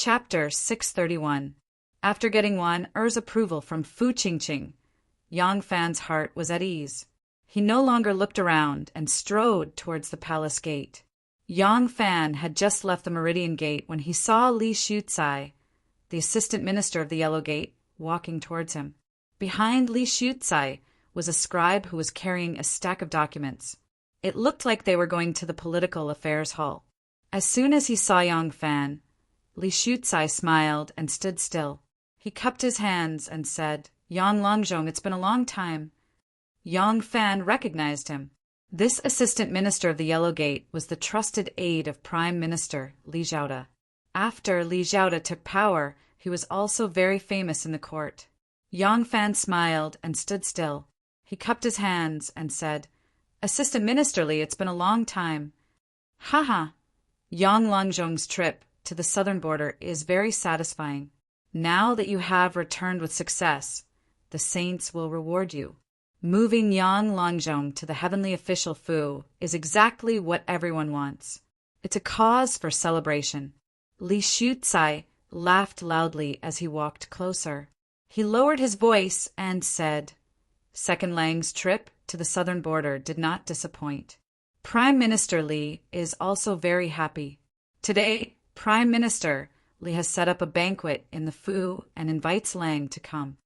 Chapter 631. After getting Wan Er's approval from Fu Qingqing, Yang Fan's heart was at ease. He no longer looked around and strode towards the palace gate. Yang Fan had just left the Meridian Gate when he saw Li Xucai, the assistant minister of the Yellow Gate, walking towards him. Behind Li Xucai was a scribe who was carrying a stack of documents. It looked like they were going to the political affairs hall. As soon as he saw Yang Fan, Li Xucai smiled and stood still. He cupped his hands and said, "Yang Longzhong, it's been a long time." Yang Fan recognized him. This assistant minister of the Yellow Gate was the trusted aide of Prime Minister Li Zhaoda. After Li Zhaoda took power, he was also very famous in the court. Yang Fan smiled and stood still. He cupped his hands and said, "Assistant Minister Li, it's been a long time." "Haha, Yang Longzhong's trip to the southern border is very satisfying. Now that you have returned with success, the saints will reward you. Moving Yang Longzhong to the heavenly official Fu is exactly what everyone wants. It's a cause for celebration." Li Xucai laughed loudly as he walked closer. He lowered his voice and said, "Second Lang's trip to the southern border did not disappoint. Prime Minister Li is also very happy. Today, Prime Minister Li has set up a banquet in the Fu and invites Lang to come."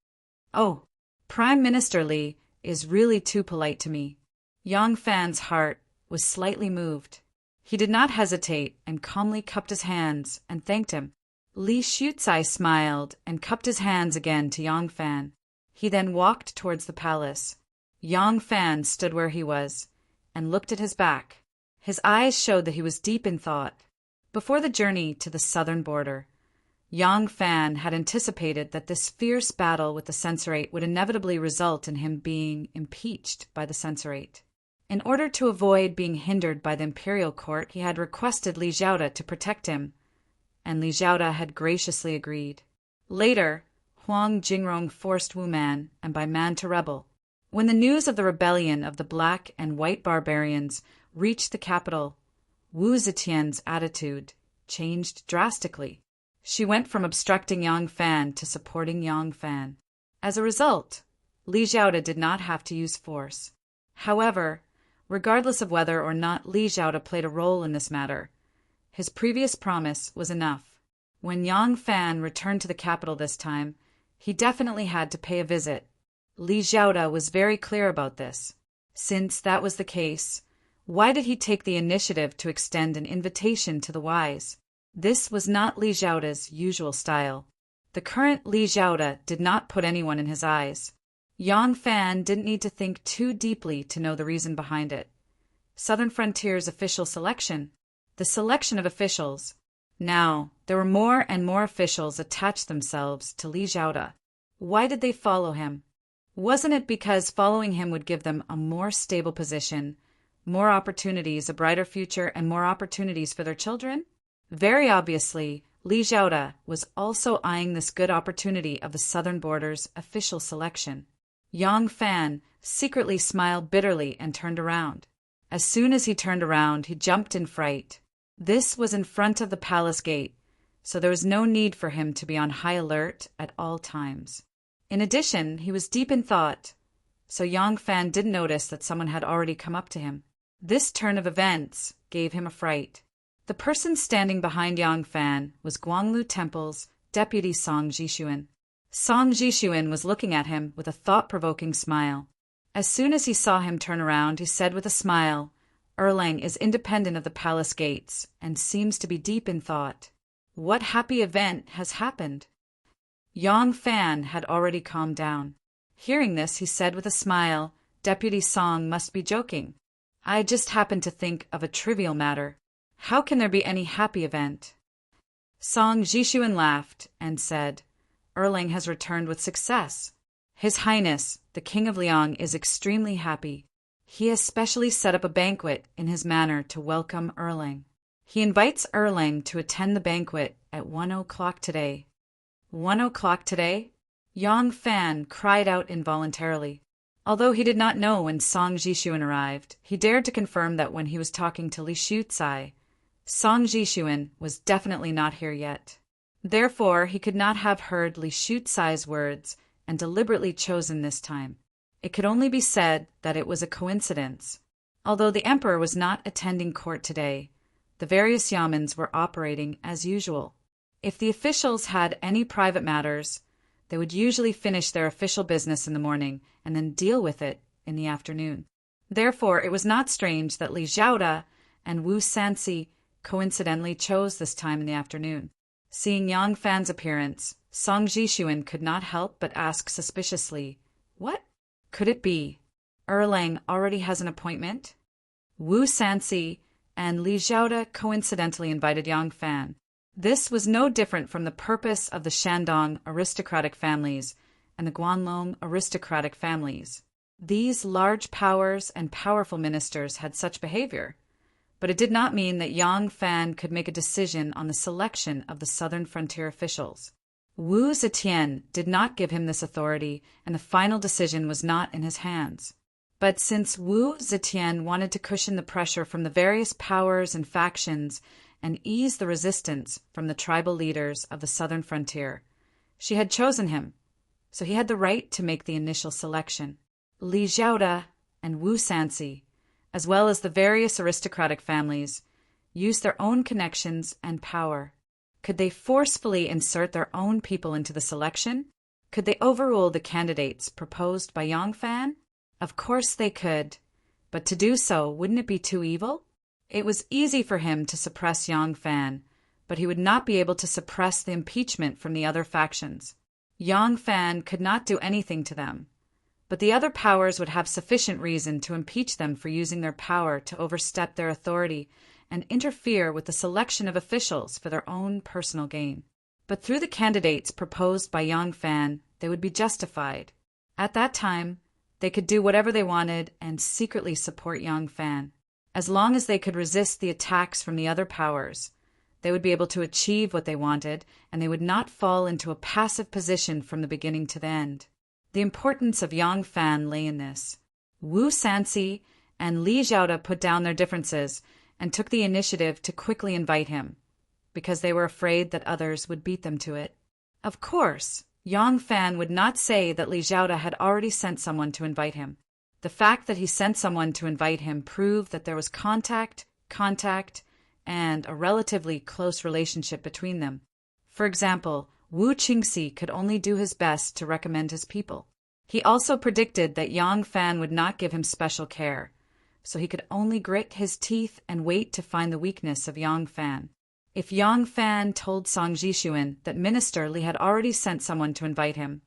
"Oh, Prime Minister Li is really too polite to me." Yang Fan's heart was slightly moved. He did not hesitate and calmly cupped his hands and thanked him. Li Xucai smiled and cupped his hands again to Yang Fan. He then walked towards the palace. Yang Fan stood where he was and looked at his back. His eyes showed that he was deep in thought. Before the journey to the southern border, Yang Fan had anticipated that this fierce battle with the censorate would inevitably result in him being impeached by the censorate. In order to avoid being hindered by the imperial court, he had requested Li Zhaoda to protect him, and Li Zhaoda had graciously agreed. Later, Huang Jingrong forced Wu Man, and by man to rebel. When the news of the rebellion of the black and white barbarians reached the capital, Wu Zetian's attitude changed drastically. She went from obstructing Yang Fan to supporting Yang Fan. As a result, Li Zhaoda did not have to use force. However, regardless of whether or not Li Zhaoda played a role in this matter, his previous promise was enough. When Yang Fan returned to the capital this time, he definitely had to pay a visit. Li Zhaoda was very clear about this. Since that was the case, why did he take the initiative to extend an invitation to the wise? This was not Li Zhaoda's usual style. The current Li Zhaoda did not put anyone in his eyes. Yang Fan didn't need to think too deeply to know the reason behind it. Southern Frontier's official selection. The selection of officials. Now, there were more and more officials attached themselves to Li Zhaoda. Why did they follow him? Wasn't it because following him would give them a more stable position, more opportunities, a brighter future, and more opportunities for their children? Very obviously, Li Zhaoda was also eyeing this good opportunity of the southern border's official selection. Yang Fan secretly smiled bitterly and turned around. As soon as he turned around, he jumped in fright. This was in front of the palace gate, so there was no need for him to be on high alert at all times. In addition, he was deep in thought, so Yang Fan didn't notice that someone had already come up to him. This turn of events gave him a fright. The person standing behind Yang Fan was Guanglu Temple's deputy Song Jixuan. Song Jixuan was looking at him with a thought-provoking smile. As soon as he saw him turn around, he said with a smile, "Erlang is independent of the palace gates and seems to be deep in thought. What happy event has happened?" Yang Fan had already calmed down. Hearing this, he said with a smile, "Deputy Song must be joking. I just happened to think of a trivial matter. How can there be any happy event?" Song Jixuan laughed and said, "Erlang has returned with success. His Highness, the King of Liang, is extremely happy. He has specially set up a banquet in his manor to welcome Erlang. He invites Erlang to attend the banquet at 1 o'clock today." 1 o'clock today? Yang Fan cried out involuntarily. Although he did not know when Song Jixuan arrived, he dared to confirm that when he was talking to Li Xucai, Song Jixuan was definitely not here yet. Therefore, he could not have heard Li Shuzai's words and deliberately chosen this time. It could only be said that it was a coincidence. Although the emperor was not attending court today, the various yamens were operating as usual. If the officials had any private matters, they would usually finish their official business in the morning and then deal with it in the afternoon. Therefore, it was not strange that Li Xiaoda and Wu Sanxi coincidentally chose this time in the afternoon. Seeing Yang Fan's appearance, Song Jixuan could not help but ask suspiciously, "What could it be? Erlang already has an appointment?" Wu Sanxi and Li Xiaoda coincidentally invited Yang Fan. This was no different from the purpose of the Shandong aristocratic families and the Guanlong aristocratic families. These large powers and powerful ministers had such behavior, but it did not mean that Yang Fan could make a decision on the selection of the southern frontier officials. Wu Zetian did not give him this authority, and the final decision was not in his hands. But since Wu Zetian wanted to cushion the pressure from the various powers and factions and ease the resistance from the tribal leaders of the southern frontier, she had chosen him, so he had the right to make the initial selection. Li Xiaoda and Wu Sanxi, as well as the various aristocratic families, used their own connections and power. Could they forcefully insert their own people into the selection? Could they overrule the candidates proposed by Yang Fan? Of course they could, but to do so, wouldn't it be too evil? It was easy for him to suppress Yang Fan, but he would not be able to suppress the impeachment from the other factions. Yang Fan could not do anything to them, but the other powers would have sufficient reason to impeach them for using their power to overstep their authority and interfere with the selection of officials for their own personal gain. But through the candidates proposed by Yang Fan, they would be justified. At that time, they could do whatever they wanted and secretly support Yang Fan. As long as they could resist the attacks from the other powers, they would be able to achieve what they wanted, and they would not fall into a passive position from the beginning to the end. The importance of Yang Fan lay in this. Wu Sanxi and Li Xiaoda put down their differences and took the initiative to quickly invite him, because they were afraid that others would beat them to it. Of course, Yang Fan would not say that Li Xiaoda had already sent someone to invite him. The fact that he sent someone to invite him proved that there was contact, and a relatively close relationship between them. For example, Wu Qingxi could only do his best to recommend his people. He also predicted that Yang Fan would not give him special care, so he could only grit his teeth and wait to find the weakness of Yang Fan. If Yang Fan told Song Jixuan that Minister Li had already sent someone to invite him,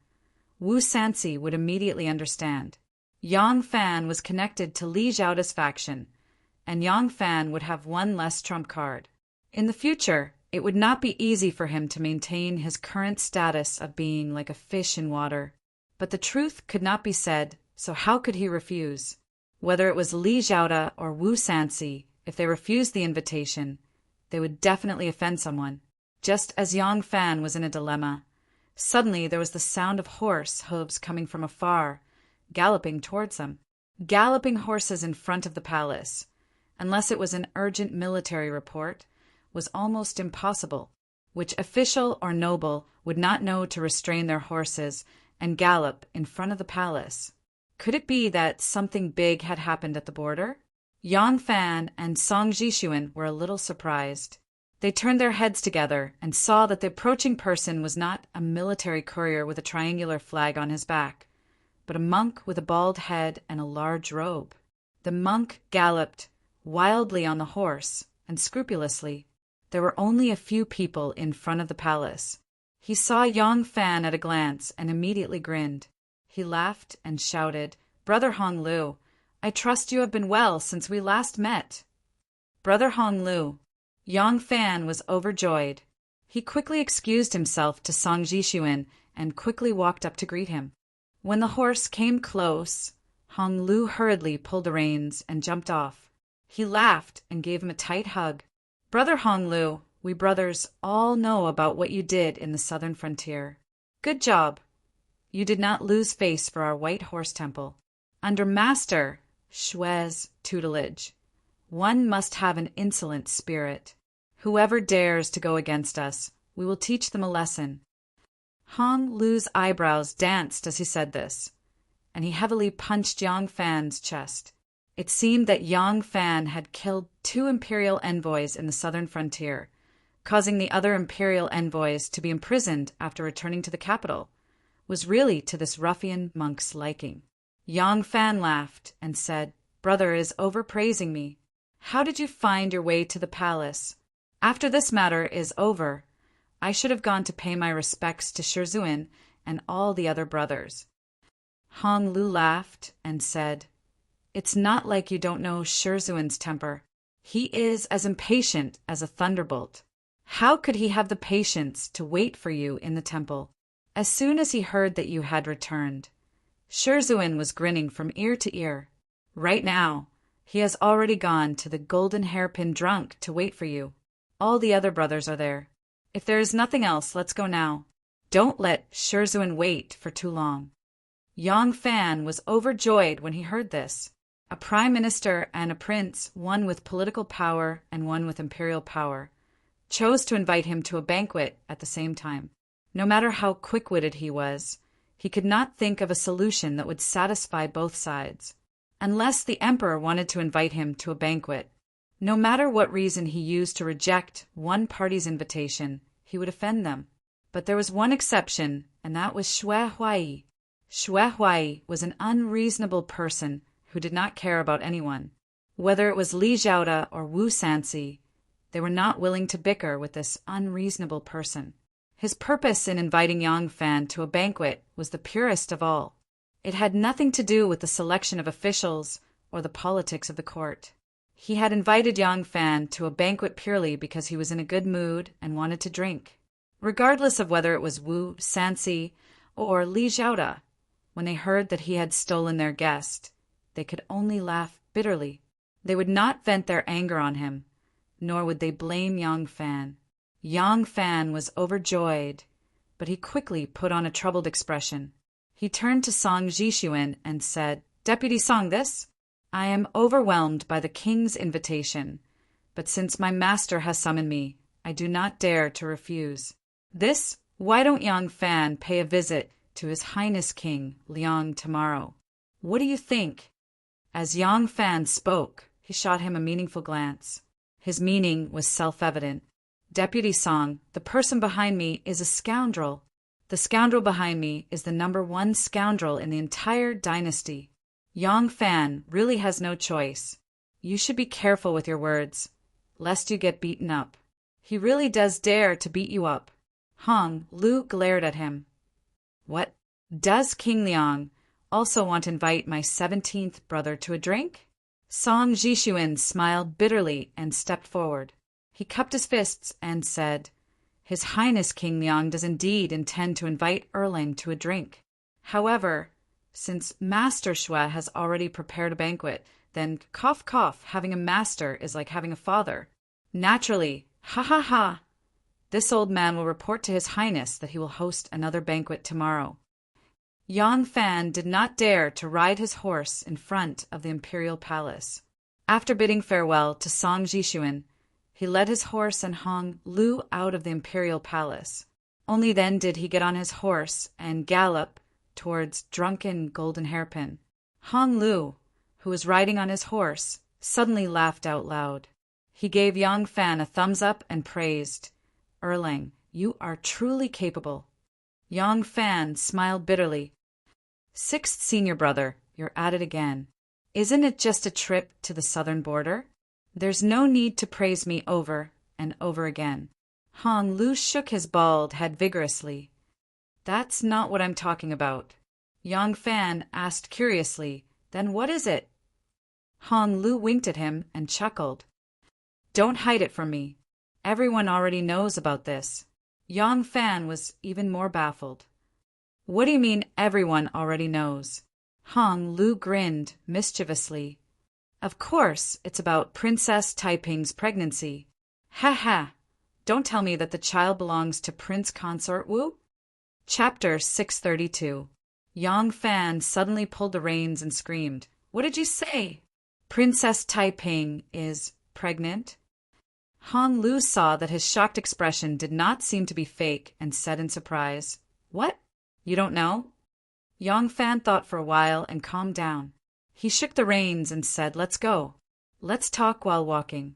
Wu Sanxi would immediately understand. Yang Fan was connected to Li Xiaoda's faction, and Yang Fan would have one less trump card. In the future, it would not be easy for him to maintain his current status of being like a fish in water. But the truth could not be said, so how could he refuse? Whether it was Li Xiaoda or Wu Sanxi, if they refused the invitation, they would definitely offend someone. Just as Yang Fan was in a dilemma, suddenly there was the sound of horse hooves coming from afar, galloping towards them. Galloping horses in front of the palace, unless it was an urgent military report, was almost impossible. Which official or noble would not know to restrain their horses and gallop in front of the palace? Could it be that something big had happened at the border? Yang Fan and Song Jixuan were a little surprised. They turned their heads together and saw that the approaching person was not a military courier with a triangular flag on his back, but a monk with a bald head and a large robe. The monk galloped wildly on the horse and scrupulously. There were only a few people in front of the palace. He saw Yang Fan at a glance and immediately grinned. He laughed and shouted, "Brother Hong Lu, I trust you have been well since we last met." Brother Hong Lu. Yang Fan was overjoyed. He quickly excused himself to Song Jixuan and quickly walked up to greet him. When the horse came close, Hong Lu hurriedly pulled the reins and jumped off. He laughed and gave him a tight hug. "Brother Hong Lu, we brothers all know about what you did in the southern frontier. Good job. You did not lose face for our White Horse Temple. Under Master Xue's tutelage, one must have an insolent spirit. Whoever dares to go against us We will teach them a lesson." Hong Lu's eyebrows danced as he said this, and he heavily punched Yang Fan's chest. It seemed that Yang Fan had killed 2 imperial envoys in the southern frontier, causing the other imperial envoys to be imprisoned after returning to the capital, was really to this ruffian monk's liking. Yang Fan laughed and said, "Brother is overpraising me. How did you find your way to the palace? After this matter is over, I should have gone to pay my respects to Shizhuan and all the other brothers." Hong Lu laughed and said, "It's not like you don't know Shizhuan's temper. He is as impatient as a thunderbolt. How could he have the patience to wait for you in the temple? As soon as he heard that you had returned, Shizhuan was grinning from ear to ear. Right now, he has already gone to the Golden Hairpin Drunk to wait for you. All the other brothers are there. If there is nothing else, let's go now. Don't let Shizhuan wait for too long." Yang Fan was overjoyed when he heard this. A prime minister and a prince, one with political power and one with imperial power, chose to invite him to a banquet at the same time. No matter how quick-witted he was, he could not think of a solution that would satisfy both sides. Unless the emperor wanted to invite him to a banquet, no matter what reason he used to reject one party's invitation, he would offend them. But there was one exception, and that was Xue Huai. Xue Huai was an unreasonable person who did not care about anyone. Whether it was Li Zhaoda or Wu Sanxi, they were not willing to bicker with this unreasonable person. His purpose in inviting Yang Fan to a banquet was the purest of all. It had nothing to do with the selection of officials or the politics of the court. He had invited Yang Fan to a banquet purely because he was in a good mood and wanted to drink. Regardless of whether it was Wu Sanxi or Li Zhaoda, when they heard that he had stolen their guest, they could only laugh bitterly. They would not vent their anger on him, nor would they blame Yang Fan. Yang Fan was overjoyed, but he quickly put on a troubled expression. He turned to Song Zhishuan and said, "Deputy Song, this? I am overwhelmed by the king's invitation, but since my master has summoned me, I do not dare to refuse. This, why don't Yang Fan pay a visit to His Highness King Liang tomorrow? What do you think?" As Yang Fan spoke, he shot him a meaningful glance. His meaning was self-evident. "Deputy Song, the person behind me is a scoundrel. The scoundrel behind me is the #1 scoundrel in the entire dynasty. Yang Fan really has no choice. You should be careful with your words, lest you get beaten up. He really does dare to beat you up." Hong Lu glared at him. "What? Does King Liang also want to invite my 17th brother to a drink?" Song Zhishuan smiled bitterly and stepped forward. He cupped his fists and said, "His Highness King Liang does indeed intend to invite Erlang to a drink. However, since Master Xue has already prepared a banquet, then cough cough, having a master is like having a father. Naturally, ha ha ha, this old man will report to His Highness that he will host another banquet tomorrow." Yang Fan did not dare to ride his horse in front of the imperial palace. After bidding farewell to Song Zhishuan, he led his horse and Hong Lu out of the imperial palace. Only then did he get on his horse and gallop towards drunken Golden Hairpin. Hong Lu, who was riding on his horse, suddenly laughed out loud. He gave Yang Fan a thumbs up and praised, "Erlang, you are truly capable." Yang Fan smiled bitterly. "Sixth senior brother, you're at it again. Isn't it just a trip to the southern border? There's no need to praise me over and over again." Hong Lu shook his bald head vigorously. "That's not what I'm talking about." Yang Fan asked curiously, "Then what is it?" Hong Lu winked at him and chuckled. "Don't hide it from me. Everyone already knows about this." Yang Fan was even more baffled. "What do you mean everyone already knows?" Hong Lu grinned mischievously. "Of course, it's about Princess Taiping's pregnancy. Ha ha! Don't tell me that the child belongs to Prince Consort Wu?" Chapter 632. Yang Fan suddenly pulled the reins and screamed, "What did you say? Princess Taiping is pregnant?" Hong Lu saw that his shocked expression did not seem to be fake and said in surprise, "What? You don't know?" Yang Fan thought for a while and calmed down. He shook the reins and said, "Let's go. Let's talk while walking."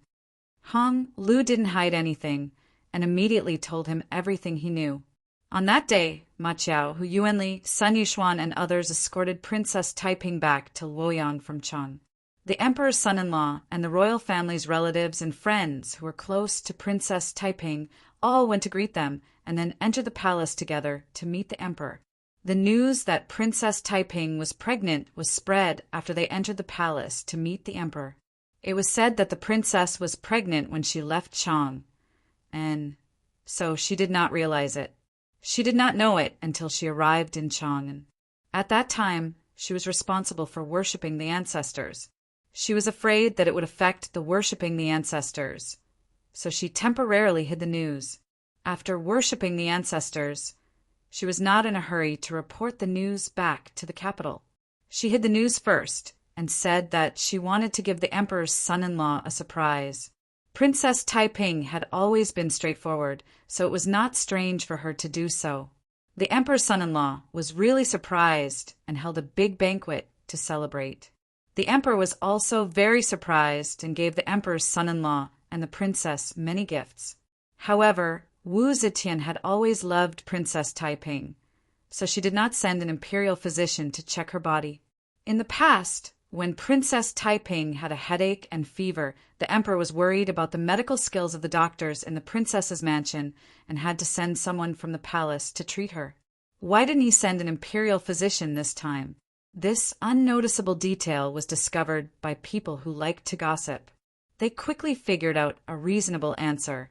Hong Lu didn't hide anything and immediately told him everything he knew. On that day, Ma Qiao, Hu Yuanli, Sun Yushuan, and others escorted Princess Taiping back to Luoyang from Cheng. The emperor's son-in-law and the royal family's relatives and friends who were close to Princess Taiping all went to greet them and then entered the palace together to meet the emperor. The news that Princess Taiping was pregnant was spread after they entered the palace to meet the emperor. It was said that the princess was pregnant when she left Chang, and so she did not realize it. She did not know it until she arrived in Chang'an. At that time, she was responsible for worshipping the ancestors. She was afraid that it would affect the worshipping the ancestors, so she temporarily hid the news. After worshipping the ancestors, she was not in a hurry to report the news back to the capital. She hid the news first and said that she wanted to give the emperor's son-in-law a surprise. Princess Taiping had always been straightforward, so it was not strange for her to do so. The emperor's son-in-law was really surprised and held a big banquet to celebrate. The emperor was also very surprised and gave the emperor's son-in-law and the princess many gifts. However, Wu Zetian had always loved Princess Taiping, so she did not send an imperial physician to check her body. In the past, when Princess Taiping had a headache and fever, the emperor was worried about the medical skills of the doctors in the princess's mansion and had to send someone from the palace to treat her. Why didn't he send an imperial physician this time? This unnoticeable detail was discovered by people who liked to gossip. They quickly figured out a reasonable answer.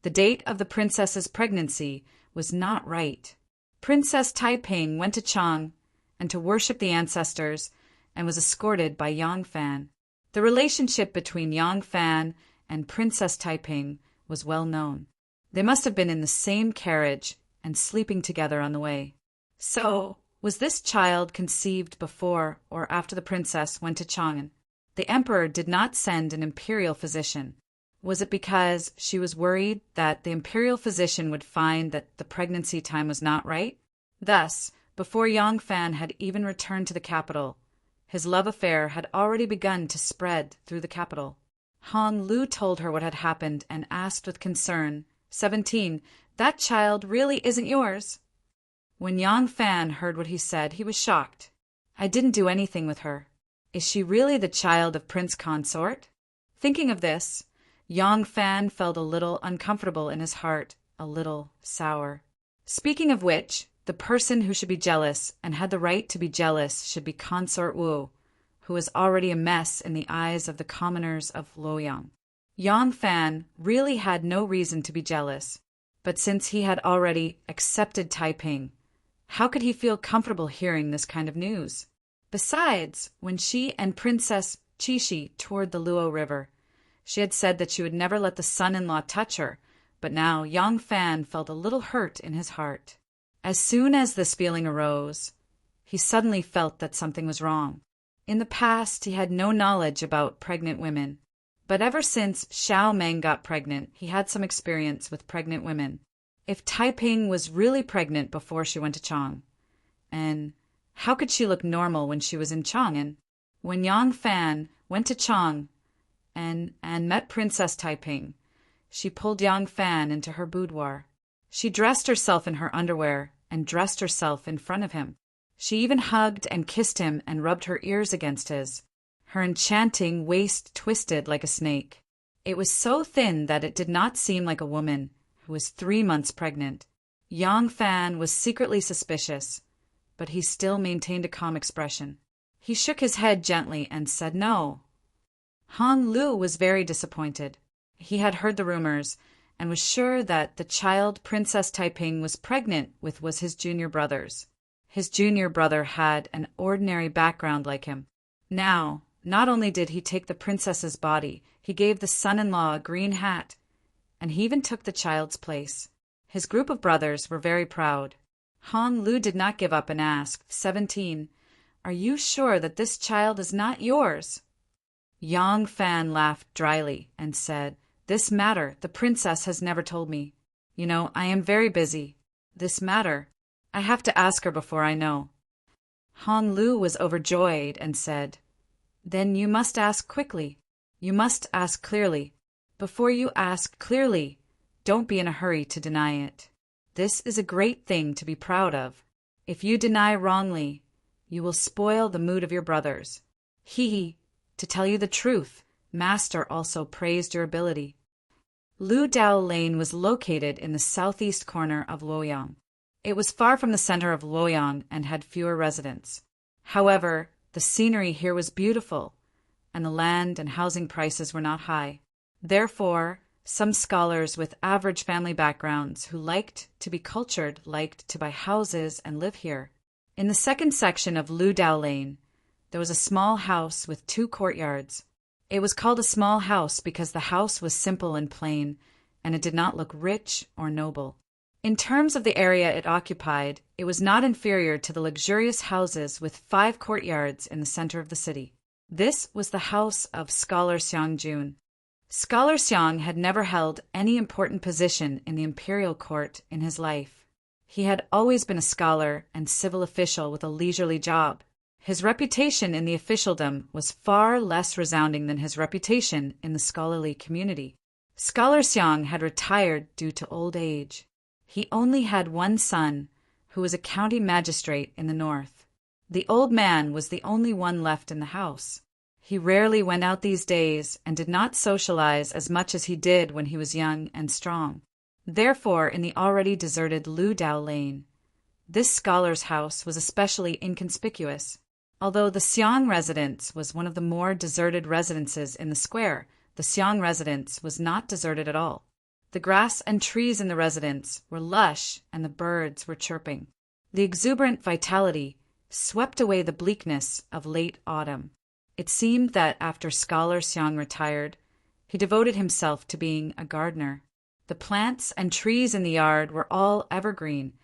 The date of the princess's pregnancy was not right. Princess Taiping went to Chang and to worship the ancestors and was escorted by Yang Fan. The relationship between Yang Fan and Princess Taiping was well known. They must have been in the same carriage and sleeping together on the way. So, was this child conceived before or after the princess went to Chang'an? The emperor did not send an imperial physician. Was it because she was worried that the imperial physician would find that the pregnancy time was not right? Thus, before Yang Fan had even returned to the capital, his love affair had already begun to spread through the capital. Hong Lu told her what had happened and asked with concern, 17, "That child really isn't yours?" When Yang Fan heard what he said, he was shocked. "I didn't do anything with her. Is she really the child of Prince Consort?" Thinking of this, Yang Fan felt a little uncomfortable in his heart, a little sour. Speaking of which, the person who should be jealous and had the right to be jealous should be Consort Wu, who was already a mess in the eyes of the commoners of Luoyang. Yang Fan really had no reason to be jealous, but since he had already accepted Taiping, how could he feel comfortable hearing this kind of news? Besides, when she and Princess Qixi toured the Luo River, she had said that she would never let the son-in-law touch her, but now Yang Fan felt a little hurt in his heart. As soon as this feeling arose, he suddenly felt that something was wrong. In the past, he had no knowledge about pregnant women, but ever since Xiao Meng got pregnant, he had some experience with pregnant women. If Taiping was really pregnant before she went to Chang, and how could she look normal when she was in Chang'an? When Yang Fan went to Chang and met Princess Taiping, she pulled Yang Fan into her boudoir. She dressed herself in her underwear and dressed herself in front of him. She even hugged and kissed him and rubbed her ears against his. Her enchanting waist twisted like a snake. It was so thin that it did not seem like a woman who was 3 months pregnant. Yang Fan was secretly suspicious, but he still maintained a calm expression. He shook his head gently and said no. Hong Lu was very disappointed. He had heard the rumors and was sure that the child Princess Taiping was pregnant with was his junior brother's. His junior brother had an ordinary background like him. Now, not only did he take the princess's body, he gave the son-in-law a green hat, and he even took the child's place. His group of brothers were very proud. Hong Lu did not give up and asked, 17, "Are you sure that this child is not yours?" Yang Fan laughed dryly and said, This matter the princess has never told me. You know, I am very busy. This matter, I have to ask her before I know." Hong Lu was overjoyed and said, "Then you must ask quickly. You must ask clearly. Before you ask clearly, don't be in a hurry to deny it. This is a great thing to be proud of. If you deny wrongly, you will spoil the mood of your brothers. He, to tell you the truth, Master also praised your ability." Lu Dao Lane was located in the southeast corner of Luoyang. It was far from the center of Luoyang and had fewer residents. However, the scenery here was beautiful, and the land and housing prices were not high. Therefore, some scholars with average family backgrounds who liked to be cultured liked to buy houses and live here. In the second section of Lu Dao Lane, there was a small house with 2 courtyards. It was called a small house because the house was simple and plain, and it did not look rich or noble. In terms of the area it occupied, it was not inferior to the luxurious houses with 5 courtyards in the center of the city. This was the house of Scholar Xiang Jun. Scholar Xiang had never held any important position in the imperial court in his life. He had always been a scholar and civil official with a leisurely job. His reputation in the officialdom was far less resounding than his reputation in the scholarly community. Scholar Xiang had retired due to old age. He only had one son, who was a county magistrate in the north. The old man was the only one left in the house. He rarely went out these days and did not socialize as much as he did when he was young and strong. Therefore, in the already deserted Lu Dao Lane, this scholar's house was especially inconspicuous. Although the Xiang residence was one of the more deserted residences in the square, the Xiang residence was not deserted at all. The grass and trees in the residence were lush and the birds were chirping. The exuberant vitality swept away the bleakness of late autumn. It seemed that after Scholar Xiang retired, he devoted himself to being a gardener. The plants and trees in the yard were all evergreen,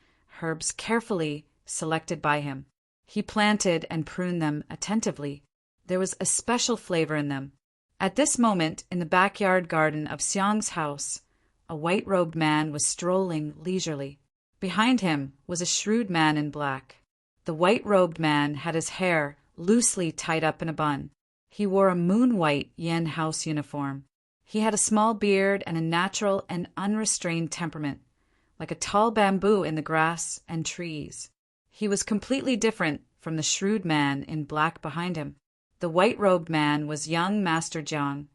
herbs carefully selected by him. He planted and pruned them attentively. There was a special flavor in them. At this moment, in the backyard garden of Xiang's house, a white-robed man was strolling leisurely. Behind him was a shrewd man in black. The white-robed man had his hair loosely tied up in a bun. He wore a moon-white Yen house uniform. He had a small beard and a natural and unrestrained temperament, like a tall bamboo in the grass and trees. He was completely different from the shrewd man in black behind him. The white-robed man was young Master Jiang,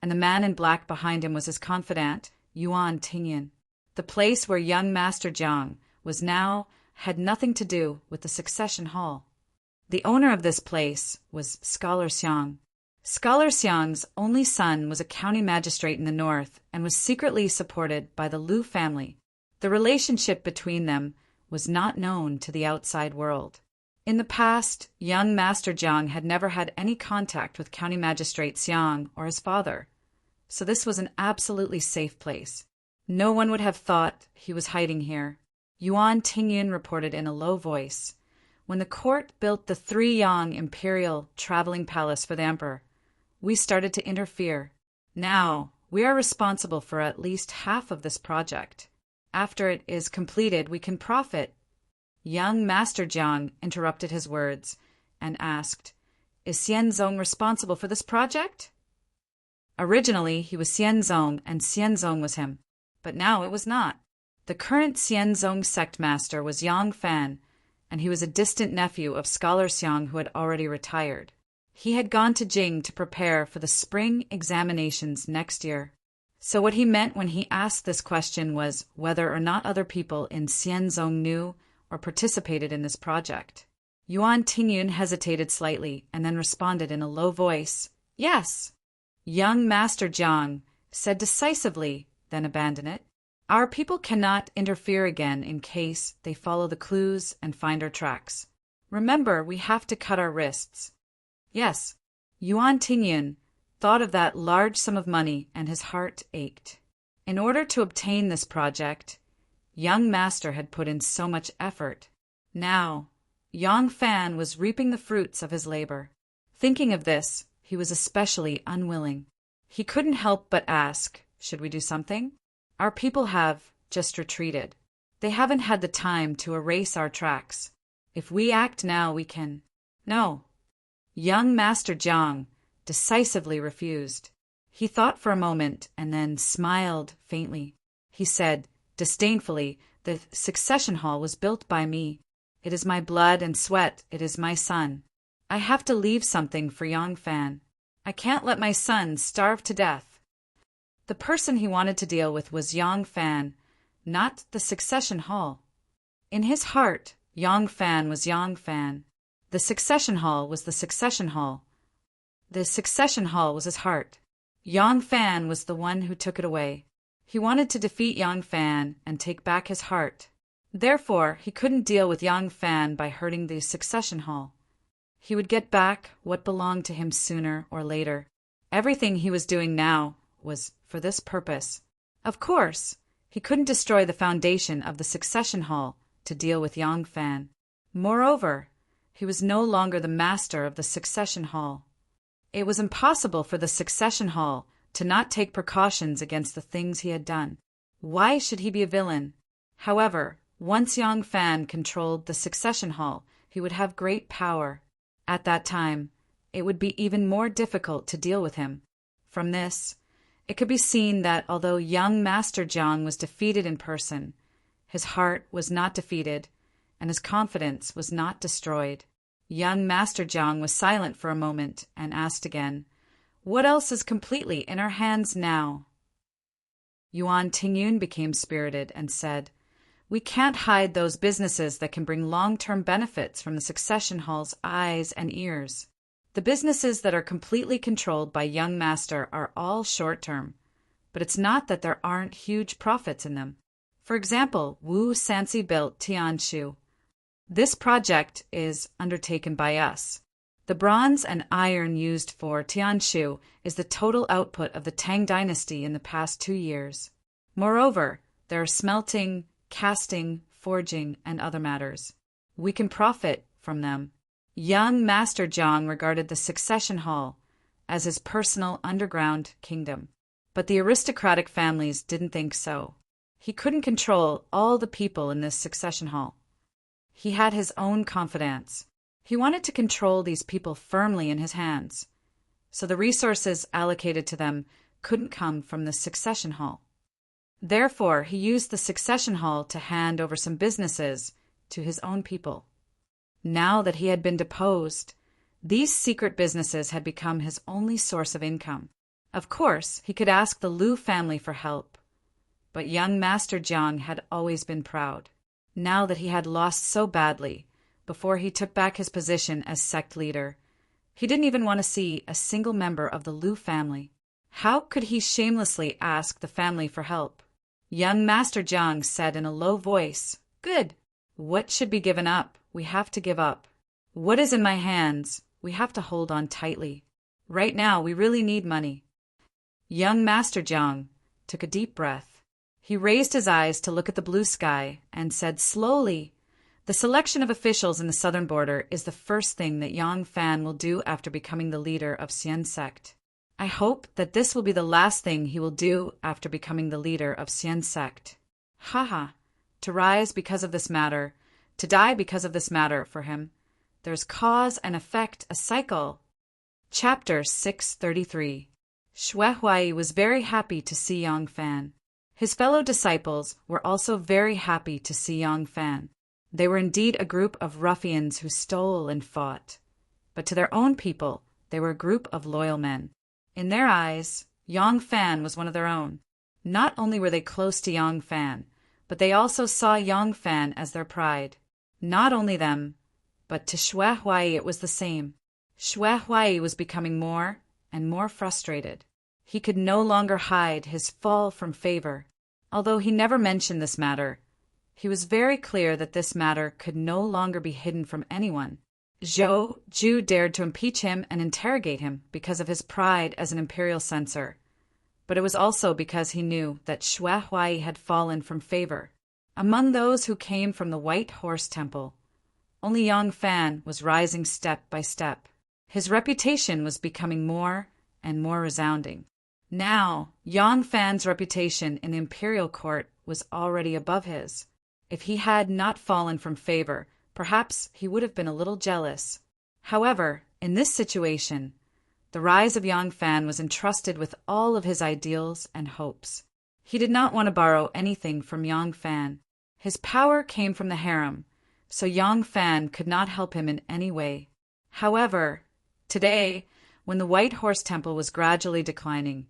and the man in black behind him was his confidant, Yuan Tingyan. The place where young Master Jiang was now had nothing to do with the succession hall. The owner of this place was Scholar Xiang. Scholar Xiang's only son was a county magistrate in the north and was secretly supported by the Lu family. The relationship between them was not known to the outside world. In the past, young Master Jiang had never had any contact with County Magistrate Xiang or his father, so this was an absolutely safe place. No one would have thought he was hiding here. Yuan Tingyan reported in a low voice, "When the court built the 3-yang imperial traveling palace for the emperor, we started to interfere. Now, we are responsible for at least half of this project. After it is completed, we can profit." Young Master Jiang interrupted his words and asked, "Is Xianzong responsible for this project?" Originally, he was Xianzong and Xianzong was him, but now it was not. The current Xianzong sect master was Yang Fan, and he was a distant nephew of Scholar Xiang who had already retired. He had gone to Jing to prepare for the spring examinations next year. So what he meant when he asked this question was whether or not other people in Xianzong knew or participated in this project. Yuan Tingyun hesitated slightly and then responded in a low voice, "Yes." Young Master Jiang said decisively, then abandoned it. "Our people cannot interfere again in case they follow the clues and find our tracks. Remember, we have to cut our wrists." Yes, Yuan Tingyun thought of that large sum of money and his heart ached. In order to obtain this project, young Master had put in so much effort. Now, Yang Fan was reaping the fruits of his labor. Thinking of this, he was especially unwilling. He couldn't help but ask, Should we do something? Our people have just retreated. They haven't had the time to erase our tracks. If we act now, we can. No. Young Master Jiang decisively refused. He thought for a moment and then smiled faintly. He said, disdainfully, the succession hall was built by me. It is my blood and sweat. It is my son. I have to leave something for Yang Fan. I can't let my son starve to death. The person he wanted to deal with was Yang Fan, not the succession hall. In his heart, Yang Fan was Yang Fan. The succession hall was the succession hall. The succession hall was his heart. Yang Fan was the one who took it away. He wanted to defeat Yang Fan and take back his heart. Therefore, he couldn't deal with Yang Fan by hurting the succession hall. He would get back what belonged to him sooner or later. Everything he was doing now was for this purpose. Of course, he couldn't destroy the foundation of the succession hall to deal with Yang Fan. Moreover, he was no longer the master of the succession hall. It was impossible for the succession hall to not take precautions against the things he had done. Why should he be a villain? However, once Yang Fan controlled the succession hall, he would have great power. At that time, it would be even more difficult to deal with him. From this, it could be seen that although young Master Jiang was defeated in person, his heart was not defeated, and his confidence was not destroyed. Young Master Jiang was silent for a moment and asked again, "What else is completely in our hands now?" Yuan Tingyun became spirited and said, "We can't hide those businesses that can bring long-term benefits from the succession hall's eyes and ears. The businesses that are completely controlled by young master are all short-term, but it's not that there aren't huge profits in them. For example, Wu Sansi built Tianshu. This project is undertaken by us. The bronze and iron used for Tianshu is the total output of the Tang dynasty in the past 2 years. Moreover, there are smelting, casting, forging, and other matters. We can profit from them." Young Master Jiang regarded the succession hall as his personal underground kingdom. But the aristocratic families didn't think so. He couldn't control all the people in this succession hall. He had his own confidants. He wanted to control these people firmly in his hands, so the resources allocated to them couldn't come from the succession hall. Therefore, he used the succession hall to hand over some businesses to his own people. Now that he had been deposed, these secret businesses had become his only source of income. Of course, he could ask the Liu family for help, but young Master Jiang had always been proud. Now that he had lost so badly, before he took back his position as sect leader, he didn't even want to see a single member of the Liu family. How could he shamelessly ask the family for help? Young Master Jiang said in a low voice, "Good. What should be given up, we have to give up. What is in my hands, we have to hold on tightly. Right now, we really need money." Young Master Jiang took a deep breath. He raised his eyes to look at the blue sky and said slowly, "The selection of officials in the southern border is the first thing that Yang Fan will do after becoming the leader of Xian sect. I hope that this will be the last thing he will do after becoming the leader of Xian sect." Haha, to rise because of this matter, to die because of this matter for him. There's cause and effect, a cycle. Chapter 633. Xue Huai was very happy to see Yang Fan. His fellow disciples were also very happy to see Yang Fan. They were indeed a group of ruffians who stole and fought, but to their own people they were a group of loyal men. In their eyes, Yang Fan was one of their own. Not only were they close to Yang Fan, but they also saw Yang Fan as their pride. Not only them, but to Xue Huai it was the same. Xue Huai was becoming more and more frustrated. He could no longer hide his fall from favor. Although he never mentioned this matter, he was very clear that this matter could no longer be hidden from anyone. Zhou Ju dared to impeach him and interrogate him because of his pride as an imperial censor, but it was also because he knew that Xue Huai had fallen from favor. Among those who came from the White Horse Temple, only Yang Fan was rising step by step. His reputation was becoming more and more resounding. Now, Yang Fan's reputation in the imperial court was already above his. If he had not fallen from favor, perhaps he would have been a little jealous. However, in this situation, the rise of Yang Fan was entrusted with all of his ideals and hopes. He did not want to borrow anything from Yang Fan. His power came from the harem, so Yang Fan could not help him in any way. However, today, when the White Horse Temple was gradually declining,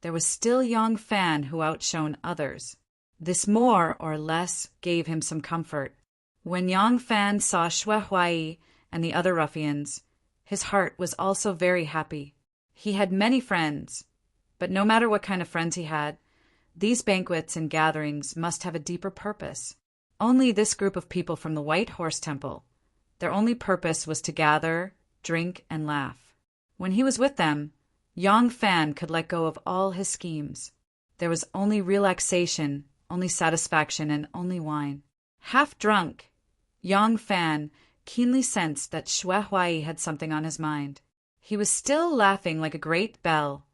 there was still Yang Fan who outshone others. This more or less gave him some comfort. When Yang Fan saw Xue Huai and the other ruffians, his heart was also very happy. He had many friends, but no matter what kind of friends he had, these banquets and gatherings must have a deeper purpose. Only this group of people from the White Horse Temple, their only purpose was to gather, drink, and laugh. When he was with them, Yang Fan could let go of all his schemes. There was only relaxation, only satisfaction, and only wine. Half drunk, Yang Fan keenly sensed that Xue Huai had something on his mind. He was still laughing like a great bell,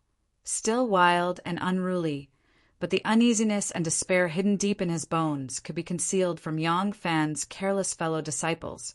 still wild and unruly, but the uneasiness and despair hidden deep in his bones could be concealed from Yang Fan's careless fellow disciples,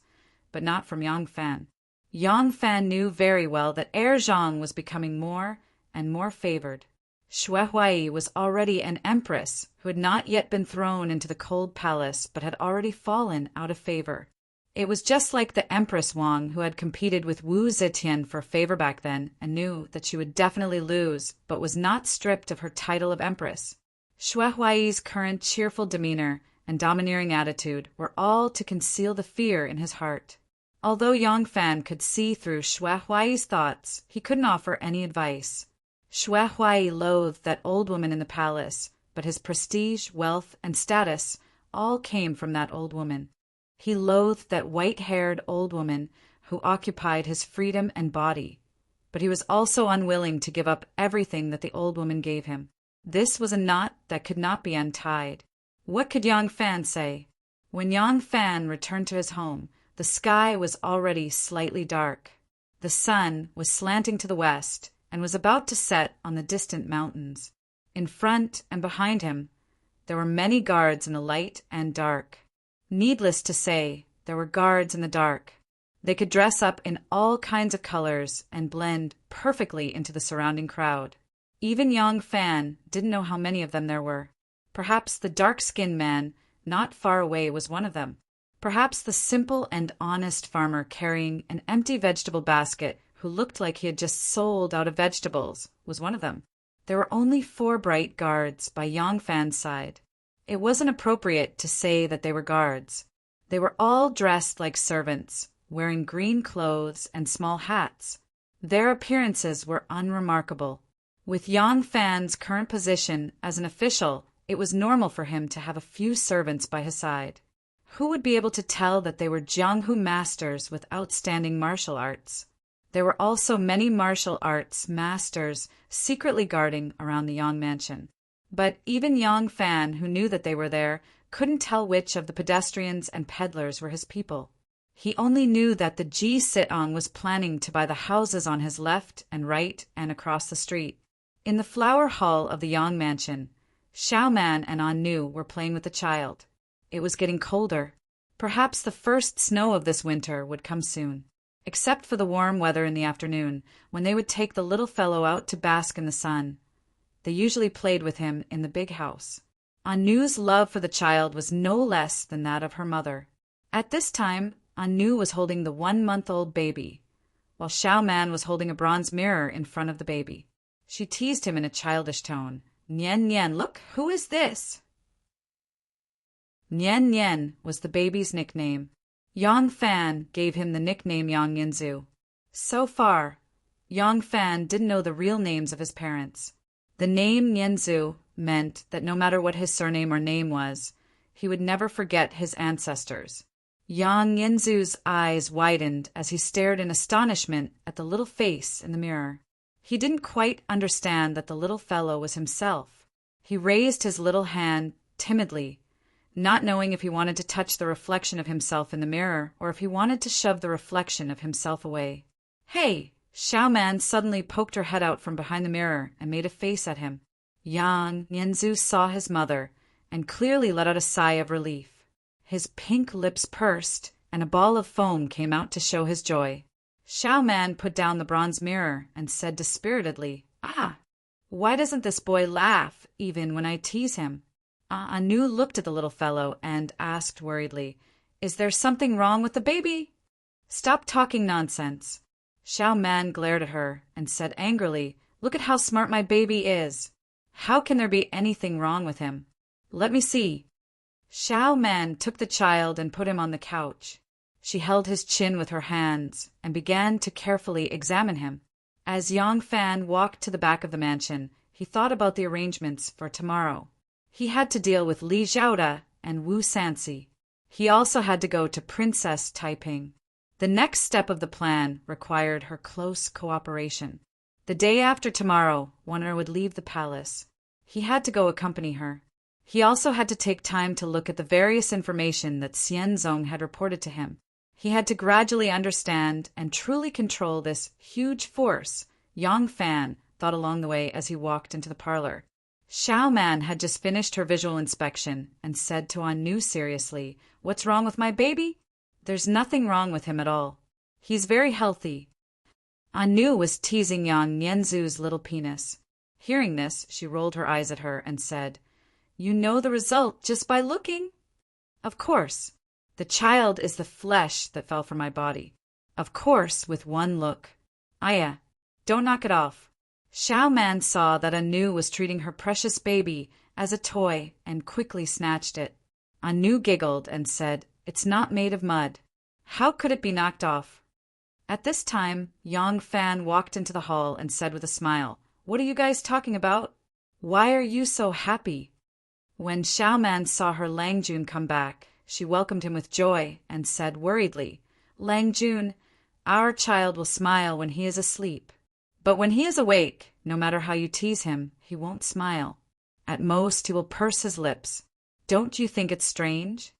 but not from Yang Fan. Yang Fan knew very well that Zhang was becoming more and more favored. Xue Huai was already an empress who had not yet been thrown into the cold palace but had already fallen out of favor. It was just like the Empress Wang, who had competed with Wu Zetian for favor back then and knew that she would definitely lose, but was not stripped of her title of empress. Xue Huai's current cheerful demeanor and domineering attitude were all to conceal the fear in his heart. Although Yang Fan could see through Xue Huai's thoughts, he couldn't offer any advice. Xue Huai loathed that old woman in the palace, but his prestige, wealth, and status all came from that old woman. He loathed that white-haired old woman who occupied his freedom and body, but he was also unwilling to give up everything that the old woman gave him. This was a knot that could not be untied. What could Yang Fan say? When Yang Fan returned to his home, the sky was already slightly dark. The sun was slanting to the west and was about to set on the distant mountains. In front and behind him, there were many guards in the light and dark. Needless to say, there were guards in the dark. They could dress up in all kinds of colors and blend perfectly into the surrounding crowd. Even Yang Fan didn't know how many of them there were. Perhaps the dark-skinned man not far away was one of them. Perhaps the simple and honest farmer carrying an empty vegetable basket who looked like he had just sold out of vegetables was one of them. There were only 4 bright guards by Yang Fan's side. It wasn't appropriate to say that they were guards. They were all dressed like servants, wearing green clothes and small hats. Their appearances were unremarkable. With Yang Fan's current position as an official, it was normal for him to have a few servants by his side. Who would be able to tell that they were Jianghu masters with outstanding martial arts? There were also many martial arts masters secretly guarding around the Yang mansion. But even Yang Fan, who knew that they were there, couldn't tell which of the pedestrians and peddlers were his people. He only knew that the Ji Sitong was planning to buy the houses on his left and right and across the street. In the flower hall of the Yang mansion, Xiaoman and Anu were playing with the child. It was getting colder. Perhaps the first snow of this winter would come soon. Except for the warm weather in the afternoon, when they would take the little fellow out to bask in the sun. They usually played with him in the big house. Anu's love for the child was no less than that of her mother. At this time, Anu was holding the 1-month-old baby, while Xiaoman was holding a bronze mirror in front of the baby. She teased him in a childish tone. "Nian Nian, look, who is this?" Nian Nian was the baby's nickname. Yang Fan gave him the nickname Yang Yinzu. So far, Yang Fan didn't know the real names of his parents. The name Nianzu meant that no matter what his surname or name was, he would never forget his ancestors. Yang Yinzu's eyes widened as he stared in astonishment at the little face in the mirror. He didn't quite understand that the little fellow was himself. He raised his little hand timidly, not knowing if he wanted to touch the reflection of himself in the mirror or if he wanted to shove the reflection of himself away. "Hey, Xiao Man suddenly poked her head out from behind the mirror and made a face at him. Yang Nianzu saw his mother and clearly let out a sigh of relief. His pink lips pursed, and a ball of foam came out to show his joy. Xiao Man put down the bronze mirror and said dispiritedly, "Ah, why doesn't this boy laugh even when I tease him?" Anu looked at the little fellow and asked worriedly, "Is there something wrong with the baby?" "Stop talking nonsense." Xiao Man glared at her and said angrily, "Look at how smart my baby is. How can there be anything wrong with him? Let me see." Xiao Man took the child and put him on the couch. She held his chin with her hands and began to carefully examine him. As Yang Fan walked to the back of the mansion, he thought about the arrangements for tomorrow. He had to deal with Li Zhaoda and Wu Sansi. He also had to go to Princess Taiping. The next step of the plan required her close cooperation. The day after tomorrow, Warner would leave the palace. He had to go accompany her. He also had to take time to look at the various information that Xianzong had reported to him. He had to gradually understand and truly control this huge force, Yang Fan thought along the way as he walked into the parlor. Xiao Man had just finished her visual inspection and said to Anu seriously, "What's wrong with my baby?" "There's nothing wrong with him at all. He's very healthy." Anu was teasing Yang Nianzu's little penis. Hearing this, she rolled her eyes at her and said, "You know the result just by looking." "Of course. The child is the flesh that fell from my body. Of course, with one look." "Aya, don't knock it off." Xiao Man saw that Anu was treating her precious baby as a toy and quickly snatched it. Anu giggled and said, "It's not made of mud. How could it be knocked off?" At this time, Yang Fan walked into the hall and said with a smile, "What are you guys talking about? Why are you so happy?" When Xiao Man saw her Lang Jun come back, she welcomed him with joy and said worriedly, "Lang Jun, our child will smile when he is asleep. But when he is awake, no matter how you tease him, he won't smile. At most, he will purse his lips. Don't you think it's strange?"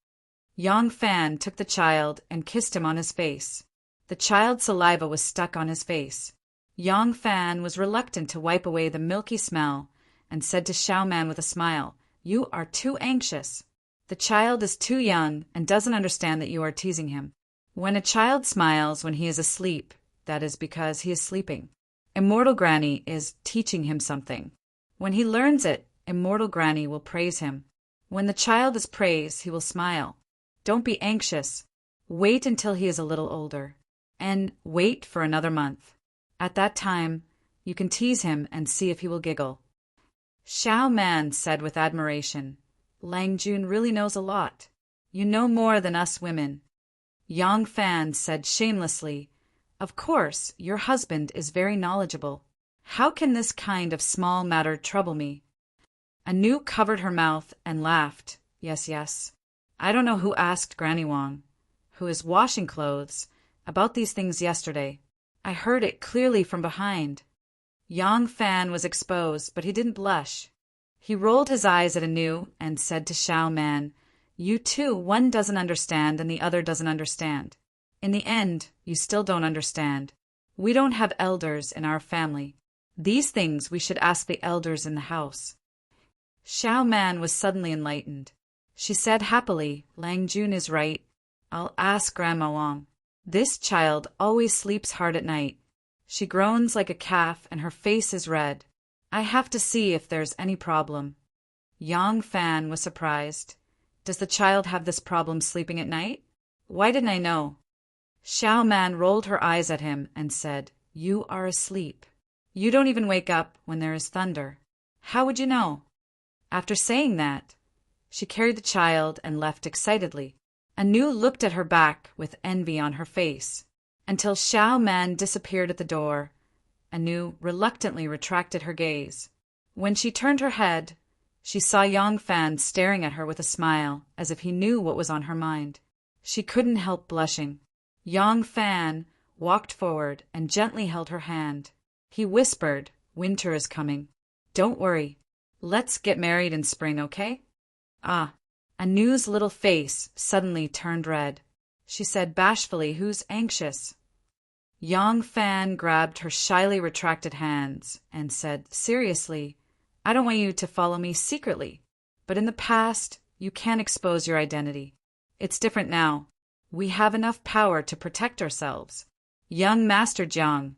Yang Fan took the child and kissed him on his face. The child's saliva was stuck on his face. Yang Fan was reluctant to wipe away the milky smell and said to Xiao Man with a smile, "You are too anxious. The child is too young and doesn't understand that you are teasing him. When a child smiles when he is asleep, that is because he is sleeping. Immortal Granny is teaching him something. When he learns it, Immortal Granny will praise him. When the child is praised, he will smile. Don't be anxious. Wait until he is a little older. And wait for another month. At that time, you can tease him and see if he will giggle." Xiao Man said with admiration, "Lang Jun really knows a lot. You know more than us women." Yang Fan said shamelessly, "Of course, your husband is very knowledgeable. How can this kind of small matter trouble me?" Anu covered her mouth and laughed. "Yes, yes. I don't know who asked Granny Wang, who is washing clothes, about these things yesterday. I heard it clearly from behind." Yang Fan was exposed, but he didn't blush. He rolled his eyes at Anu and said to Xiao Man, "You too, one doesn't understand and the other doesn't understand. In the end, you still don't understand. We don't have elders in our family. These things we should ask the elders in the house." Xiao Man was suddenly enlightened. She said happily, "Lang Jun is right. I'll ask Grandma Wang. This child always sleeps hard at night. She groans like a calf and her face is red. I have to see if there's any problem." Yang Fan was surprised. "Does the child have this problem sleeping at night? Why didn't I know?" Xiao Man rolled her eyes at him and said, "You are asleep. You don't even wake up when there is thunder. How would you know?" After saying that, she carried the child and left excitedly. Anu looked at her back with envy on her face, until Xiao Man disappeared at the door. Anu reluctantly retracted her gaze. When she turned her head, she saw Yang Fan staring at her with a smile, as if he knew what was on her mind. She couldn't help blushing. Yang Fan walked forward and gently held her hand. He whispered, "Winter is coming. Don't worry. Let's get married in spring, okay?" Anu's little face suddenly turned red. She said bashfully, "Who's anxious?" Yang Fan grabbed her shyly retracted hands and said seriously, I don't want you to follow me secretly, but in the past, you can't expose your identity. It's different now. We have enough power to protect ourselves. Young Master Jiang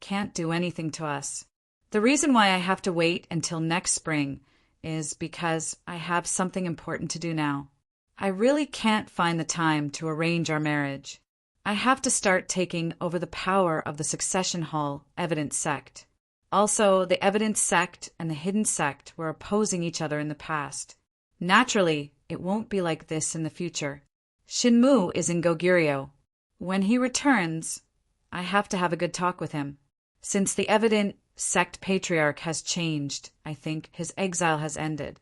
can't do anything to us. The reason why I have to wait until next spring is because I have something important to do now. I really can't find the time to arrange our marriage. I have to start taking over the power of the Succession Hall Evidence Sect. Also, the Evidence Sect and the Hidden Sect were opposing each other in the past. Naturally, it won't be like this in the future. Shinmu is in Goguryeo. When he returns, I have to have a good talk with him. Since the Evident Sect Patriarch has changed, I think his exile has ended.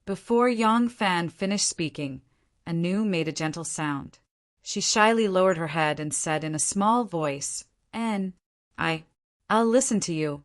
Before Yang Fan finished speaking, Anu made a gentle sound. She shyly lowered her head and said in a small voice, I'll listen to you.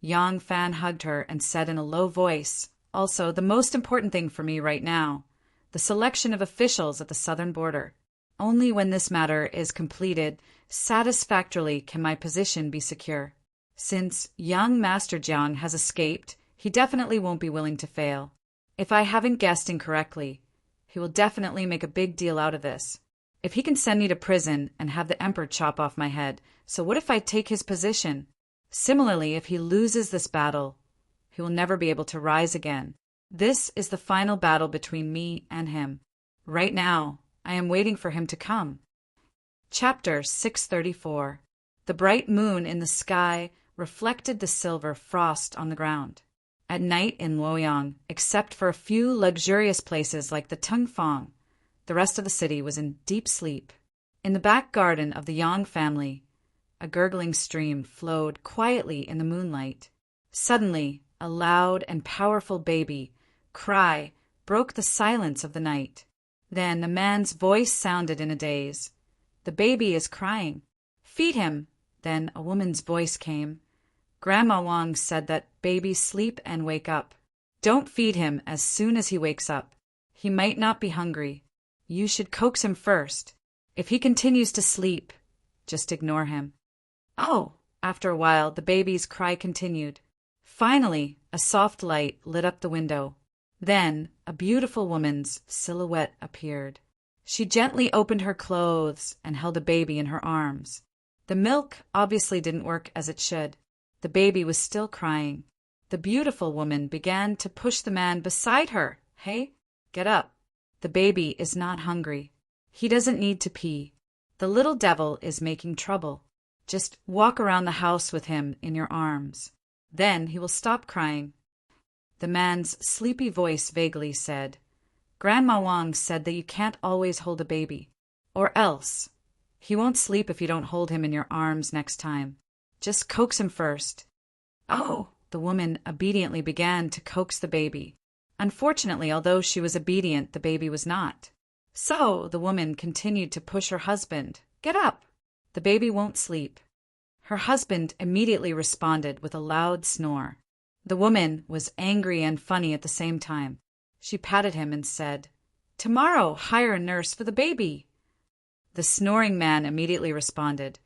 Yang Fan hugged her and said in a low voice, also, the most important thing for me right now, the selection of officials at the southern border. Only when this matter is completed satisfactorily can my position be secure. Since young Master Jiang has escaped, he definitely won't be willing to fail. If I haven't guessed incorrectly, he will definitely make a big deal out of this. If he can send me to prison and have the emperor chop off my head, so what if I take his position? Similarly, if he loses this battle, he will never be able to rise again. This is the final battle between me and him. Right now, I am waiting for him to come. Chapter 634. The bright moon in the sky reflected the silver frost on the ground. At night in Luoyang, except for a few luxurious places like the Tungfang, the rest of the city was in deep sleep. In the back garden of the Yang family, a gurgling stream flowed quietly in the moonlight. Suddenly, a loud and powerful baby cry broke the silence of the night. Then a man's voice sounded in a daze. The baby is crying. Feed him. Then a woman's voice came. Grandma Wang said that babies sleep and wake up. Don't feed him as soon as he wakes up. He might not be hungry. You should coax him first. If he continues to sleep, just ignore him. Oh! After a while, the baby's cry continued. Finally, a soft light lit up the window. Then, a beautiful woman's silhouette appeared. She gently opened her clothes and held a baby in her arms. The milk obviously didn't work as it should. The baby was still crying. The beautiful woman began to push the man beside her. Hey, get up. The baby is not hungry. He doesn't need to pee. The little devil is making trouble. Just walk around the house with him in your arms. Then he will stop crying. The man's sleepy voice vaguely said, Grandma Wang said that you can't always hold a baby. Or else. He won't sleep if you don't hold him in your arms next time. Just coax him first. Oh! The woman obediently began to coax the baby. Unfortunately, although she was obedient, the baby was not. So the woman continued to push her husband. Get up! The baby won't sleep. Her husband immediately responded with a loud snore. The woman was angry and funny at the same time. She patted him and said, Tomorrow, hire a nurse for the baby. The snoring man immediately responded,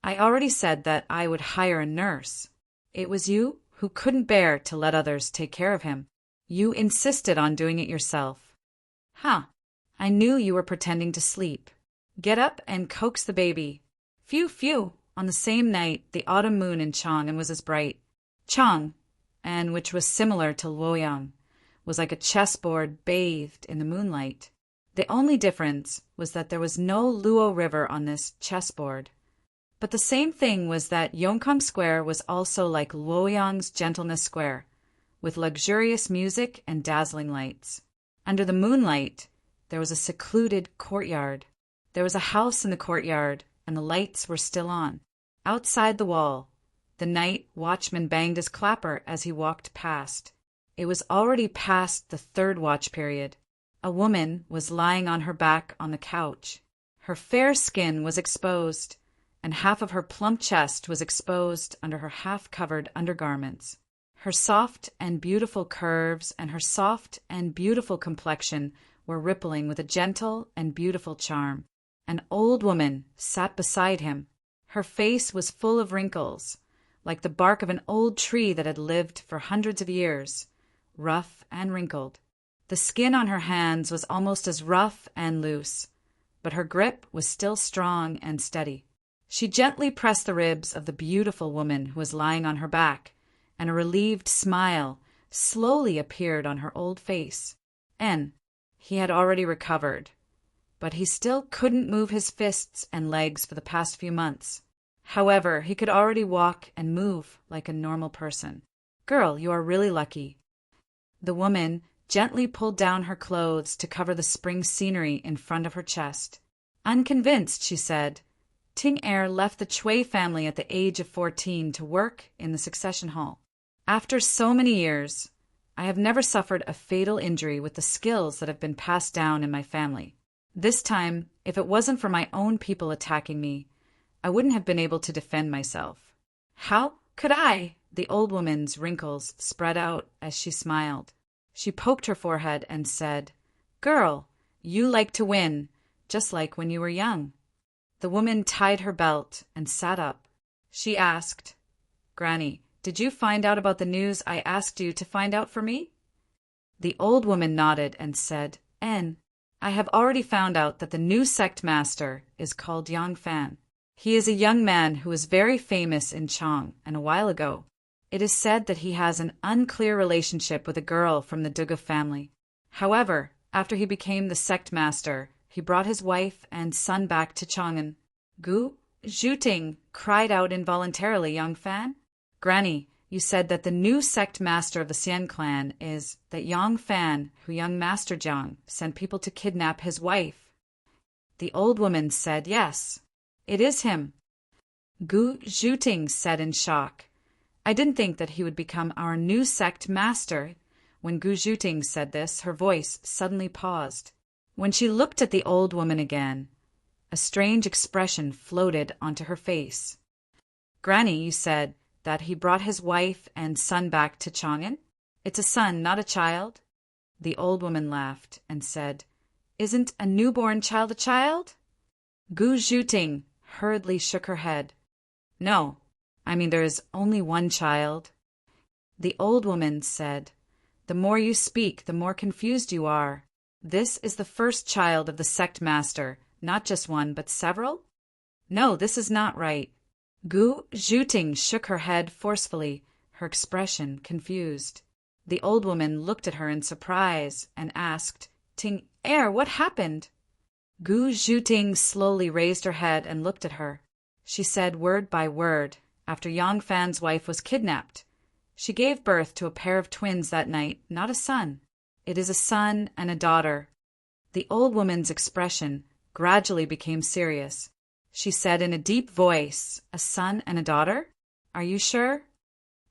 I already said that I would hire a nurse. It was you who couldn't bear to let others take care of him. You insisted on doing it yourself. I knew you were pretending to sleep. Get up and coax the baby. Phew, phew. On the same night, the autumn moon in Chang'an was as bright. Chang, and which was similar to Luoyang, was like a chessboard bathed in the moonlight. The only difference was that there was no Luo River on this chessboard. But the same thing was that Yongkang Square was also like Luoyang's Gentleness Square, with luxurious music and dazzling lights. Under the moonlight, there was a secluded courtyard. There was a house in the courtyard, and the lights were still on. Outside the wall, the night watchman banged his clapper as he walked past. It was already past the third watch period. A woman was lying on her back on the couch. Her fair skin was exposed, and half of her plump chest was exposed under her half-covered undergarments. Her soft and beautiful curves and her soft and beautiful complexion were rippling with a gentle and beautiful charm. An old woman sat beside him. Her face was full of wrinkles, like the bark of an old tree that had lived for hundreds of years, rough and wrinkled. The skin on her hands was almost as rough and loose, but her grip was still strong and steady. She gently pressed the ribs of the beautiful woman who was lying on her back, and a relieved smile slowly appeared on her old face. He had already recovered, but he still couldn't move his fists and legs for the past few months. However, he could already walk and move like a normal person. "Girl, you are really lucky." The woman gently pulled down her clothes to cover the spring scenery in front of her chest. Unconvinced, she said, "Ting Er left the Chui family at the age of 14 to work in the succession hall. After so many years, I have never suffered a fatal injury with the skills that have been passed down in my family. This time, if it wasn't for my own people attacking me, I wouldn't have been able to defend myself." "How could I?" The old woman's wrinkles spread out as she smiled. She poked her forehead and said, "Girl, you like to win, just like when you were young." The woman tied her belt and sat up. She asked, "Granny, did you find out about the news I asked you to find out for me?" The old woman nodded and said, "I have already found out that the new sect master is called Yang Fan. He is a young man who was very famous in Chang, and a while ago, it is said that he has an unclear relationship with a girl from the Duga family. However, after he became the sect master, he brought his wife and son back to Chang'an." "Gu Zhuting," cried out involuntarily Yang Fan. "Granny, you said that the new sect master of the Xian clan is that Yang Fan who young Master Jiang sent people to kidnap his wife." The old woman said, "Yes, it is him." Gu Zhuting said in shock, "I didn't think that he would become our new sect master." When Gu Zhuting said this, her voice suddenly paused. When she looked at the old woman again, a strange expression floated onto her face. "Granny, you said that he brought his wife and son back to Chang'an? It's a son, not a child." The old woman laughed and said, "Isn't a newborn child a child?" Gu Zhuting hurriedly shook her head. "No, I mean there is only one child." The old woman said, "The more you speak, the more confused you are. This is the first child of the sect master, not just one, but several?" "No, this is not right." Gu Zhuting shook her head forcefully, her expression confused. The old woman looked at her in surprise and asked, "Ting Er, what happened?" Gu Zhuting slowly raised her head and looked at her. She said word by word, "After Yang Fan's wife was kidnapped, she gave birth to a pair of twins that night, not a son. It is a son and a daughter." The old woman's expression gradually became serious. She said in a deep voice, "A son and a daughter? Are you sure?"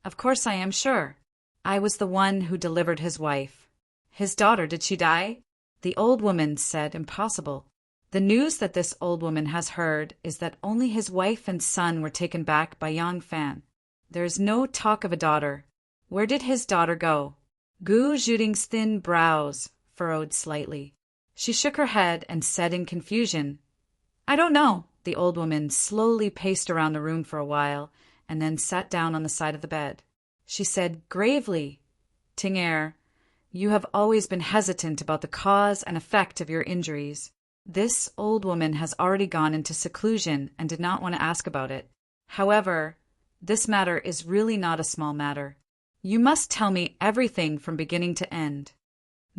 "Of course I am sure. I was the one who delivered his wife." "His daughter, did she die?" The old woman said, "Impossible." The news that this old woman has heard is that only his wife and son were taken back by Yang Fan. There is no talk of a daughter. Where did his daughter go? Gu Zhuting's thin brows furrowed slightly. She shook her head and said in confusion, "I don't know." The old woman slowly paced around the room for a while and then sat down on the side of the bed. She said gravely, "Ting Er, you have always been hesitant about the cause and effect of your injuries. This old woman has already gone into seclusion and did not want to ask about it. However, this matter is really not a small matter. You must tell me everything from beginning to end."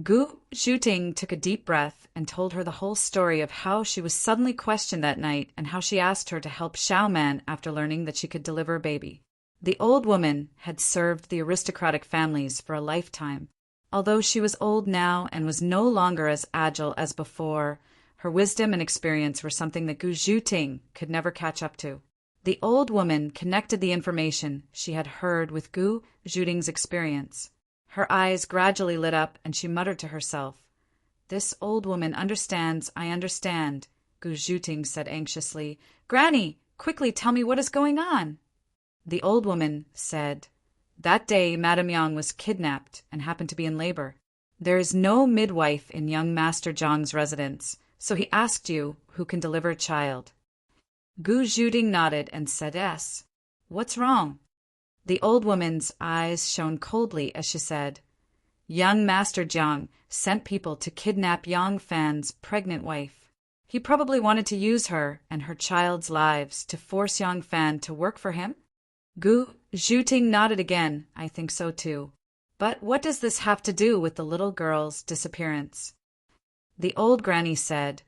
Gu Zhuting took a deep breath and told her the whole story of how she was suddenly questioned that night and how she asked her to help Xiao Man after learning that she could deliver a baby. The old woman had served the aristocratic families for a lifetime. Although she was old now and was no longer as agile as before, her wisdom and experience were something that Gu Zhuting could never catch up to. The old woman connected the information she had heard with Gu Zhuting's experience. Her eyes gradually lit up and she muttered to herself, "This old woman understands, I understand," Gu Zhuting said anxiously. "Granny, quickly tell me what is going on." The old woman said, "That day Madame Yang was kidnapped and happened to be in labor. There is no midwife in young Master Zhang's residence, so he asked you who can deliver a child." Gu Zhuting nodded and said yes. What's wrong? The old woman's eyes shone coldly as she said, Young Master Jiang sent people to kidnap Yang Fan's pregnant wife. He probably wanted to use her and her child's lives to force Yang Fan to work for him? Gu Zhuting nodded again. I think so too. But what does this have to do with the little girl's disappearance? The old granny said,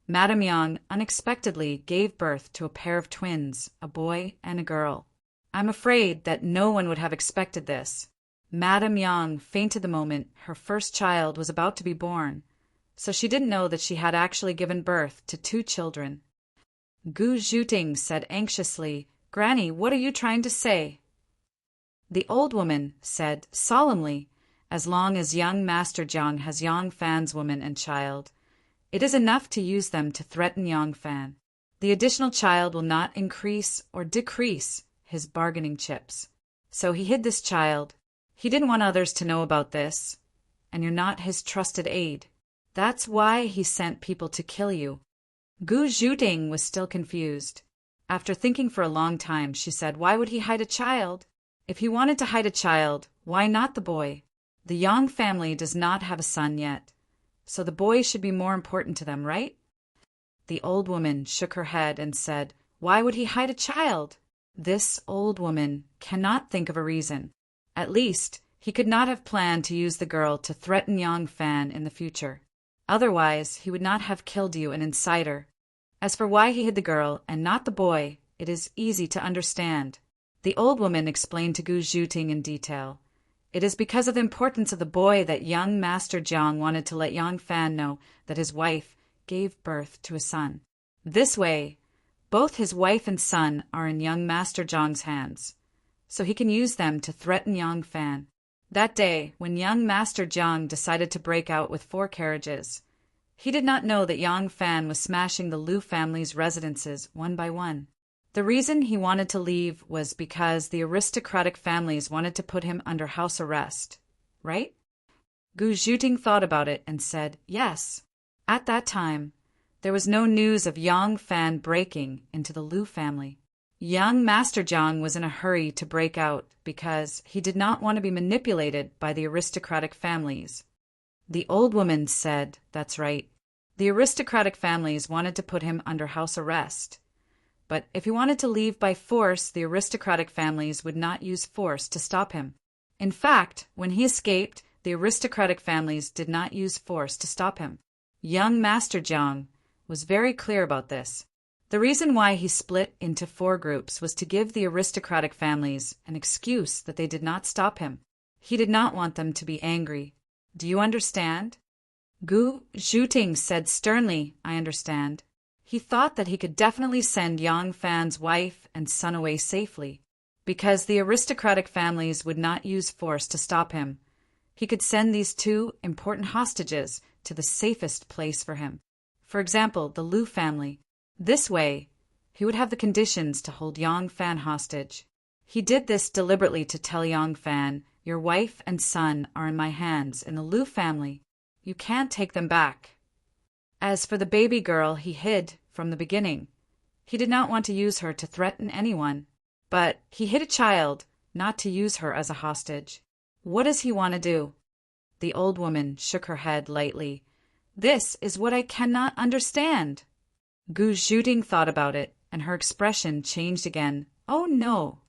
Madame Yang unexpectedly gave birth to a pair of twins, a boy and a girl. I'm afraid that no one would have expected this. Madame Yang fainted the moment her first child was about to be born, so she didn't know that she had actually given birth to 2 children. Gu Zhuting said anxiously, Granny, what are you trying to say? The old woman said solemnly, As long as young Master Jiang has Yang Fan's woman and child, it is enough to use them to threaten Yang Fan. The additional child will not increase or decrease his bargaining chips. So he hid this child. He didn't want others to know about this, and you're not his trusted aide. That's why he sent people to kill you. Gu Zhuting was still confused. After thinking for a long time, she said, Why would he hide a child? If he wanted to hide a child, why not the boy? The Yang family does not have a son yet, so the boy should be more important to them, right? The old woman shook her head and said, Why would he hide a child? This old woman cannot think of a reason. At least, he could not have planned to use the girl to threaten Yang Fan in the future. Otherwise, he would not have killed you, an insider. As for why he hid the girl and not the boy, it is easy to understand. The old woman explained to Gu Zhuting in detail. It is because of the importance of the boy that young Master Jiang wanted to let Yang Fan know that his wife gave birth to a son. This way, both his wife and son are in young Master Jiang's hands, so he can use them to threaten Yang Fan. That day, when young Master Jiang decided to break out with 4 carriages, he did not know that Yang Fan was smashing the Liu family's residences one by one. The reason he wanted to leave was because the aristocratic families wanted to put him under house arrest, right? Gu Zhuting thought about it and said, Yes. At that time, there was no news of Yang Fan breaking into the Liu family. Young Master Jiang was in a hurry to break out because he did not want to be manipulated by the aristocratic families. The old woman said, That's right. The aristocratic families wanted to put him under house arrest. But if he wanted to leave by force, the aristocratic families would not use force to stop him. In fact, when he escaped, the aristocratic families did not use force to stop him. Young Master Jiang was very clear about this. The reason why he split into 4 groups was to give the aristocratic families an excuse that they did not stop him. He did not want them to be angry. Do you understand? Gu Zhuting said sternly, I understand. He thought that he could definitely send Yang Fan's wife and son away safely, because the aristocratic families would not use force to stop him. He could send these 2 important hostages to the safest place for him. For example, the Liu family. This way, he would have the conditions to hold Yang Fan hostage. He did this deliberately to tell Yang Fan, Your wife and son are in my hands in the Liu family. You can't take them back. As for the baby girl, he hid from the beginning. He did not want to use her to threaten anyone, but he hid a child, not to use her as a hostage. What does he want to do? The old woman shook her head lightly. This is what I cannot understand. Gu Zhuting thought about it, and her expression changed again. Oh no,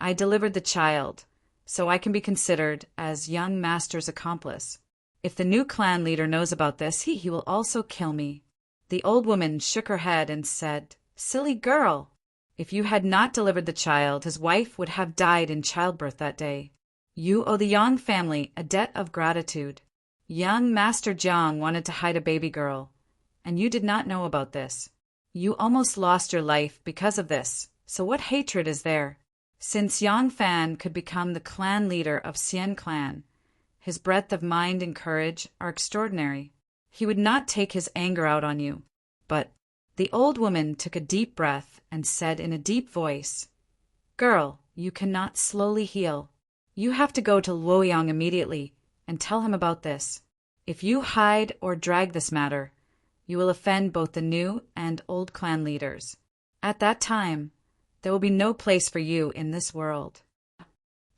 I delivered the child, so I can be considered as young master's accomplice. If the new clan leader knows about this, he will also kill me. The old woman shook her head and said, Silly girl, if you had not delivered the child, his wife would have died in childbirth that day. You owe the Yang family a debt of gratitude. Young Master Jiang wanted to hide a baby girl, and you did not know about this. You almost lost your life because of this, so what hatred is there? Since Yang Fan could become the clan leader of Xian clan, his breadth of mind and courage are extraordinary. He would not take his anger out on you. But the old woman took a deep breath and said in a deep voice, Girl, you cannot slowly heal. You have to go to Luoyang immediately and tell him about this. If you hide or drag this matter, you will offend both the new and old clan leaders. At that time, there will be no place for you in this world.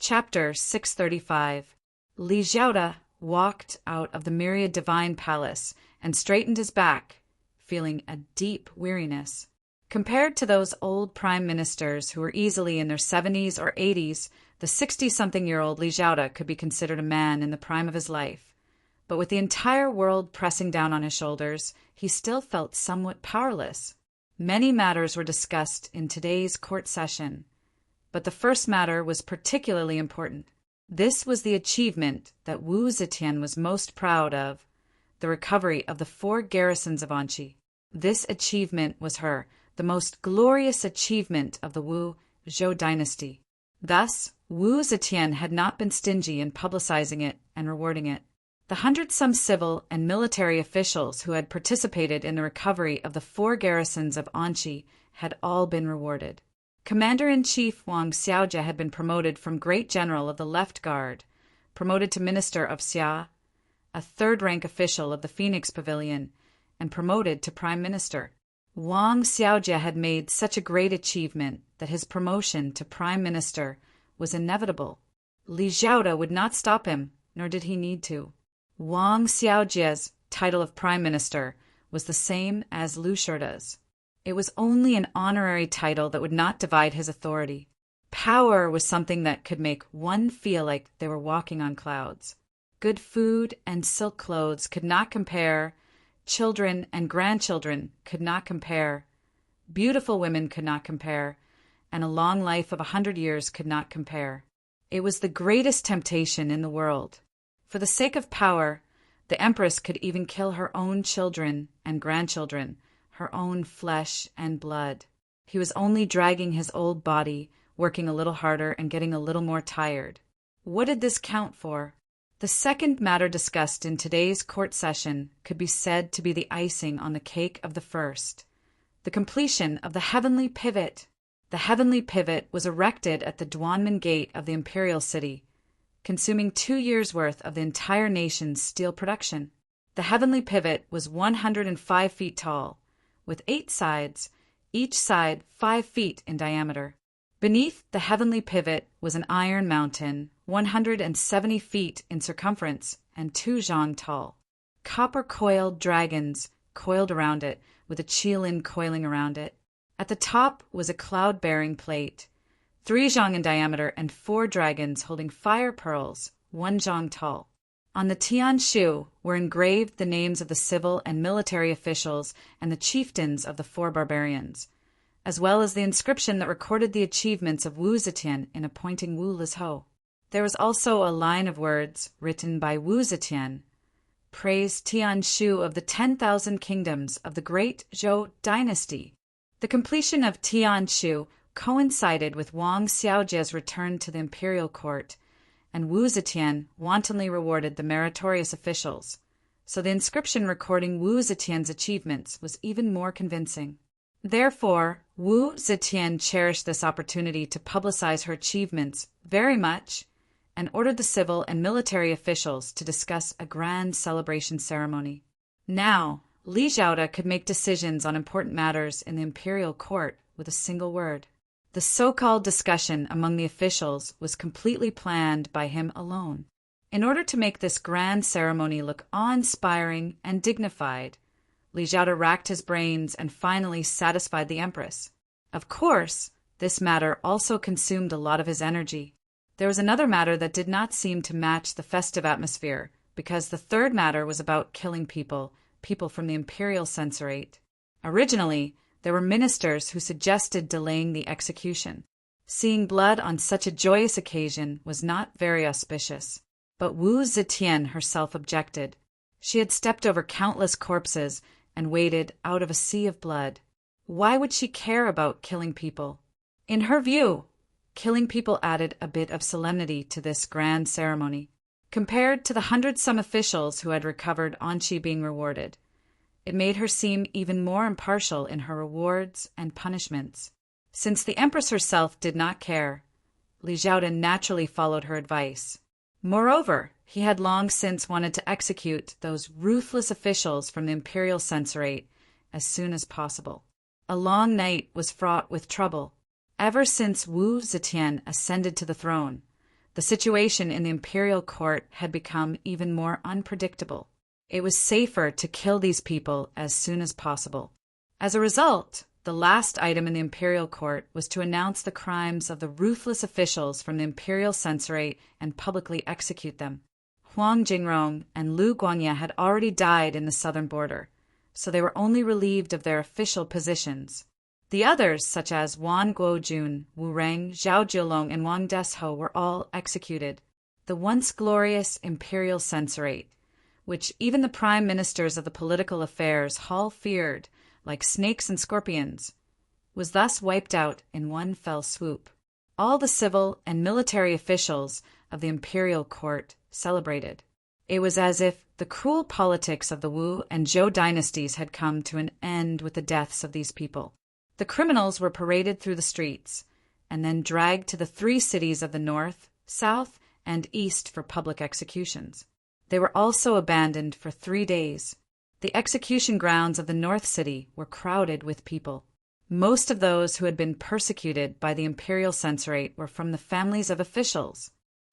Chapter 635. Li Xiaoda walked out of the myriad divine palace and straightened his back, feeling a deep weariness. Compared to those old prime ministers who were easily in their 70s or 80s, the 60-something-year-old Li Xiaoda could be considered a man in the prime of his life. But with the entire world pressing down on his shoulders, he still felt somewhat powerless. Many matters were discussed in today's court session, but the first matter was particularly important. This was the achievement that Wu Zetian was most proud of, the recovery of the 4 garrisons of Anqi. This achievement was the most glorious achievement of the Wu Zhou dynasty. Thus, Wu Zetian had not been stingy in publicizing it and rewarding it. The 100-some civil and military officials who had participated in the recovery of the 4 garrisons of Anqi had all been rewarded. Commander-in-Chief Wang Xiaojie had been promoted from Great General of the Left Guard, promoted to Minister of Xia, a third-rank official of the Phoenix Pavilion, and promoted to Prime Minister. Wang Xiaojie had made such a great achievement that his promotion to Prime Minister was inevitable. Li Xiaoda would not stop him, nor did he need to. Wang Xiaojie's title of Prime Minister was the same as Liu Shida's. It was only an honorary title that would not divide his authority. Power was something that could make one feel like they were walking on clouds. Good food and silk clothes could not compare. Children and grandchildren could not compare. Beautiful women could not compare. And a long life of 100 years could not compare. It was the greatest temptation in the world. For the sake of power, the Empress could even kill her own children and grandchildren, her own flesh and blood. He was only dragging his old body, working a little harder and getting a little more tired. What did this count for? The second matter discussed in today's court session could be said to be the icing on the cake of the first, the completion of the heavenly pivot. The heavenly pivot was erected at the Duanmen Gate of the imperial city, consuming 2 years' worth of the entire nation's steel production. The heavenly pivot was 105 feet tall, with 8 sides, each side 5 feet in diameter. Beneath the heavenly pivot was an iron mountain, 170 feet in circumference and 2 zhang tall. Copper-coiled dragons coiled around it, with a qilin coiling around it. At the top was a cloud-bearing plate, 3 zhang in diameter and 4 dragons holding fire pearls, 1 zhang tall. On the Tian Shu were engraved the names of the civil and military officials and the chieftains of the 4 barbarians, as well as the inscription that recorded the achievements of Wu Zetian in appointing Wu Lizhou. There was also a line of words written by Wu Zetian, "Praise Tian Shu of the 10,000 kingdoms of the great Zhou dynasty." The completion of Tian Shu coincided with Wang Xiaojie's return to the imperial court, and Wu Zetian wantonly rewarded the meritorious officials, so the inscription recording Wu Zetian's achievements was even more convincing. Therefore, Wu Zetian cherished this opportunity to publicize her achievements very much and ordered the civil and military officials to discuss a grand celebration ceremony. Now, Li Xiaoda could make decisions on important matters in the imperial court with a single word. The so-called discussion among the officials was completely planned by him alone. In order to make this grand ceremony look awe-inspiring and dignified, Li Xiaoda racked his brains and finally satisfied the Empress. Of course, this matter also consumed a lot of his energy. There was another matter that did not seem to match the festive atmosphere, because the third matter was about killing people from the imperial censorate. Originally, there were ministers who suggested delaying the execution. Seeing blood on such a joyous occasion was not very auspicious. But Wu Zetian herself objected. She had stepped over countless corpses and waded out of a sea of blood. Why would she care about killing people? In her view, killing people added a bit of solemnity to this grand ceremony. Compared to the 100-some officials who had recovered Anqi being rewarded, it made her seem even more impartial in her rewards and punishments. Since the Empress herself did not care, Li Xiaoda naturally followed her advice. Moreover, he had long since wanted to execute those ruthless officials from the imperial censorate as soon as possible. A long night was fraught with trouble. Ever since Wu Zetian ascended to the throne, the situation in the imperial court had become even more unpredictable. It was safer to kill these people as soon as possible. As a result, the last item in the imperial court was to announce the crimes of the ruthless officials from the imperial censorate and publicly execute them. Huang Jingrong and Lu Guangye had already died in the southern border, so they were only relieved of their official positions. The others, such as Wan Guojun, Wu Reng, Zhao Jiulong, and Wang Desho, were all executed. The once glorious imperial censorate, which even the prime ministers of the political affairs Hall feared, like snakes and scorpions, was thus wiped out in one fell swoop. All the civil and military officials of the imperial court celebrated. It was as if the cruel politics of the Wu and Zhou dynasties had come to an end with the deaths of these people. The criminals were paraded through the streets and then dragged to the 3 cities of the north, south, and east for public executions. They were also abandoned for 3 days. The execution grounds of the north city were crowded with people. Most of those who had been persecuted by the imperial censorate were from the families of officials.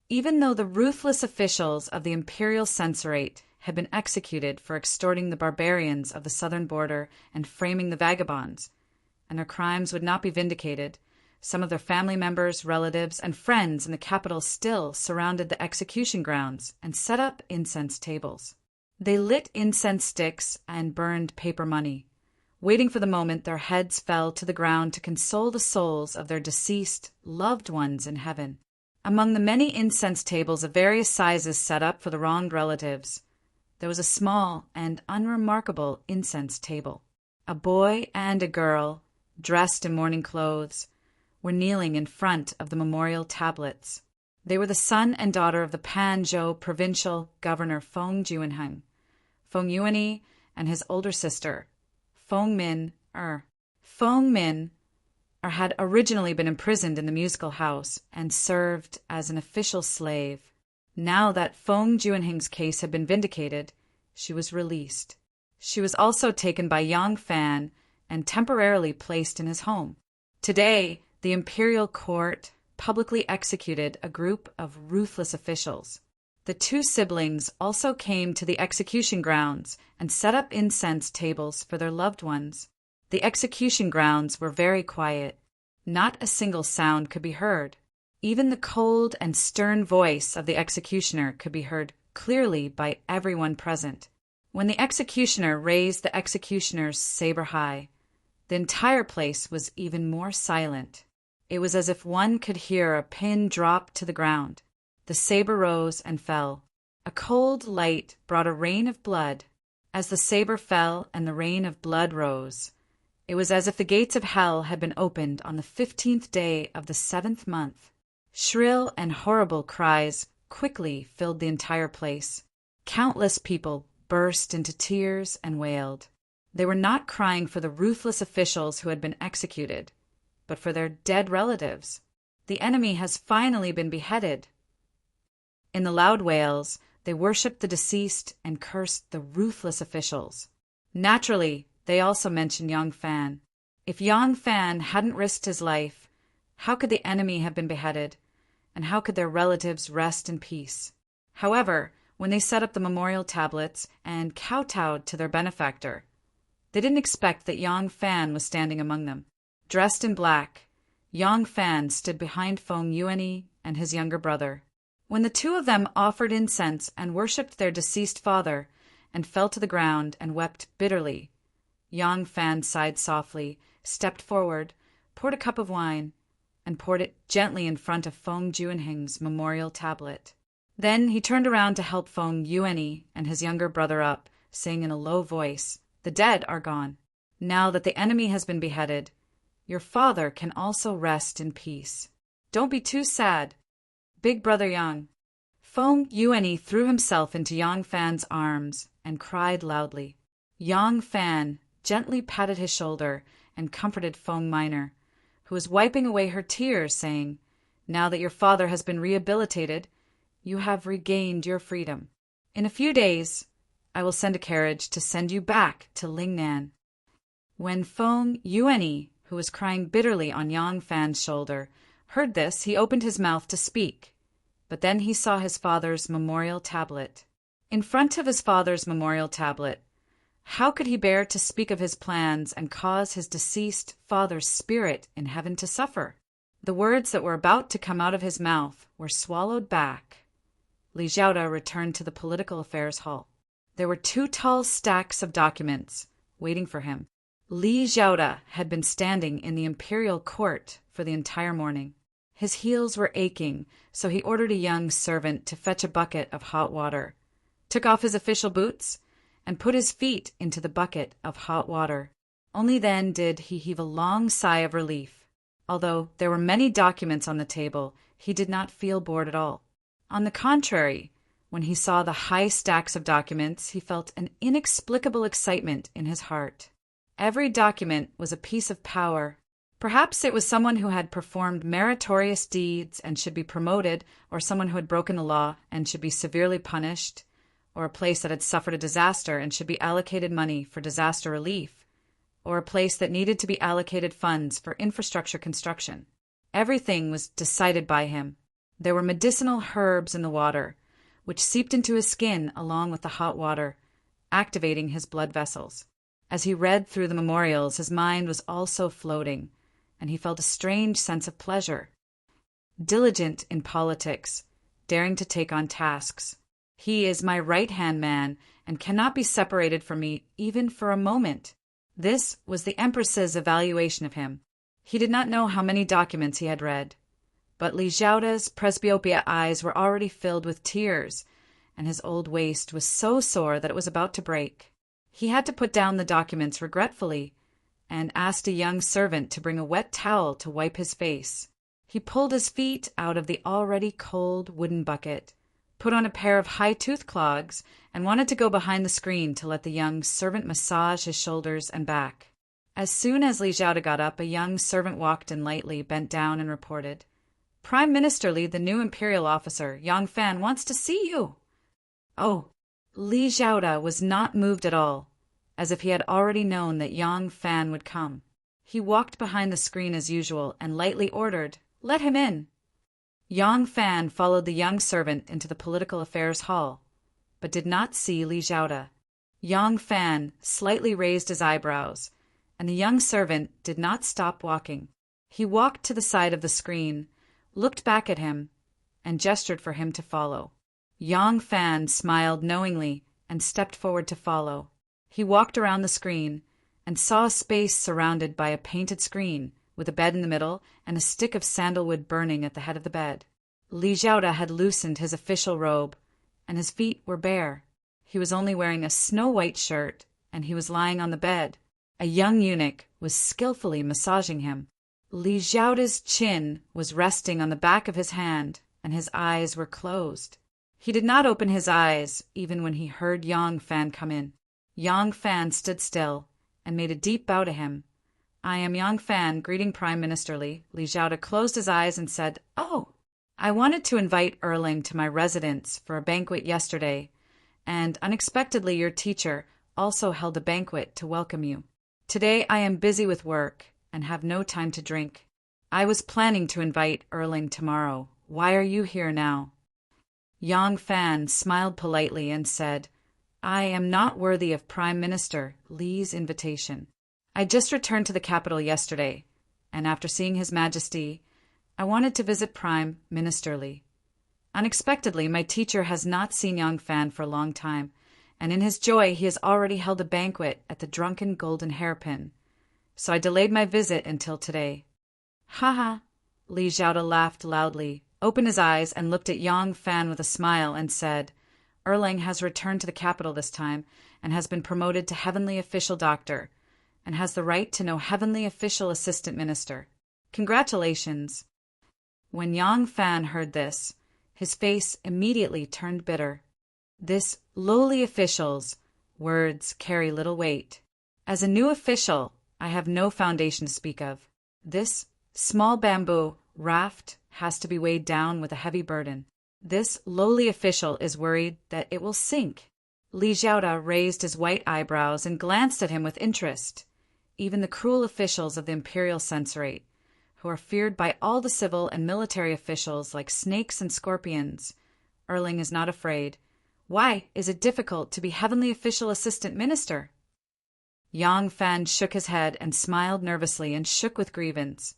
Even though the ruthless officials of the imperial censorate had been executed for extorting the barbarians of the southern border and framing the vagabonds, and their crimes would not be vindicated, some of their family members, relatives, and friends in the capital still surrounded the execution grounds and set up incense tables. They lit incense sticks and burned paper money, waiting for the moment their heads fell to the ground to console the souls of their deceased loved ones in heaven. Among the many incense tables of various sizes set up for the wronged relatives, there was a small and unremarkable incense table. A boy and a girl, dressed in mourning clothes, were kneeling in front of the memorial tablets. They were the son and daughter of the Panzhou provincial governor Feng Juanheng, Feng Yuanyi, and his older sister, Feng Min Er. Feng Min Er had originally been imprisoned in the musical house and served as an official slave. Now that Feng Juanheng's case had been vindicated, she was released. She was also taken by Yang Fan and temporarily placed in his home. Today, the imperial court publicly executed a group of ruthless officials. The 2 siblings also came to the execution grounds and set up incense tables for their loved ones. The execution grounds were very quiet. Not a single sound could be heard. Even the cold and stern voice of the executioner could be heard clearly by everyone present. When the executioner raised the executioner's saber high, the entire place was even more silent. It was as if one could hear a pin drop to the ground. The saber rose and fell. A cold light brought a rain of blood. As the saber fell and the rain of blood rose, it was as if the gates of hell had been opened on the 15th day of the 7th month. Shrill and horrible cries quickly filled the entire place. Countless people burst into tears and wailed. They were not crying for the ruthless officials who had been executed, but for their dead relatives. The enemy has finally been beheaded. In the loud wails, they worshipped the deceased and cursed the ruthless officials. Naturally, they also mentioned Yang Fan. If Yang Fan hadn't risked his life, how could the enemy have been beheaded, and how could their relatives rest in peace? However, when they set up the memorial tablets and kowtowed to their benefactor, they didn't expect that Yang Fan was standing among them. Dressed in black, Yang Fan stood behind Feng Yuanyi and his younger brother. When the 2 of them offered incense and worshipped their deceased father and fell to the ground and wept bitterly, Yang Fan sighed softly, stepped forward, poured a cup of wine, and poured it gently in front of Feng Juanheng's memorial tablet. Then he turned around to help Feng Yuanyi and his younger brother up, saying in a low voice, "The dead are gone. Now that the enemy has been beheaded, your father can also rest in peace. Don't be too sad. Big brother Yang." Feng Yuanyi threw himself into Yang Fan's arms and cried loudly. Yang Fan gently patted his shoulder and comforted Feng Minor, who was wiping away her tears, saying, "Now that your father has been rehabilitated, you have regained your freedom. In a few days, I will send a carriage to send you back to Lingnan." When Feng Yuanyi, who was crying bitterly on Yang Fan's shoulder, heard this, he opened his mouth to speak. But then he saw his father's memorial tablet. In front of his father's memorial tablet, how could he bear to speak of his plans and cause his deceased father's spirit in heaven to suffer? The words that were about to come out of his mouth were swallowed back. Li Xiaoda returned to the political affairs hall. There were 2 tall stacks of documents waiting for him. Li Xiaoda had been standing in the imperial court for the entire morning. His heels were aching, so he ordered a young servant to fetch a bucket of hot water, took off his official boots, and put his feet into the bucket of hot water. Only then did he heave a long sigh of relief. Although there were many documents on the table, he did not feel bored at all. On the contrary, when he saw the high stacks of documents, he felt an inexplicable excitement in his heart. Every document was a piece of power. Perhaps it was someone who had performed meritorious deeds and should be promoted, or someone who had broken the law and should be severely punished, or a place that had suffered a disaster and should be allocated money for disaster relief, or a place that needed to be allocated funds for infrastructure construction. Everything was decided by him. There were medicinal herbs in the water, which seeped into his skin along with the hot water, activating his blood vessels. As he read through the memorials, his mind was also floating, and he felt a strange sense of pleasure. Diligent in politics, daring to take on tasks. He is my right-hand man and cannot be separated from me even for a moment. This was the Empress's evaluation of him. He did not know how many documents he had read, but Li Xiaoda's presbyopia eyes were already filled with tears, and his old waist was so sore that it was about to break. He had to put down the documents regretfully and asked a young servant to bring a wet towel to wipe his face. He pulled his feet out of the already cold wooden bucket, put on a pair of high tooth clogs, and wanted to go behind the screen to let the young servant massage his shoulders and back. As soon as Li Xiaoda got up, a young servant walked in lightly, bent down, and reported, "Prime Minister Li, the new imperial officer, Yang Fan, wants to see you." Oh, Li Xiaoda was not moved at all, as if he had already known that Yang Fan would come. He walked behind the screen as usual and lightly ordered, "Let him in." Yang Fan followed the young servant into the political affairs hall, but did not see Li Xiaoda. Yang Fan slightly raised his eyebrows, and the young servant did not stop walking. He walked to the side of the screen, looked back at him, and gestured for him to follow. Yang Fan smiled knowingly and stepped forward to follow. He walked around the screen and saw a space surrounded by a painted screen with a bed in the middle and a stick of sandalwood burning at the head of the bed. Li Xiaoda had loosened his official robe, and his feet were bare. He was only wearing a snow-white shirt, and he was lying on the bed. A young eunuch was skillfully massaging him. Li Xiaoda's chin was resting on the back of his hand, and his eyes were closed. He did not open his eyes even when he heard Yang Fan come in. Yang Fan stood still and made a deep bow to him. "I am Yang Fan, greeting Prime Minister Li." Li Xiaoda closed his eyes and said, "Oh, I wanted to invite Erling to my residence for a banquet yesterday, and unexpectedly your teacher also held a banquet to welcome you. Today I am busy with work and have no time to drink. I was planning to invite Erling tomorrow. Why are you here now?" Yang Fan smiled politely and said, "I am not worthy of Prime Minister Li's invitation. I just returned to the capital yesterday, and after seeing His Majesty, I wanted to visit Prime Minister Li. Unexpectedly, my teacher has not seen Yang Fan for a long time, and in his joy he has already held a banquet at the Drunken Golden Hairpin, so I delayed my visit until today." "Ha ha!" Li Xiaoda laughed loudly, opened his eyes, and looked at Yang Fan with a smile and said, "Erling has returned to the capital this time and has been promoted to Heavenly Official Doctor and has the right to know Heavenly Official Assistant Minister. Congratulations." When Yang Fan heard this, his face immediately turned bitter. This lowly official's words carry little weight. As a new official, I have no foundation to speak of. This small bamboo raft has to be weighed down with a heavy burden. This lowly official is worried that it will sink. Li Xiaoda raised his white eyebrows and glanced at him with interest. even the cruel officials of the imperial censorate, who are feared by all the civil and military officials like snakes and scorpions. Erling is not afraid. Why is it difficult to be heavenly official assistant minister? Yang Fan shook his head and smiled nervously and shook with grievance.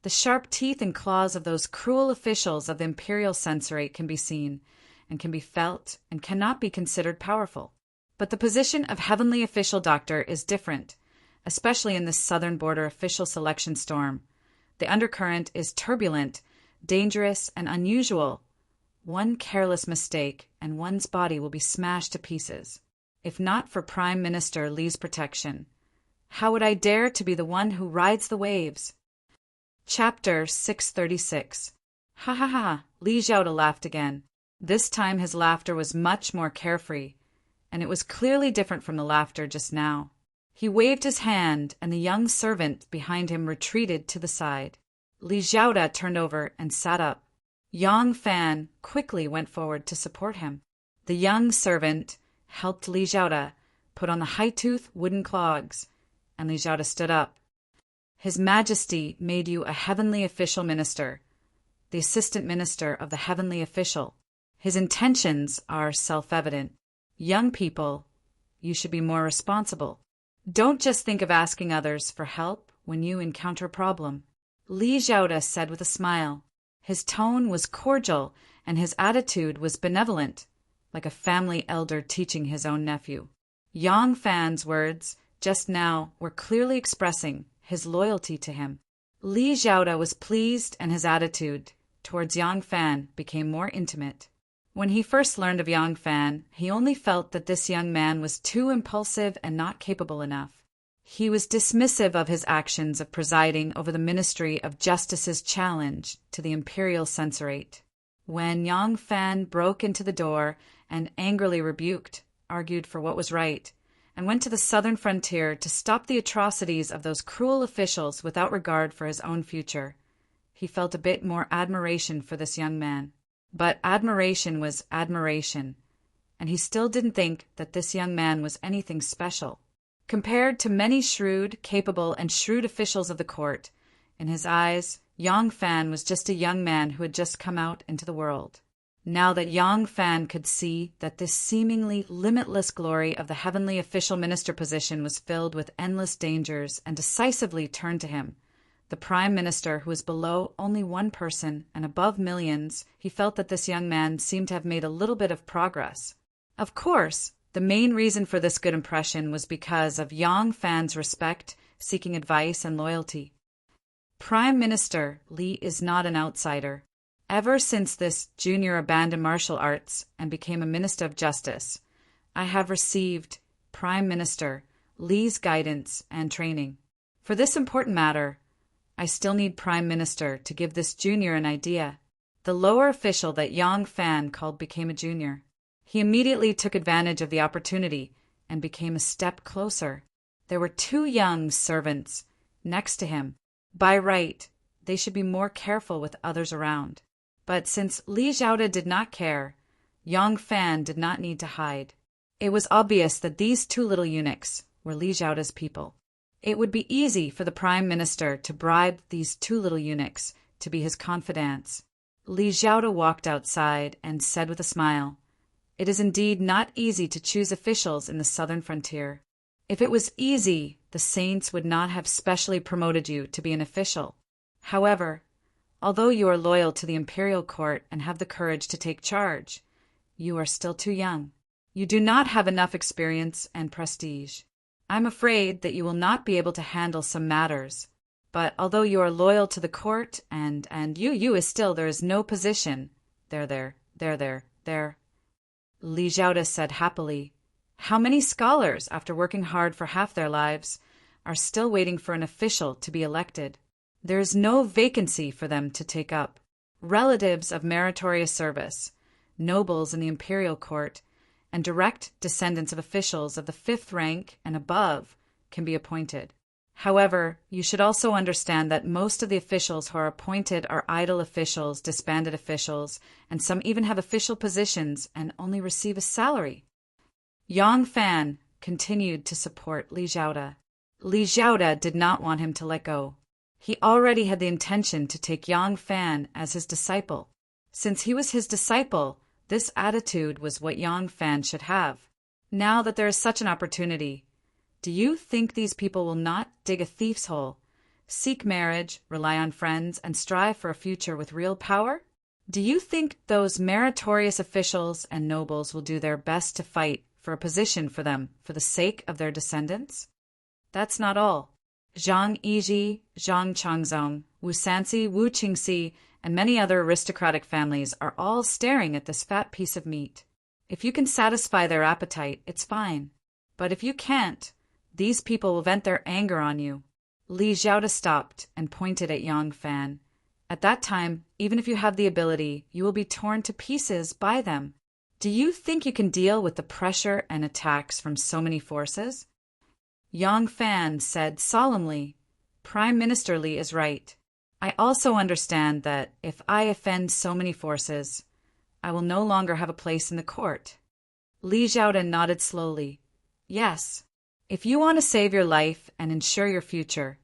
The sharp teeth and claws of those cruel officials of the imperial censorate can be seen, and can be felt, and cannot be considered powerful. But the position of heavenly official doctor is different, especially in this southern border official selection storm. The undercurrent is turbulent, dangerous, and unusual. One careless mistake, and one's body will be smashed to pieces. If not for Prime Minister Li's protection, how would I dare to be the one who rides the waves? Chapter 636. Ha ha ha, Li Xiaoda laughed again. This time his laughter was much more carefree, and it was clearly different from the laughter just now. He waved his hand, and the young servant behind him retreated to the side. Li Xiaoda turned over and sat up. Yang Fan quickly went forward to support him. The young servant helped Li Xiaoda put on the high-tooth wooden clogs, and Li Xiaoda stood up. His Majesty made you a heavenly official minister, the assistant minister of the heavenly official. His intentions are self-evident. Young people, you should be more responsible. Don't just think of asking others for help when you encounter a problem. Li Xiaoda said with a smile. His tone was cordial, and his attitude was benevolent, like a family elder teaching his own nephew. Yang Fan's words just now were clearly expressing his loyalty to him. Li Xiaoda was pleased, and his attitude towards Yang Fan became more intimate. When he first learned of Yang Fan, he only felt that this young man was too impulsive and not capable enough. He was dismissive of his actions of presiding over the Ministry of Justice's challenge to the imperial censorate. When Yang Fan broke into the door and angrily rebuked, argued for what was right, and went to the southern frontier to stop the atrocities of those cruel officials without regard for his own future, he felt a bit more admiration for this young man. But admiration was admiration, and he still didn't think that this young man was anything special. Compared to many shrewd, capable, and shrewd officials of the court, in his eyes, Yang Fan was just a young man who had just come out into the world. Now that Yang Fan could see that this seemingly limitless glory of the heavenly official minister position was filled with endless dangers and decisively turned to him, the Prime Minister who was below only one person and above millions, he felt that this young man seemed to have made a little bit of progress. Of course, the main reason for this good impression was because of Yang Fan's respect, seeking advice, and loyalty. Prime Minister Li is not an outsider. Ever since this junior abandoned martial arts and became a Minister of Justice, I have received Prime Minister Li's guidance and training. For this important matter, I still need Prime Minister to give this junior an idea. The lower official that Yang Fan called became a junior. He immediately took advantage of the opportunity and became a step closer. There were two young servants next to him. By right, they should be more careful with others around. But since Li Xiaoda did not care, Yang Fan did not need to hide. It was obvious that these two little eunuchs were Li Xiaoda's people. It would be easy for the Prime Minister to bribe these two little eunuchs to be his confidants. Li Xiaoda walked outside and said with a smile, "It is indeed not easy to choose officials in the southern frontier. If it was easy, the saints would not have specially promoted you to be an official. However, although you are loyal to the imperial court and have the courage to take charge, you are still too young. You do not have enough experience and prestige. I'm afraid that you will not be able to handle some matters. But although you are loyal to the court and you is still, there is no position." There. Li Xiaoda said happily. How many scholars, after working hard for half their lives, are still waiting for an official to be elected? There is no vacancy for them to take up. Relatives of meritorious service, nobles in the imperial court, and direct descendants of officials of the 5th rank and above can be appointed. However, you should also understand that most of the officials who are appointed are idle officials, disbanded officials, and some even have official positions and only receive a salary. Yang Fan continued to support Li Xiaoda. Li Xiaoda did not want him to let go. He already had the intention to take Yang Fan as his disciple. Since he was his disciple, this attitude was what Yang Fan should have. Now that there is such an opportunity, do you think these people will not dig a thief's hole, seek marriage, rely on friends, and strive for a future with real power? Do you think those meritorious officials and nobles will do their best to fight for a position for them for the sake of their descendants? That's not all. Zhang Yizhi, Zhang Changzong, Wu Sanxi, Wu Qingxi, and many other aristocratic families are all staring at this fat piece of meat. If you can satisfy their appetite, it's fine. But if you can't, these people will vent their anger on you. Li Xiaoda stopped and pointed at Yang Fan. At that time, even if you have the ability, you will be torn to pieces by them. Do you think you can deal with the pressure and attacks from so many forces? Yang Fan said solemnly, Prime Minister Li is right. I also understand that if I offend so many forces, I will no longer have a place in the court. Li Xiaoda nodded slowly. Yes, if you want to save your life and ensure your future,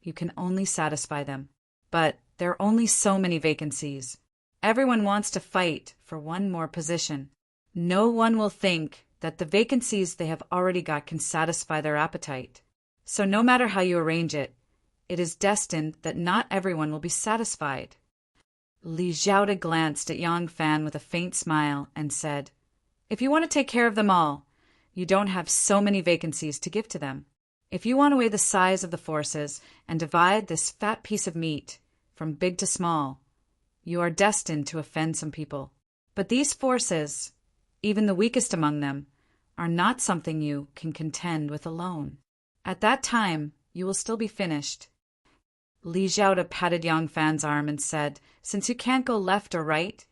you can only satisfy them. But there are only so many vacancies. Everyone wants to fight for one more position. No one will think that the vacancies they have already got can satisfy their appetite. So no matter how you arrange it, it is destined that not everyone will be satisfied. Li Xiaoda glanced at Yang Fan with a faint smile and said, If you want to take care of them all, you don't have so many vacancies to give to them. If you want to weigh the size of the forces and divide this fat piece of meat from big to small, you are destined to offend some people. But these forces, even the weakest among them, are not something you can contend with alone. At that time, you will still be finished. Li Xiaoda patted Yang Fan's arm and said, Since you can't go left or right,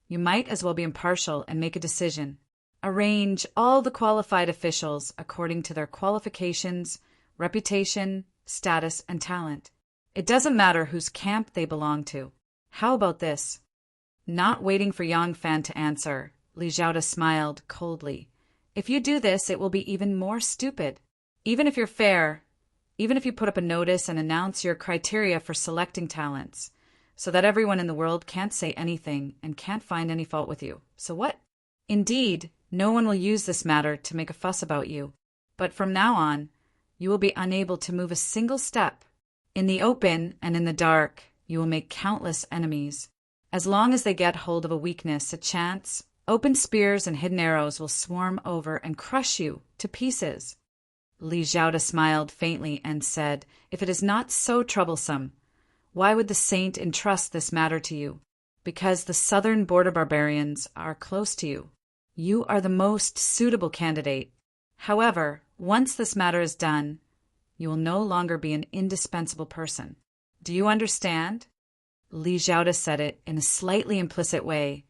you might as well be impartial and make a decision. Arrange all the qualified officials according to their qualifications, reputation, status, and talent. It doesn't matter whose camp they belong to. How about this? Not waiting for Yang Fan to answer, Li Xiaoda smiled coldly. If you do this, it will be even more stupid. Even if you're fair, even if you put up a notice and announce your criteria for selecting talents, so that everyone in the world can't say anything and can't find any fault with you. So what? Indeed, no one will use this matter to make a fuss about you. But from now on, you will be unable to move a single step. In the open and in the dark, you will make countless enemies. As long as they get hold of a weakness, a chance, open spears and hidden arrows will swarm over and crush you to pieces. Li Xiaoda smiled faintly and said, If it is not so troublesome, why would the saint entrust this matter to you? Because the southern border barbarians are close to you. You are the most suitable candidate. However, once this matter is done, you will no longer be an indispensable person. Do you understand? Li Xiaoda said it in a slightly implicit way,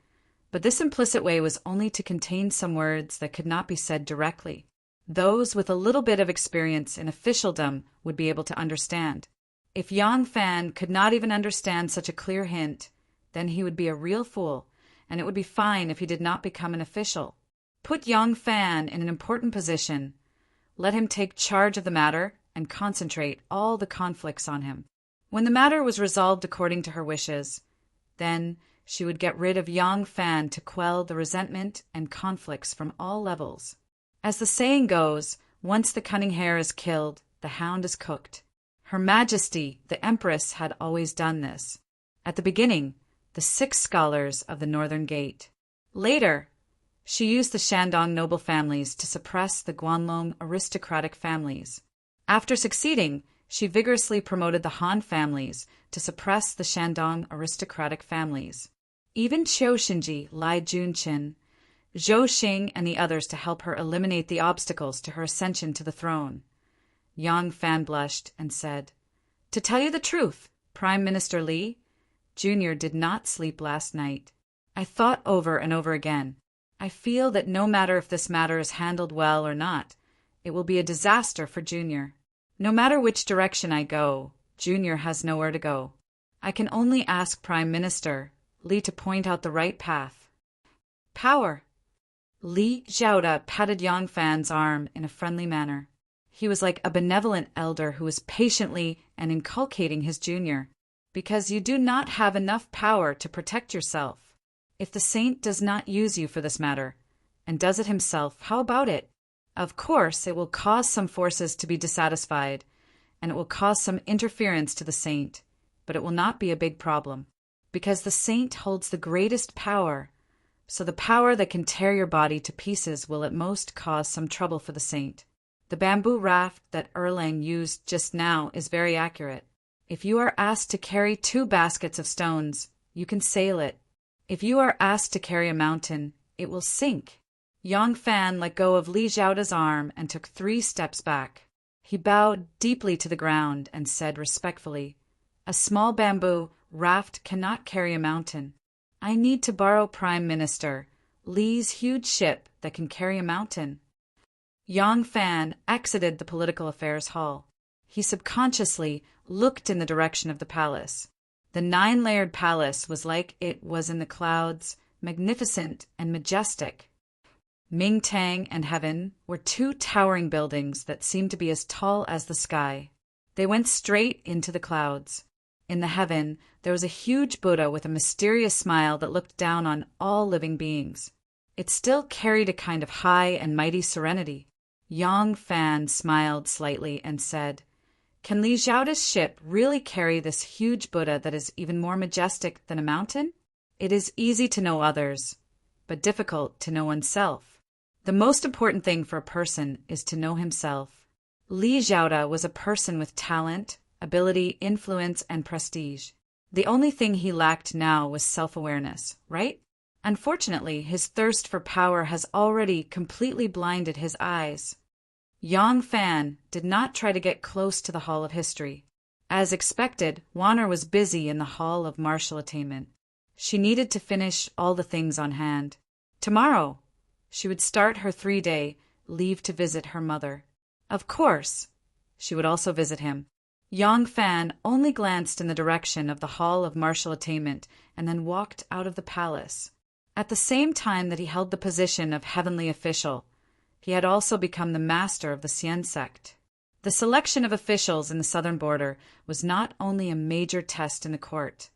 but this implicit way was only to contain some words that could not be said directly. Those with a little bit of experience in officialdom would be able to understand. If Yang Fan could not even understand such a clear hint, then he would be a real fool, and it would be fine if he did not become an official. Put Yang Fan in an important position, let him take charge of the matter, and concentrate all the conflicts on him. When the matter was resolved according to her wishes, then she would get rid of Yang Fan to quell the resentment and conflicts from all levels. As the saying goes, once the cunning hare is killed, the hound is cooked. Her Majesty, the Empress, had always done this. At the beginning, the 6 scholars of the Northern Gate. Later, she used the Shandong noble families to suppress the Guanlong aristocratic families. After succeeding, she vigorously promoted the Han families to suppress the Shandong aristocratic families. Even Qiu Xinji, Lai Junqin, Zhou Xing, and the others to help her eliminate the obstacles to her ascension to the throne. Yang Fan blushed and said, To tell you the truth, Prime Minister Li, Junior did not sleep last night. I thought over and over again. I feel that no matter if this matter is handled well or not, it will be a disaster for Junior. No matter which direction I go, Junior has nowhere to go. I can only ask Prime Minister Li to point out the right path. Power. Li Xiaoda patted Yang Fan's arm in a friendly manner. He was like a benevolent elder who was patiently and inculcating his junior. Because you do not have enough power to protect yourself. If the saint does not use you for this matter, and does it himself, how about it? Of course, it will cause some forces to be dissatisfied, and it will cause some interference to the saint, but it will not be a big problem. Because the saint holds the greatest power, so the power that can tear your body to pieces will at most cause some trouble for the saint. The bamboo raft that Erlang used just now is very accurate. If you are asked to carry 2 baskets of stones, you can sail it. If you are asked to carry a mountain, it will sink. Yang Fan let go of Li Zhaoda's arm and took 3 steps back. He bowed deeply to the ground and said respectfully, "A small bamboo raft cannot carry a mountain. I need to borrow Prime Minister Li's huge ship that can carry a mountain." Yang Fan exited the political affairs hall. He subconsciously looked in the direction of the palace. The 9-layered palace was like it was in the clouds, magnificent and majestic. Ming Tang and Heaven were 2 towering buildings that seemed to be as tall as the sky. They went straight into the clouds. In the heaven, there was a huge Buddha with a mysterious smile that looked down on all living beings. It still carried a kind of high and mighty serenity. Yang Fan smiled slightly and said, "Can Li Zhaoda's ship really carry this huge Buddha that is even more majestic than a mountain? It is easy to know others, but difficult to know oneself. The most important thing for a person is to know himself." Li Zhaoda was a person with talent, ability, influence, and prestige. The only thing he lacked now was self-awareness, right? Unfortunately, his thirst for power has already completely blinded his eyes. Yang Fan did not try to get close to the Hall of History. As expected, Wanner was busy in the Hall of Martial Attainment. She needed to finish all the things on hand. Tomorrow, she would start her 3-day leave to visit her mother. Of course, she would also visit him. Yang Fan only glanced in the direction of the Hall of Martial Attainment and then walked out of the palace. At the same time that he held the position of heavenly official, he had also become the master of the Xian sect. The selection of officials in the southern border was not only a major test in the court,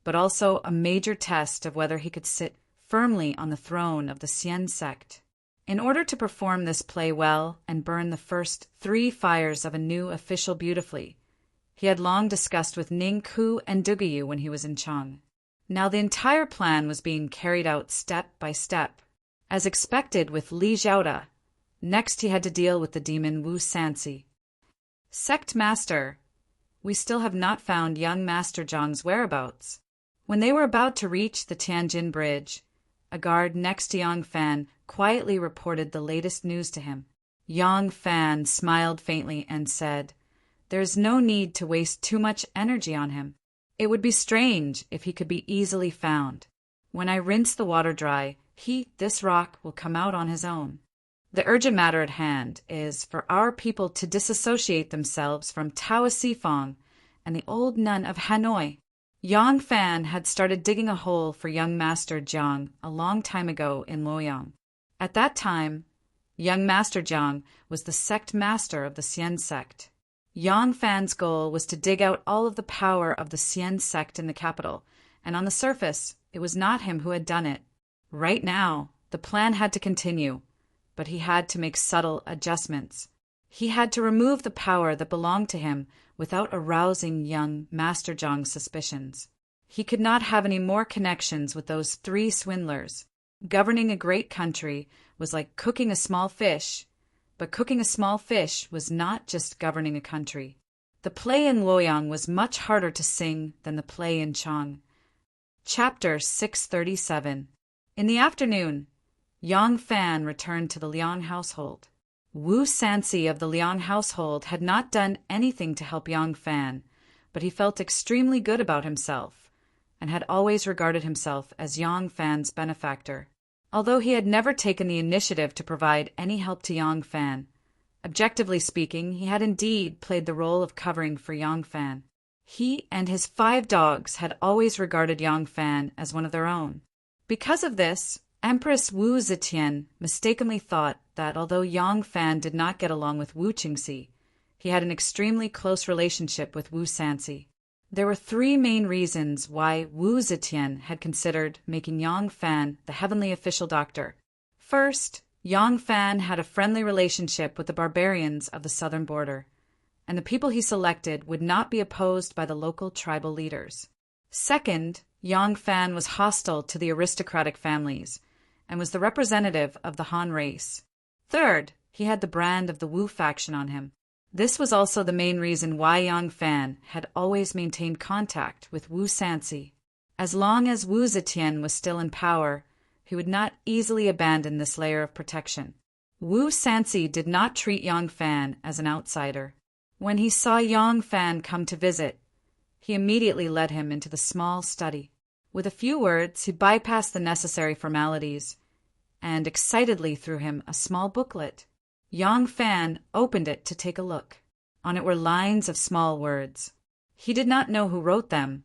but also a major test of whether he could sit firmly on the throne of the Xian sect. In order to perform this play well and burn the first 3 fires of a new official beautifully, he had long discussed with Ning Ku and Dugayu when he was in Chang. Now the entire plan was being carried out step by step. As expected with Li Zhaoda, next he had to deal with the demon Wu Sansi. "Sect Master, we still have not found young Master Zhang's whereabouts." When they were about to reach the Tianjin Bridge, a guard next to Yang Fan quietly reported the latest news to him. Yang Fan smiled faintly and said, "There is no need to waste too much energy on him. It would be strange if he could be easily found. When I rinse the water dry, this rock, will come out on his own. The urgent matter at hand is for our people to disassociate themselves from Tao Sifong and the old nun of Hanoi." Yang Fan had started digging a hole for young Master Jiang a long time ago in Luoyang. At that time, young Master Jiang was the sect master of the Xian sect. Yang Fan's goal was to dig out all of the power of the Xian sect in the capital, and on the surface, it was not him who had done it. Right now, the plan had to continue, but he had to make subtle adjustments. He had to remove the power that belonged to him without arousing young Master Zhang's suspicions. He could not have any more connections with those 3 swindlers. Governing a great country was like cooking a small fish, but cooking a small fish was not just governing a country. The play in Luoyang was much harder to sing than the play in Chang. Chapter 637. In the afternoon, Yang Fan returned to the Liang household. Wu Sansi of the Liang household had not done anything to help Yang Fan, but he felt extremely good about himself, and had always regarded himself as Yang Fan's benefactor. Although he had never taken the initiative to provide any help to Yang Fan, objectively speaking, he had indeed played the role of covering for Yang Fan. He and his 5 dogs had always regarded Yang Fan as one of their own. Because of this, Empress Wu Zetian mistakenly thought that although Yang Fan did not get along with Wu Qingxi, he had an extremely close relationship with Wu Sanxi. There were three main reasons why Wu Zetian had considered making Yang Fan the heavenly official doctor. First, Yang Fan had a friendly relationship with the barbarians of the southern border, and the people he selected would not be opposed by the local tribal leaders. Second, Yang Fan was hostile to the aristocratic families and was the representative of the Han race. Third, he had the brand of the Wu faction on him. This was also the main reason why Yang Fan had always maintained contact with Wu Sanxi. As long as Wu Zetian was still in power, he would not easily abandon this layer of protection. Wu Sanxi did not treat Yang Fan as an outsider. When he saw Yang Fan come to visit, he immediately led him into the small study. With a few words, he bypassed the necessary formalities and excitedly threw him a small booklet. Yang Fan opened it to take a look. On it were lines of small words. He did not know who wrote them,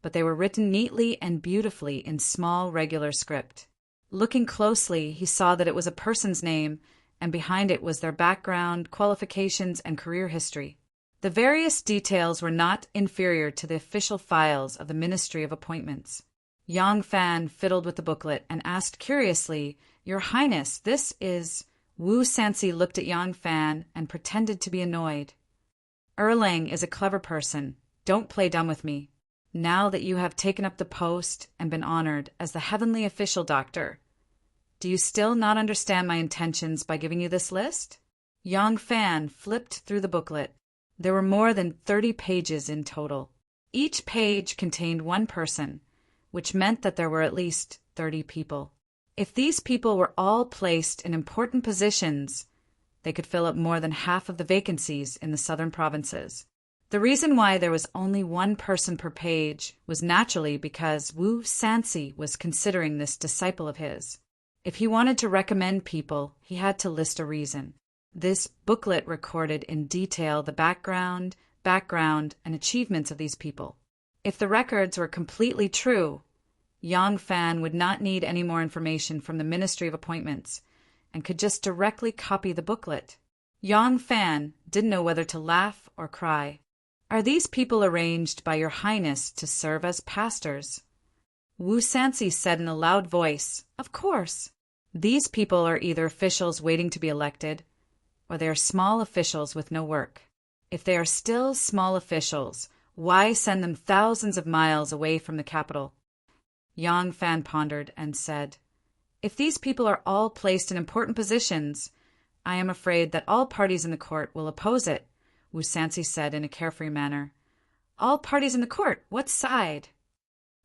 but they were written neatly and beautifully in small, regular script. Looking closely, he saw that it was a person's name, and behind it was their background, qualifications, and career history. The various details were not inferior to the official files of the Ministry of Appointments. Yang Fan fiddled with the booklet and asked curiously, "Your Highness, this is—" Wu Sanxi looked at Yang Fan and pretended to be annoyed. "Erlang is a clever person. Don't play dumb with me. Now that you have taken up the post and been honored as the heavenly official doctor, do you still not understand my intentions by giving you this list?" Yang Fan flipped through the booklet. There were more than 30 pages in total. Each page contained one person, which meant that there were at least 30 people. If these people were all placed in important positions, they could fill up more than half of the vacancies in the southern provinces. The reason why there was only one person per page was naturally because Wu Sanxi was considering this disciple of his. If he wanted to recommend people, he had to list a reason. This booklet recorded in detail the background, and achievements of these people. If the records were completely true, Yang Fan would not need any more information from the Ministry of Appointments and could just directly copy the booklet. Yang Fan didn't know whether to laugh or cry. "Are these people arranged by your Highness to serve as pastors?" Wu Sanxi said in a loud voice, "Of course. These people are either officials waiting to be elected, or they are small officials with no work. If they are still small officials, why send them thousands of miles away from the capital?" Yang Fan pondered and said, "If these people are all placed in important positions, I am afraid that all parties in the court will oppose it," Wu Sanxi said in a carefree manner. "All parties in the court? What side?"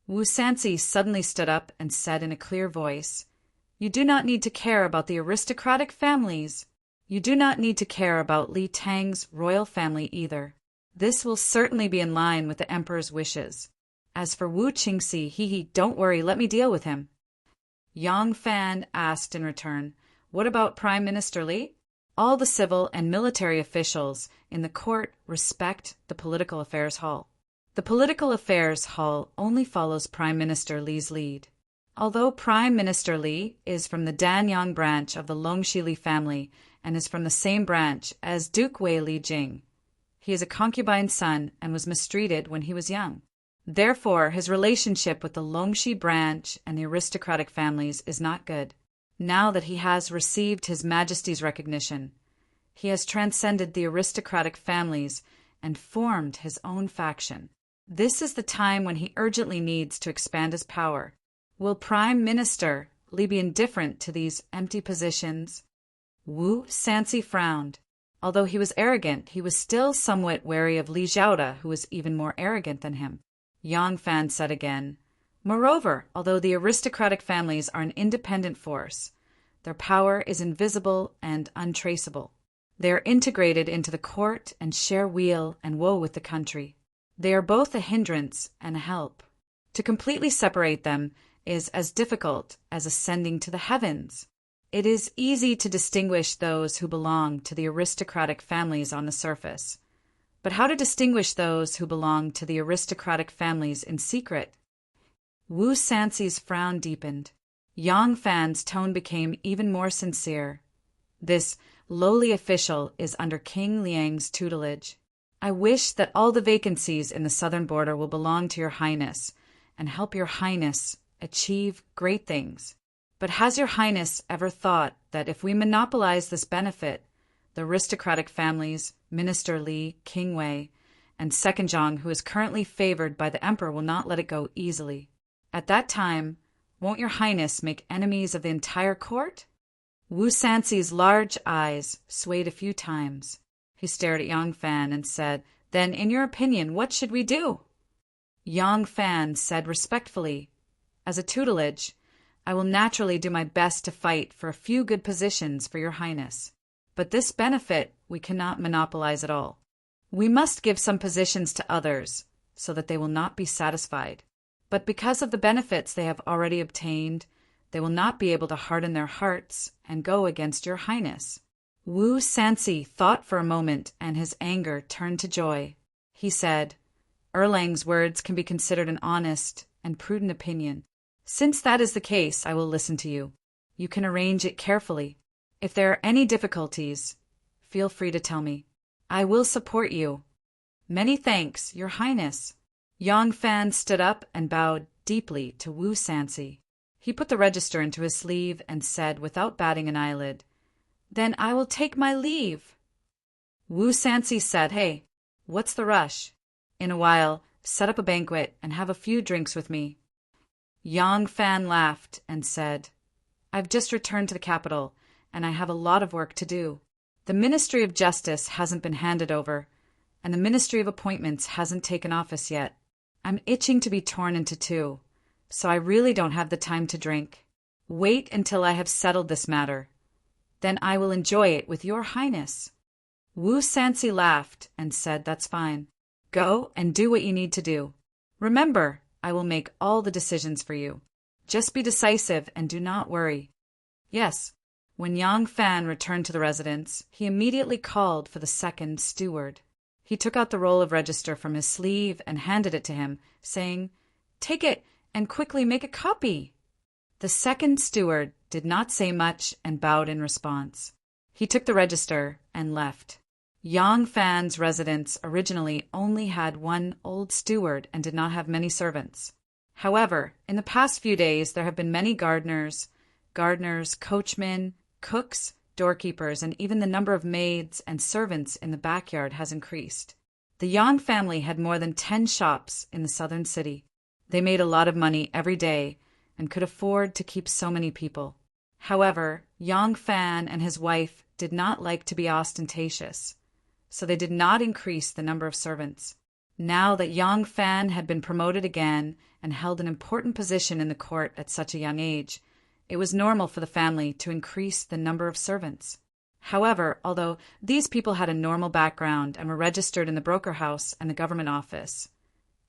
Wu Sanxi suddenly stood up and said in a clear voice, "You do not need to care about the aristocratic families. You do not need to care about Li Tang's royal family either. This will certainly be in line with the emperor's wishes. As for Wu Qingxi, don't worry, let me deal with him." Yang Fan asked in return, "What about Prime Minister Li?" All the civil and military officials in the court respect the Political Affairs Hall. The Political Affairs Hall only follows Prime Minister Li's lead. Although Prime Minister Li is from the Danyang branch of the Longxi Li family and is from the same branch as Duke Wei Li Jing, he is a concubine's son and was mistreated when he was young. Therefore, his relationship with the Longxi branch and the aristocratic families is not good. Now that he has received His Majesty's recognition, he has transcended the aristocratic families and formed his own faction. This is the time when he urgently needs to expand his power. Will Prime Minister Li be indifferent to these empty positions? Wu Sanxi frowned. Although he was arrogant, he was still somewhat wary of Li Zhaoda, who was even more arrogant than him. Yang Fan said again, "Moreover, although the aristocratic families are an independent force, their power is invisible and untraceable. They are integrated into the court and share weal and woe with the country. They are both a hindrance and a help. To completely separate them is as difficult as ascending to the heavens. It is easy to distinguish those who belong to the aristocratic families on the surface. But how to distinguish those who belong to the aristocratic families in secret?" Wu Sanxi's frown deepened. Yang Fan's tone became even more sincere. This lowly official is under King Liang's tutelage. I wish that all the vacancies in the southern border will belong to your highness and help your highness achieve great things. But has your highness ever thought that if we monopolize this benefit, the aristocratic families, Minister Li, King Wei, and Second Zhang, who is currently favored by the emperor, will not let it go easily. At that time, won't your highness make enemies of the entire court? Wu Sanxi's large eyes swayed a few times. He stared at Yang Fan and said, "Then, in your opinion, what should we do?" Yang Fan said respectfully, "As a tutelage, I will naturally do my best to fight for a few good positions for your highness. But this benefit we cannot monopolize at all. We must give some positions to others, so that they will not be satisfied. But because of the benefits they have already obtained, they will not be able to harden their hearts and go against your highness." Wu Sanxi thought for a moment, and his anger turned to joy. He said, "Erlang's words can be considered an honest and prudent opinion. Since that is the case, I will listen to you. You can arrange it carefully. If there are any difficulties, feel free to tell me. I will support you." "Many thanks, your highness." Yang Fan stood up and bowed deeply to Wu Sanxi. He put the register into his sleeve and said without batting an eyelid, "Then I will take my leave." Wu Sanxi said, "Hey, what's the rush? In a while, set up a banquet and have a few drinks with me." Yang Fan laughed and said, "I've just returned to the capital, and I have a lot of work to do. The Ministry of Justice hasn't been handed over, and the Ministry of Appointments hasn't taken office yet. I'm itching to be torn into two, so I really don't have the time to drink. Wait until I have settled this matter. Then I will enjoy it with your highness." Wu Sanxi laughed and said, "That's fine. Go and do what you need to do. Remember, I will make all the decisions for you. Just be decisive and do not worry." Yes. When Yang Fan returned to the residence, he immediately called for the second steward. He took out the roll of register from his sleeve and handed it to him, saying, "Take it and quickly make a copy." The second steward did not say much and bowed in response. He took the register and left. Yang Fan's residence originally only had one old steward and did not have many servants. However, in the past few days there have been many gardeners, coachmen, cooks, doorkeepers, and even the number of maids and servants in the backyard has increased. The Yang family had more than 10 shops in the southern city. They made a lot of money every day and could afford to keep so many people. However, Yang Fan and his wife did not like to be ostentatious, so they did not increase the number of servants. Now that Yang Fan had been promoted again and held an important position in the court at such a young age, it was normal for the family to increase the number of servants. However, although these people had a normal background and were registered in the broker house and the government office,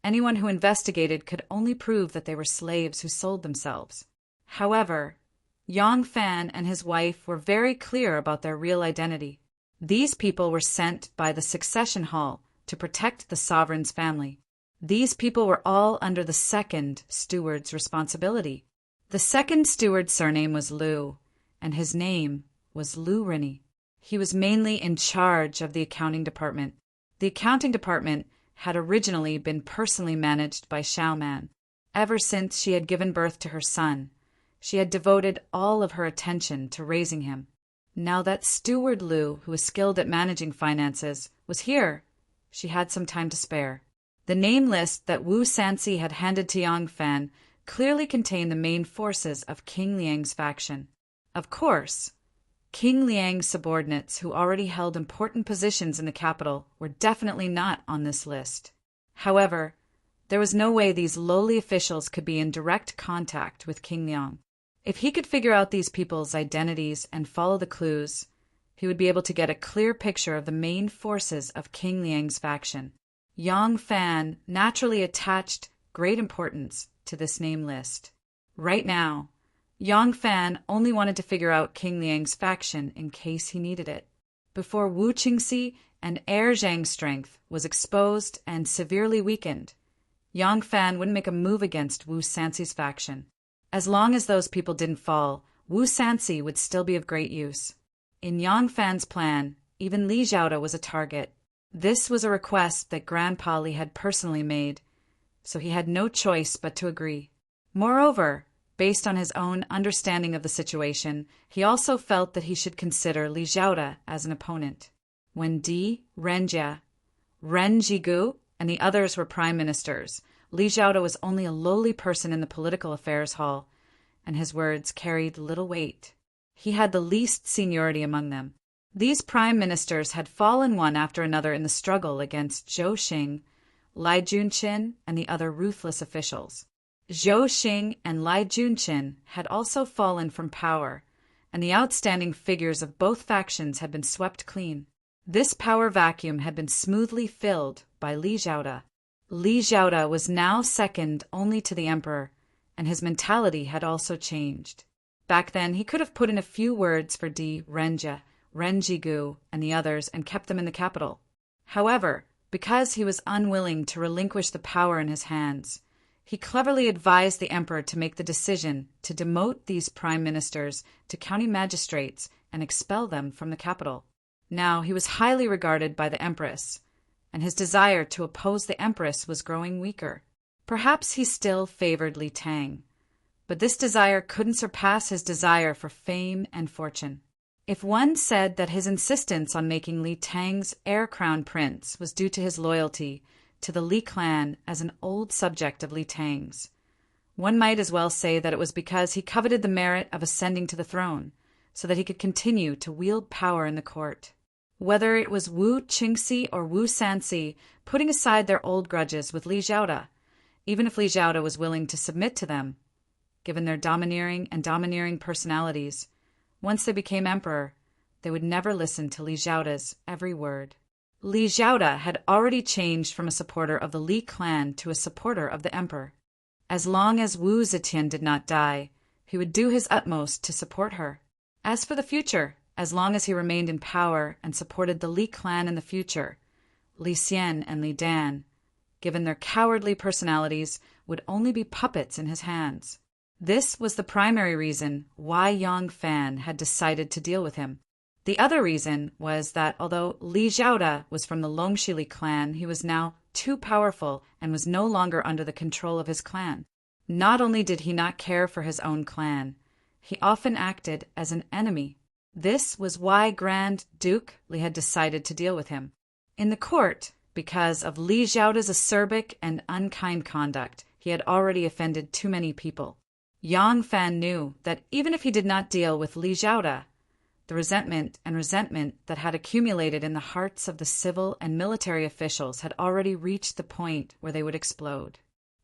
anyone who investigated could only prove that they were slaves who sold themselves. However, Yang Fan and his wife were very clear about their real identity. These people were sent by the succession hall to protect the sovereign's family. These people were all under the second steward's responsibility. The second steward's surname was Liu, and his name was Liu Rinny. He was mainly in charge of the accounting department. The accounting department had originally been personally managed by Xiaoman. Ever since she had given birth to her son, she had devoted all of her attention to raising him. Now that Steward Liu, who was skilled at managing finances, was here, she had some time to spare. The name list that Wu Sanxi had handed to Yang Fan clearly contained the main forces of King Liang's faction. Of course, King Liang's subordinates who already held important positions in the capital were definitely not on this list. However, there was no way these lowly officials could be in direct contact with King Liang. If he could figure out these people's identities and follow the clues, he would be able to get a clear picture of the main forces of King Liang's faction. Yang Fan naturally attached great importance to this name list. Right now, Yang Fan only wanted to figure out King Liang's faction in case he needed it. Before Wu Qingxi and Heir Zhang's strength was exposed and severely weakened, Yang Fan wouldn't make a move against Wu Sanxi's faction. As long as those people didn't fall, Wu Sanxi would still be of great use. In Yang Fan's plan, even Li Zhaoda was a target. This was a request that Grandpa Li had personally made, so he had no choice but to agree. Moreover, based on his own understanding of the situation, he also felt that he should consider Li Zhaoda as an opponent. When Di, Renjia, Ren Jigu, and the others were prime ministers, Li Zhaoda was only a lowly person in the political affairs hall, and his words carried little weight. He had the least seniority among them. These prime ministers had fallen one after another in the struggle against Zhou Xing, Lai Junqin, and the other ruthless officials. Zhou Xing and Lai Junqin had also fallen from power, and the outstanding figures of both factions had been swept clean. This power vacuum had been smoothly filled by Li Zhaoda. Li Zhaoda was now second only to the emperor, and his mentality had also changed. Back then, he could have put in a few words for Di Renjia, Ren Jigu, and the others and kept them in the capital. However, because he was unwilling to relinquish the power in his hands, he cleverly advised the emperor to make the decision to demote these prime ministers to county magistrates and expel them from the capital. Now he was highly regarded by the empress, and his desire to oppose the empress was growing weaker. Perhaps he still favored Li Tang, but this desire couldn't surpass his desire for fame and fortune. If one said that his insistence on making Li Tang's heir crown prince was due to his loyalty to the Li clan as an old subject of Li Tang's, one might as well say that it was because he coveted the merit of ascending to the throne, so that he could continue to wield power in the court. Whether it was Wu Qingxi or Wu Sanxi putting aside their old grudges with Li Zhaoda, even if Li Zhaoda was willing to submit to them, given their domineering personalities, once they became emperor, they would never listen to Li Zhaoda's every word. Li Zhaoda had already changed from a supporter of the Li clan to a supporter of the emperor. As long as Wu Zetian did not die, he would do his utmost to support her. As for the future, as long as he remained in power and supported the Li clan in the future, Li Xian and Li Dan, given their cowardly personalities, would only be puppets in his hands. This was the primary reason why Yang Fan had decided to deal with him. The other reason was that although Li Zhaoda was from the Longxili clan, he was now too powerful and was no longer under the control of his clan. Not only did he not care for his own clan, he often acted as an enemy. This was why Grand Duke Li had decided to deal with him. In the court, because of Li Zhaoda's acerbic and unkind conduct, he had already offended too many people. Yang Fan knew that even if he did not deal with Li Zhaoda, the resentment that had accumulated in the hearts of the civil and military officials had already reached the point where they would explode.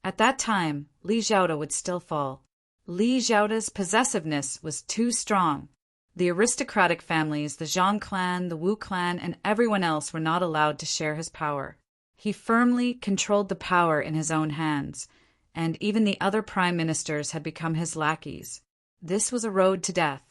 At that time, Li Zhaoda would still fall. Li Zhaoda's possessiveness was too strong. The aristocratic families, the Zhang clan, the Wu clan, and everyone else were not allowed to share his power. He firmly controlled the power in his own hands, and even the other prime ministers had become his lackeys. This was a road to death.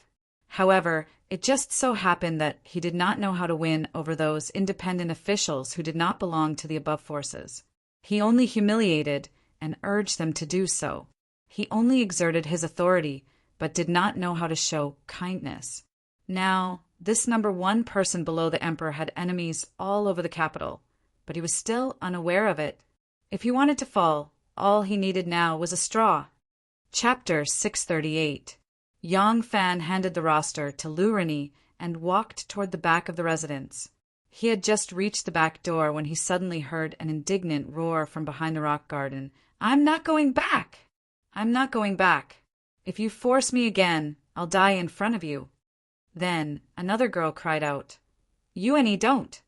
However, it just so happened that he did not know how to win over those independent officials who did not belong to the above forces. He only humiliated and urged them to do so. He only exerted his authority, but did not know how to show kindness. Now, this number one person below the emperor had enemies all over the capital, but he was still unaware of it. If he wanted to fall, all he needed now was a straw. Chapter 638. Yang Fan handed the roster to Lu Rini and walked toward the back of the residence. He had just reached the back door when he suddenly heard an indignant roar from behind the rock garden. "I'm not going back! I'm not going back! If you force me again, I'll die in front of you." Then another girl cried out, "Yuani, don't!"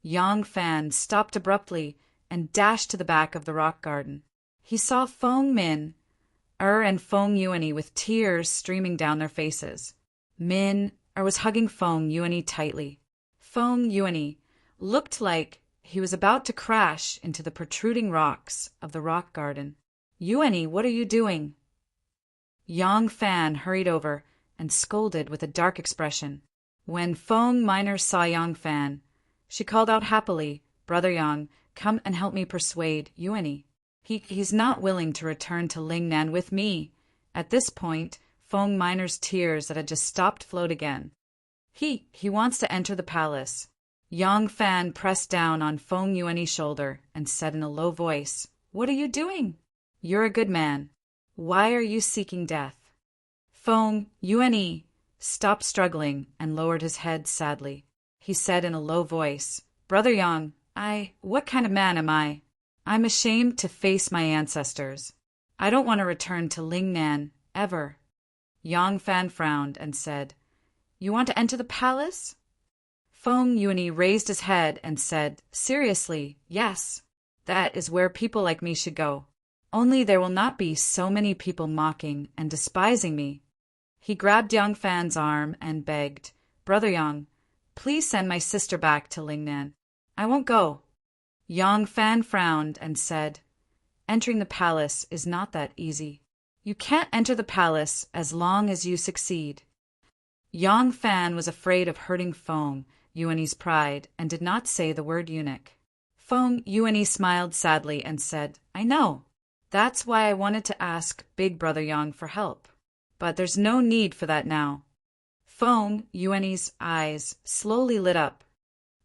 Yang Fan stopped abruptly and dashed to the back of the rock garden. He saw Feng Min, and Feng Yuani with tears streaming down their faces. Min was hugging Feng Yuani tightly. Feng Yuani looked like he was about to crash into the protruding rocks of the rock garden. "Yuani, what are you doing?" Yang Fan hurried over and scolded with a dark expression. When Feng Minor saw Yang Fan, she called out happily, "Brother Yang, come and help me persuade Yuani. He's not willing to return to Lingnan with me." At this point, Feng Minor's tears that had just stopped flowed again. He wants to enter the palace. Yang Fan pressed down on Feng Yuan's shoulder and said in a low voice, "What are you doing? You're a good man. Why are you seeking death?" Feng Yuan stopped struggling and lowered his head sadly. He said in a low voice, "Brother Yang, what kind of man am I? I'm ashamed to face my ancestors. I don't want to return to Lingnan, ever." Yang Fan frowned and said, "You want to enter the palace?" Feng Yuan raised his head and said, "Seriously, yes. That is where people like me should go. Only there will not be so many people mocking and despising me." He grabbed Yang Fan's arm and begged, "Brother Yang, please send my sister back to Lingnan. I won't go." Yang Fan frowned and said, "Entering the palace is not that easy. You can't enter the palace as long as you succeed." Yang Fan was afraid of hurting Feng Yuan's pride and did not say the word eunuch. Feng Yuan smiled sadly and said, "I know. That's why I wanted to ask Big Brother Yang for help. But there's no need for that now." Feng Yuan's eyes slowly lit up.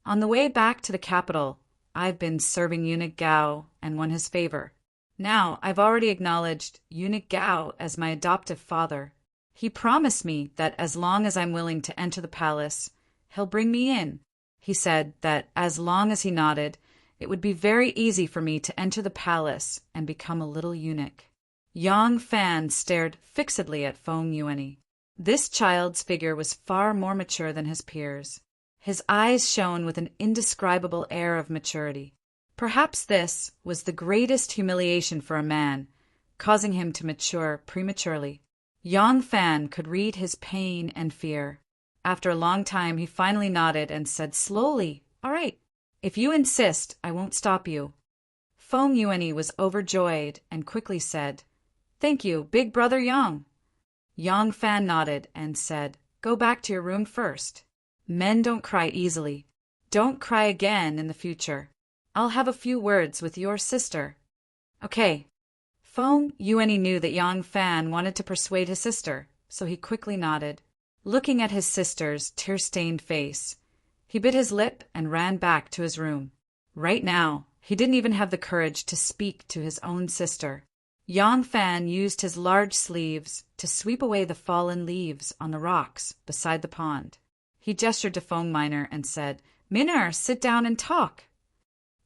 "On the way back to the capital, I've been serving Eunuch Gao and won his favor. Now I've already acknowledged Eunuch Gao as my adoptive father. He promised me that as long as I'm willing to enter the palace, he'll bring me in. He said that as long as he nodded, it would be very easy for me to enter the palace and become a little eunuch." Yang Fan stared fixedly at Feng Yuan. This child's figure was far more mature than his peers. His eyes shone with an indescribable air of maturity. Perhaps this was the greatest humiliation for a man, causing him to mature prematurely. Yang Fan could read his pain and fear. After a long time, he finally nodded and said slowly, "All right. If you insist, I won't stop you." Feng Yuan was overjoyed and quickly said, "Thank you, Big Brother Yang." Yang Fan nodded and said, "Go back to your room first. Men don't cry easily. Don't cry again in the future. I'll have a few words with your sister." "Okay." Feng Yuan knew that Yang Fan wanted to persuade his sister, so he quickly nodded. Looking at his sister's tear-stained face, he bit his lip and ran back to his room. Right now, he didn't even have the courage to speak to his own sister. Yang Fan used his large sleeves to sweep away the fallen leaves on the rocks beside the pond. He gestured to Feng Minor and said, "Minor, sit down and talk."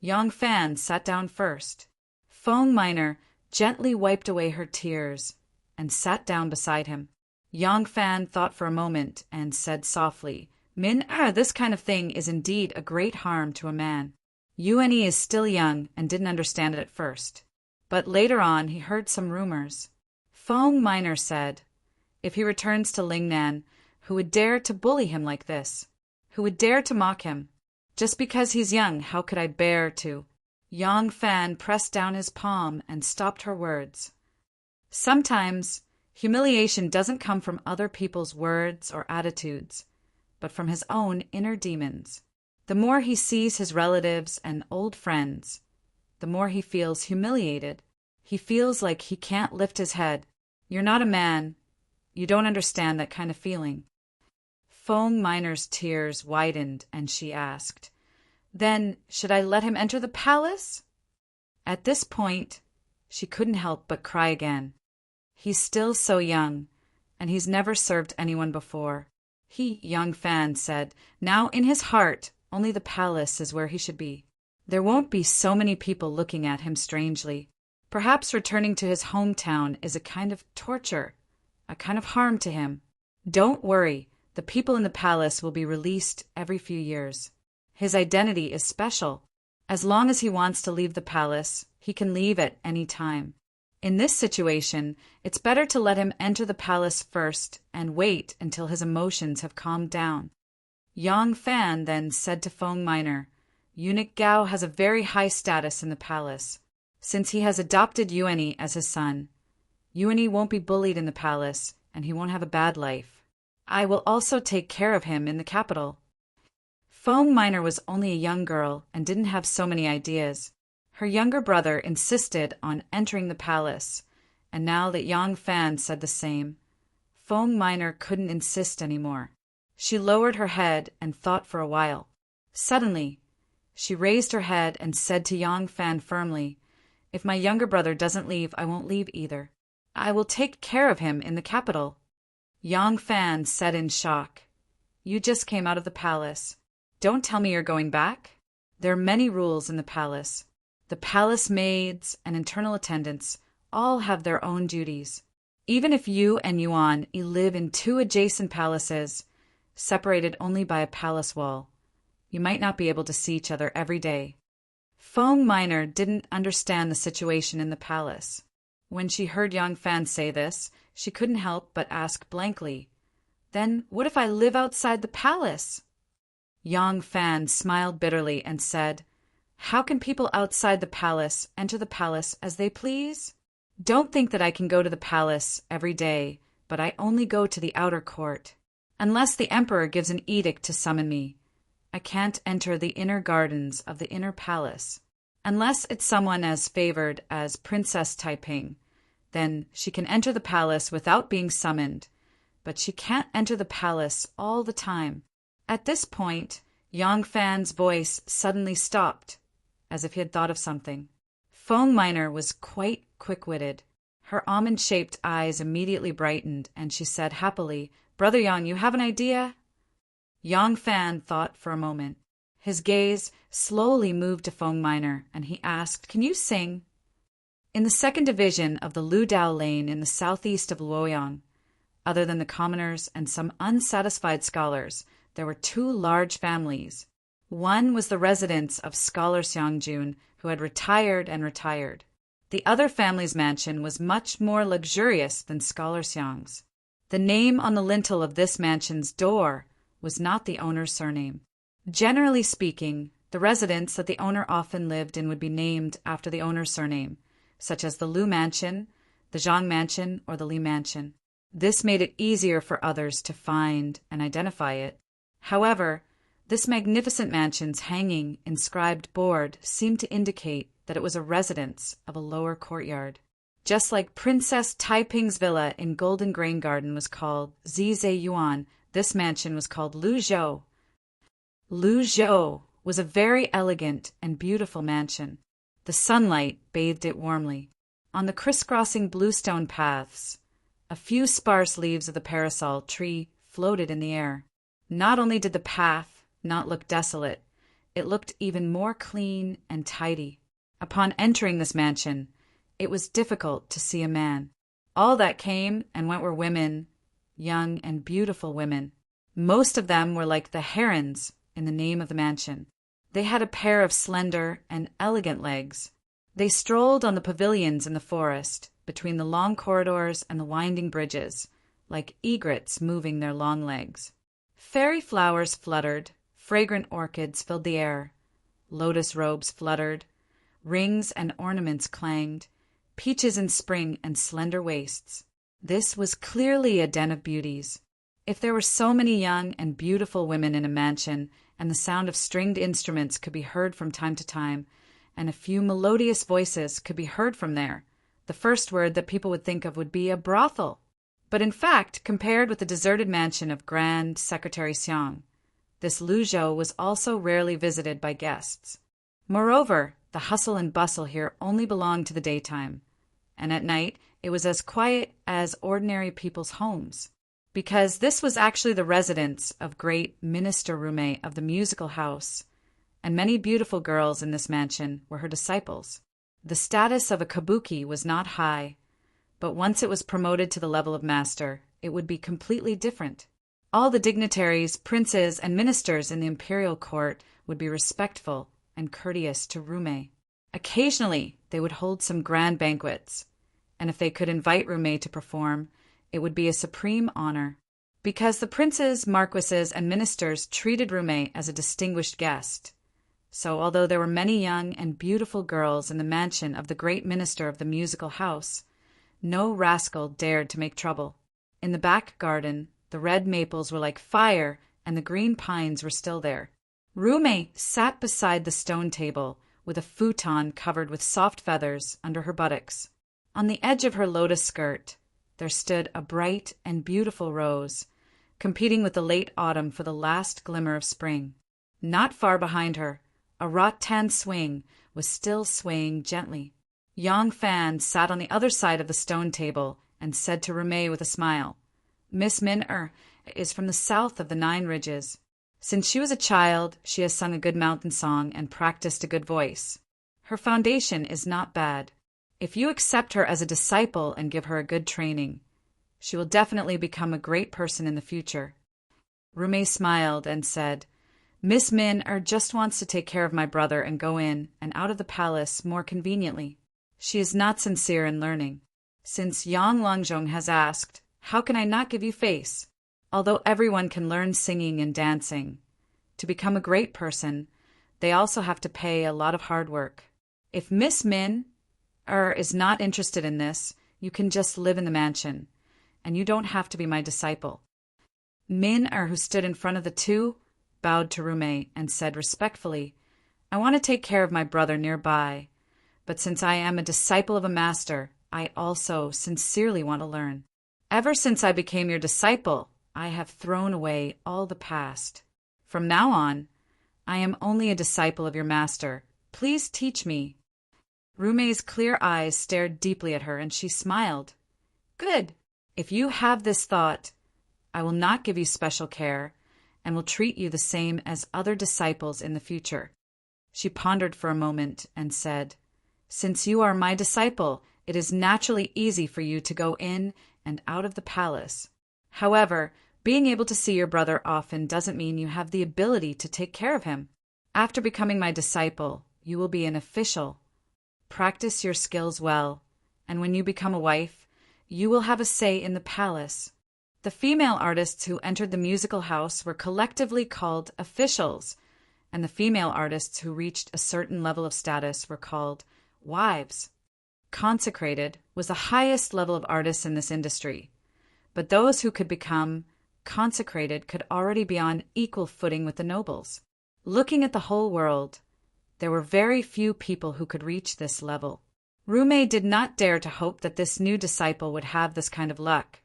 Yang Fan sat down first. Feng Minor gently wiped away her tears and sat down beside him. Yang Fan thought for a moment and said softly, This kind of thing is indeed a great harm to a man." Yuan is still young and didn't understand it at first. But later on he heard some rumors. Feng Minor said, "If he returns to Lingnan, who would dare to bully him like this? Who would dare to mock him? Just because he's young, how could I bear to—" Yang Fan pressed down his palm and stopped her words. Sometimes humiliation doesn't come from other people's words or attitudes, but from his own inner demons. The more he sees his relatives and old friends, the more he feels humiliated. He feels like he can't lift his head. You're not a man. You don't understand that kind of feeling. Feng Minor's tears widened and she asked, "Then should I let him enter the palace?" At this point, she couldn't help but cry again. He's still so young, and he's never served anyone before. Yang Fan said, now in his heart, only the palace is where he should be. There won't be so many people looking at him strangely. Perhaps returning to his hometown is a kind of torture, a kind of harm to him. Don't worry, the people in the palace will be released every few years. His identity is special. As long as he wants to leave the palace, he can leave at any time. In this situation, it's better to let him enter the palace first and wait until his emotions have calmed down. Yang Fan then said to Feng Minor, Eunuch Gao has a very high status in the palace. Since he has adopted Yuan as his son, Yuan won't be bullied in the palace, and he won't have a bad life. I will also take care of him in the capital. Feng Minor was only a young girl and didn't have so many ideas. Her younger brother insisted on entering the palace, and now that Yang Fan said the same, Feng Minor couldn't insist anymore. She lowered her head and thought for a while. Suddenly, she raised her head and said to Yang Fan firmly, "If my younger brother doesn't leave, I won't leave either. I will take care of him in the capital." Yang Fan said in shock, "You just came out of the palace. Don't tell me you're going back." There are many rules in the palace. The palace maids and internal attendants all have their own duties. Even if you and Yuan live in two adjacent palaces, separated only by a palace wall, you might not be able to see each other every day. Feng Minor didn't understand the situation in the palace. When she heard Yang Fan say this, she couldn't help but ask blankly, "Then what if I live outside the palace?" Yang Fan smiled bitterly and said, "How can people outside the palace enter the palace as they please? Don't think that I can go to the palace every day, but I only go to the outer court. Unless the emperor gives an edict to summon me, I can't enter the inner gardens of the inner palace. Unless it's someone as favored as Princess Taiping, then she can enter the palace without being summoned, but she can't enter the palace all the time." At this point, Yang Fan's voice suddenly stopped, as if he had thought of something. Feng Minor was quite quick-witted. Her almond-shaped eyes immediately brightened, and she said happily, "Brother Yang, you have an idea?" Yang Fan thought for a moment. His gaze slowly moved to Feng Minor, and he asked, "Can you sing?" In the second division of the Ludao Lane in the southeast of Luoyang, other than the commoners and some unsatisfied scholars, there were two large families. One was the residence of Scholar Xiangjun, who had retired and retired. The other family's mansion was much more luxurious than Scholar Xiang's. The name on the lintel of this mansion's door was not the owner's surname. Generally speaking, the residence that the owner often lived in would be named after the owner's surname, such as the Lu Mansion, the Zhang Mansion, or the Li Mansion. This made it easier for others to find and identify it. However, this magnificent mansion's hanging, inscribed board seemed to indicate that it was a residence of a lower courtyard. Just like Princess Taiping's villa in Golden Grain Garden was called Zizhe Yuan, this mansion was called Lu Zhou. Lu Zhou was a very elegant and beautiful mansion. The sunlight bathed it warmly. On the crisscrossing bluestone paths, a few sparse leaves of the parasol tree floated in the air. Not only did the path not look desolate, it looked even more clean and tidy. Upon entering this mansion, it was difficult to see a man. All that came and went were women, young and beautiful women. Most of them were like the herons in the name of the mansion. They had a pair of slender and elegant legs. They strolled on the pavilions in the forest, between the long corridors and the winding bridges, like egrets moving their long legs. Fairy flowers fluttered, fragrant orchids filled the air, lotus robes fluttered, rings and ornaments clanged, peaches in spring and slender waists. This was clearly a den of beauties. If there were so many young and beautiful women in a mansion, and the sound of stringed instruments could be heard from time to time, and a few melodious voices could be heard from there, the first word that people would think of would be a brothel. But in fact, compared with the deserted mansion of Grand Secretary Xiang, this Luzhou was also rarely visited by guests. Moreover, the hustle and bustle here only belonged to the daytime, and at night it was as quiet as ordinary people's homes, because this was actually the residence of great Minister Rume of the musical house, and many beautiful girls in this mansion were her disciples. The status of a kabuki was not high, but once it was promoted to the level of master, it would be completely different. All the dignitaries, princes, and ministers in the imperial court would be respectful and courteous to Rume. Occasionally, they would hold some grand banquets, and if they could invite Rume to perform, it would be a supreme honor, because the princes, marquises, and ministers treated Rume as a distinguished guest. So although there were many young and beautiful girls in the mansion of the great minister of the musical house, no rascal dared to make trouble. In the back garden, the red maples were like fire, and the green pines were still there. Rume sat beside the stone table, with a futon covered with soft feathers under her buttocks. On the edge of her lotus skirt, there stood a bright and beautiful rose, competing with the late autumn for the last glimmer of spring. Not far behind her, a rattan swing was still swaying gently. Yang Fan sat on the other side of the stone table and said to Rumei with a smile, "Miss Min is from the south of the 9 Ridges. Since she was a child, she has sung a good mountain song and practiced a good voice. Her foundation is not bad. If you accept her as a disciple and give her a good training, she will definitely become a great person in the future." Rumei smiled and said, "Miss Min just wants to take care of my brother and go in and out of the palace more conveniently. She is not sincere in learning. Since Yang Longjong has asked, how can I not give you face? Although everyone can learn singing and dancing, to become a great person, they also have to pay a lot of hard work. If Miss Min is not interested in this, you can just live in the mansion, and you don't have to be my disciple." Min who stood in front of the two, bowed to Rumei and said respectfully, "I want to take care of my brother nearby, but since I am a disciple of a master, I also sincerely want to learn. Ever since I became your disciple, I have thrown away all the past. From now on, I am only a disciple of your master. Please teach me." Rumei's clear eyes stared deeply at her, and she smiled. "Good. If you have this thought, I will not give you special care, and will treat you the same as other disciples in the future." She pondered for a moment and said, "Since you are my disciple, it is naturally easy for you to go in and out of the palace. However, being able to see your brother often doesn't mean you have the ability to take care of him. After becoming my disciple, you will be an official. Practice your skills well, and when you become a wife, you will have a say in the palace." The female artists who entered the musical house were collectively called officials, and the female artists who reached a certain level of status were called wives. Consecrated was the highest level of artists in this industry, but those who could become consecrated could already be on equal footing with the nobles. Looking at the whole world, there were very few people who could reach this level. Rumei did not dare to hope that this new disciple would have this kind of luck,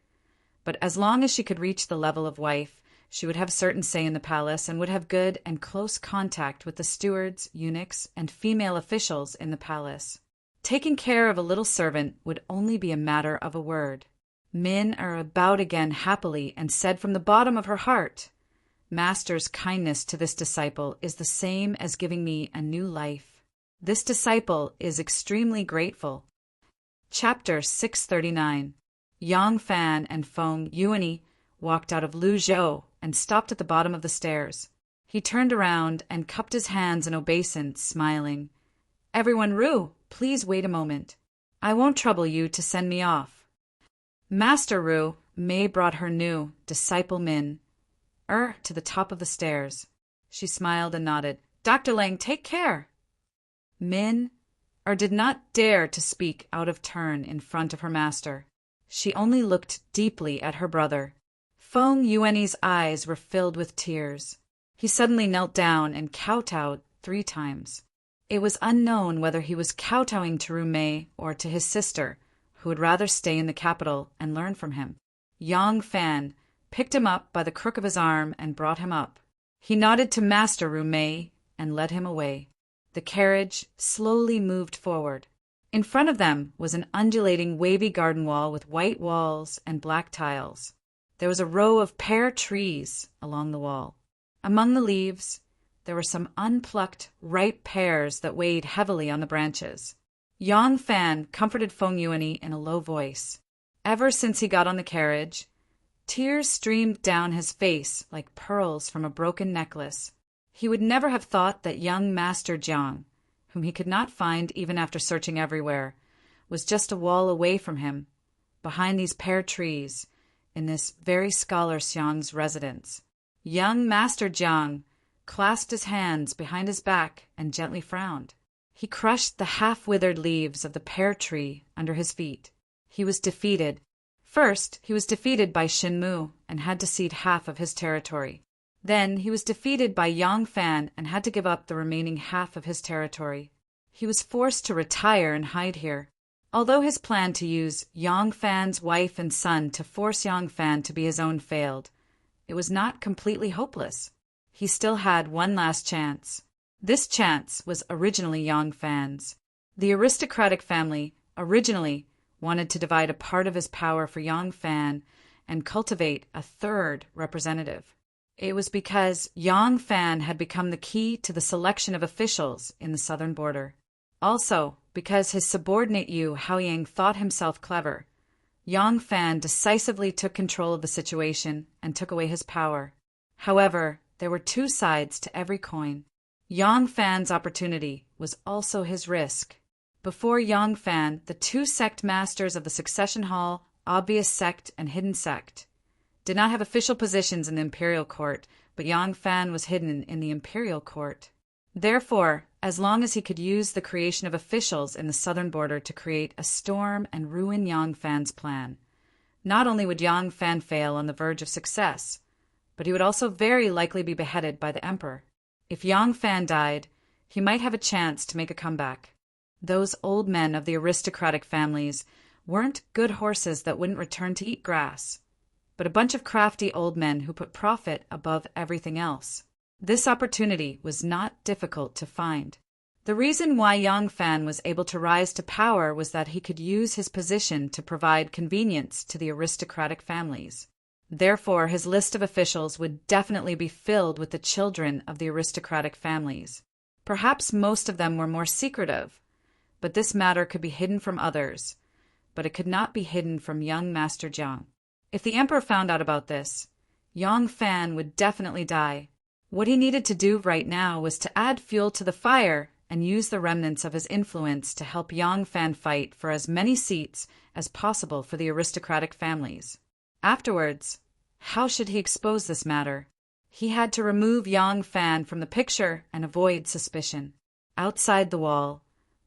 but as long as she could reach the level of wife, she would have certain say in the palace and would have good and close contact with the stewards, eunuchs, and female officials in the palace. Taking care of a little servant would only be a matter of a word. Min bowed again happily and said from the bottom of her heart, "Master's kindness to this disciple is the same as giving me a new life. This disciple is extremely grateful." Chapter 639. Yang Fan and Feng Yuanyi walked out of Luzhou and stopped at the bottom of the stairs. He turned around and cupped his hands in obeisance, smiling. "Everyone, please wait a moment. I won't trouble you to send me off." Master May brought her new disciple Min to the top of the stairs. She smiled and nodded. "Dr. Lang, take care." Min did not dare to speak out of turn in front of her master. She only looked deeply at her brother. Feng Yuanyi's eyes were filled with tears. He suddenly knelt down and kowtowed 3 times. It was unknown whether he was kowtowing to Rumei or to his sister, who would rather stay in the capital and learn from him. Yang Fan picked him up by the crook of his arm and brought him up. He nodded to Master Rumei and led him away. The carriage slowly moved forward. In front of them was an undulating wavy garden wall with white walls and black tiles. There was a row of pear trees along the wall. Among the leaves, there were some unplucked, ripe pears that weighed heavily on the branches. Yang Fan comforted Feng Yuanyi in a low voice. Ever since he got on the carriage, tears streamed down his face like pearls from a broken necklace. He would never have thought that young Master Jiang, whom he could not find even after searching everywhere, was just a wall away from him, behind these pear trees, in this very scholar Xiang's residence. Young Master Jiang clasped his hands behind his back and gently frowned. He crushed the half-withered leaves of the pear tree under his feet. He was defeated. First, he was defeated by Shinmu and had to cede half of his territory. Then he was defeated by Yang Fan and had to give up the remaining half of his territory. He was forced to retire and hide here. Although his plan to use Yang Fan's wife and son to force Yang Fan to be his own failed, it was not completely hopeless. He still had one last chance. This chance was originally Yang Fan's. The aristocratic family originally wanted to divide a part of his power for Yang Fan and cultivate a third representative. It was because Yang Fan had become the key to the selection of officials in the southern border. Also, because his subordinate Yu Haoyang thought himself clever, Yang Fan decisively took control of the situation and took away his power. However, there were two sides to every coin. Yang Fan's opportunity was also his risk. Before Yang Fan, the two sect masters of the succession hall, Obvious Sect and Hidden Sect, did not have official positions in the imperial court, but Yang Fan was hidden in the imperial court. Therefore, as long as he could use the creation of officials in the southern border to create a storm and ruin Yang Fan's plan, not only would Yang Fan fail on the verge of success, but he would also very likely be beheaded by the emperor. If Yang Fan died, he might have a chance to make a comeback. Those old men of the aristocratic families weren't good horses that wouldn't return to eat grass, but a bunch of crafty old men who put profit above everything else. This opportunity was not difficult to find. The reason why Yang Fan was able to rise to power was that he could use his position to provide convenience to the aristocratic families. Therefore, his list of officials would definitely be filled with the children of the aristocratic families. Perhaps most of them were more secretive, but this matter could be hidden from others, but it could not be hidden from young Master Jiang. If the emperor found out about this, Yang Fan would definitely die. What he needed to do right now was to add fuel to the fire and use the remnants of his influence to help Yang Fan fight for as many seats as possible for the aristocratic families. Afterwards, how should he expose this matter? He had to remove Yang Fan from the picture and avoid suspicion. Outside the wall,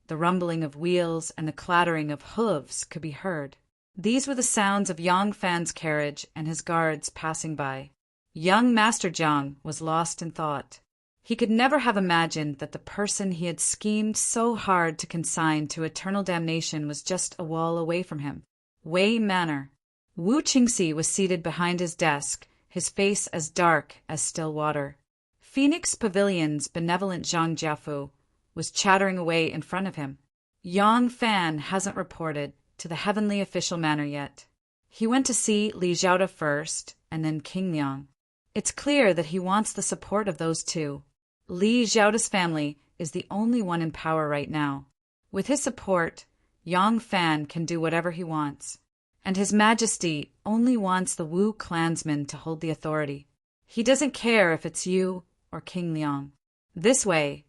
the rumbling of wheels and the clattering of hooves could be heard. These were the sounds of Yang Fan's carriage and his guards passing by. Young Master Jiang was lost in thought. He could never have imagined that the person he had schemed so hard to consign to eternal damnation was just a wall away from him. Wei Manor. Wu Qingxi was seated behind his desk, his face as dark as still water. Phoenix Pavilion's benevolent Zhang Jiafu was chattering away in front of him. Yang Fan hasn't reported to the heavenly official manor yet. He went to see Li Zhaoda first, and then King Liang. It's clear that he wants the support of those two. Li Zhaoda's family is the only one in power right now. With his support, Yang Fan can do whatever he wants. And His Majesty only wants the Wu clansmen to hold the authority. He doesn't care if it's you or King Liang. This way,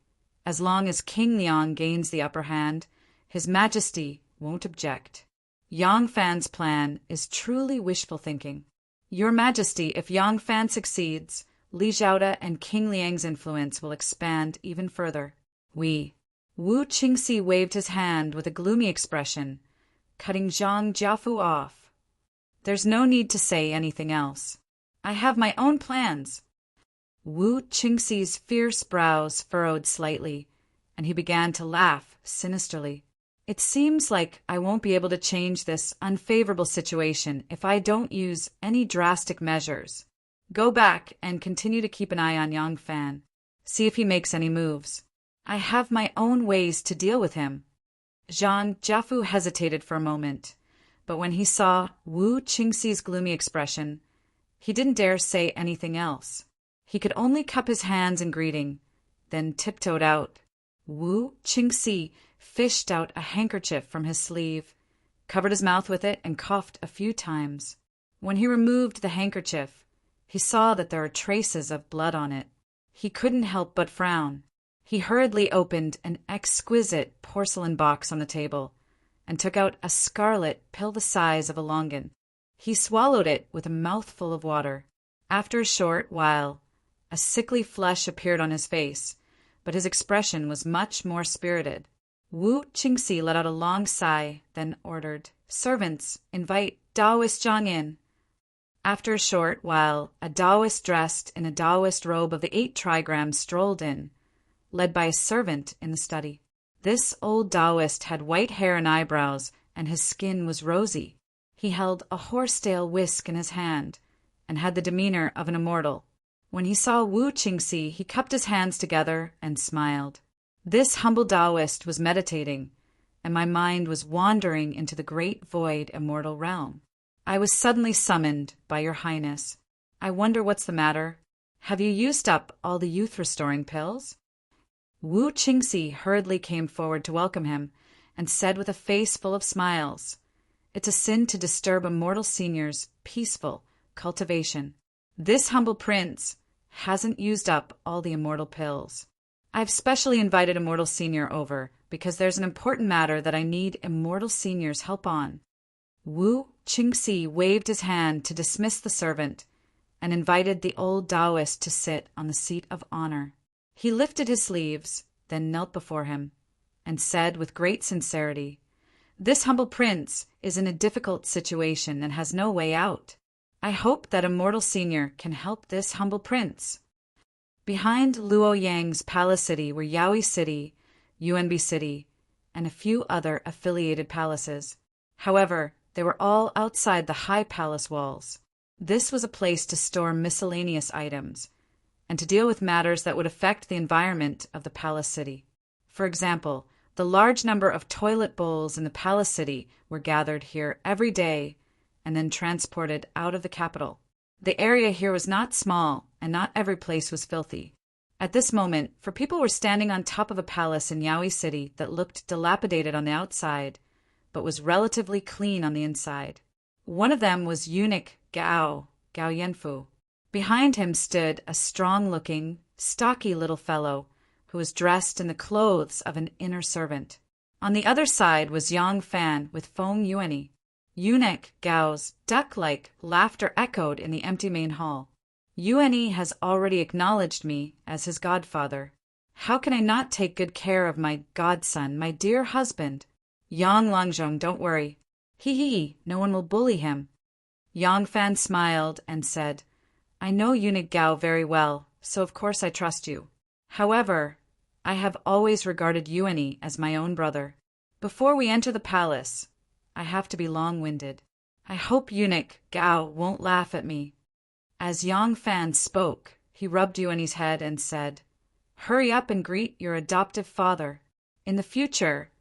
as long as King Liang gains the upper hand, His Majesty won't object. Yang Fan's plan is truly wishful thinking. Your Majesty, if Yang Fan succeeds, Li Zhaoda and King Liang's influence will expand even further. Wu Qingxi waved his hand with a gloomy expression, cutting Zhang Jiafu off. There's no need to say anything else. I have my own plans. Wu Qingxi's fierce brows furrowed slightly, and he began to laugh sinisterly. It seems like I won't be able to change this unfavorable situation if I don't use any drastic measures. Go back and continue to keep an eye on Yang Fan. See if he makes any moves. I have my own ways to deal with him. Zhang Jiafu hesitated for a moment, but when he saw Wu Qingxi's gloomy expression, he didn't dare say anything else. He could only cup his hands in greeting, then tiptoed out. Wu Qingxi fished out a handkerchief from his sleeve, covered his mouth with it, and coughed a few times. When he removed the handkerchief, he saw that there were traces of blood on it. He couldn't help but frown. He hurriedly opened an exquisite porcelain box on the table and took out a scarlet pill the size of a longan. He swallowed it with a mouthful of water. After a short while, a sickly flush appeared on his face, but his expression was much more spirited. Wu Qingxi let out a long sigh, then ordered, "Servants, invite Taoist Zhang in." After a short while, a Taoist dressed in a Taoist robe of the 8 trigrams strolled in, led by a servant in the study. This old Taoist had white hair and eyebrows, and his skin was rosy. He held a horsetail whisk in his hand and had the demeanor of an immortal. When he saw Wu Qingxi, he cupped his hands together and smiled. This humble Taoist was meditating, and my mind was wandering into the great void immortal realm. I was suddenly summoned by your highness. I wonder what's the matter. Have you used up all the youth-restoring pills? Wu Qingxi hurriedly came forward to welcome him, and said with a face full of smiles, "It's a sin to disturb a mortal senior's peaceful cultivation. This humble prince hasn't used up all the immortal pills. I've specially invited Immortal Senior over because there's an important matter that I need Immortal Senior's help on." Wu Qingxi waved his hand to dismiss the servant and invited the old Taoist to sit on the seat of honor. He lifted his sleeves, then knelt before him, and said with great sincerity, "This humble prince is in a difficult situation and has no way out. I hope that Immortal Senior can help this humble prince." Behind Luo Yang's palace city were Yaoi City, Yuanbi City, and a few other affiliated palaces. However, they were all outside the high palace walls. This was a place to store miscellaneous items and to deal with matters that would affect the environment of the palace city. For example, the large number of toilet bowls in the palace city were gathered here every day and then transported out of the capital. The area here was not small, and not every place was filthy. At this moment, for people were standing on top of a palace in Yaoi City that looked dilapidated on the outside, but was relatively clean on the inside. One of them was eunuch Gao Yanfu. Behind him stood a strong-looking, stocky little fellow who was dressed in the clothes of an inner servant. On the other side was Yang Fan with Feng Yuani. Eunuch Gao's duck-like laughter echoed in the empty main hall. "Yuani has already acknowledged me as his godfather. How can I not take good care of my godson, my dear husband? Yang Langzhong, don't worry. Hee, no one will bully him." Yang Fan smiled and said, "I know Eunuch Gao very well, so of course I trust you. However, I have always regarded Yuani as my own brother. Before we enter the palace, I have to be long-winded. I hope Eunuch Gao won't laugh at me." As Yang Fan spoke, he rubbed Yuani's head and said, "Hurry up and greet your adoptive father. In the future,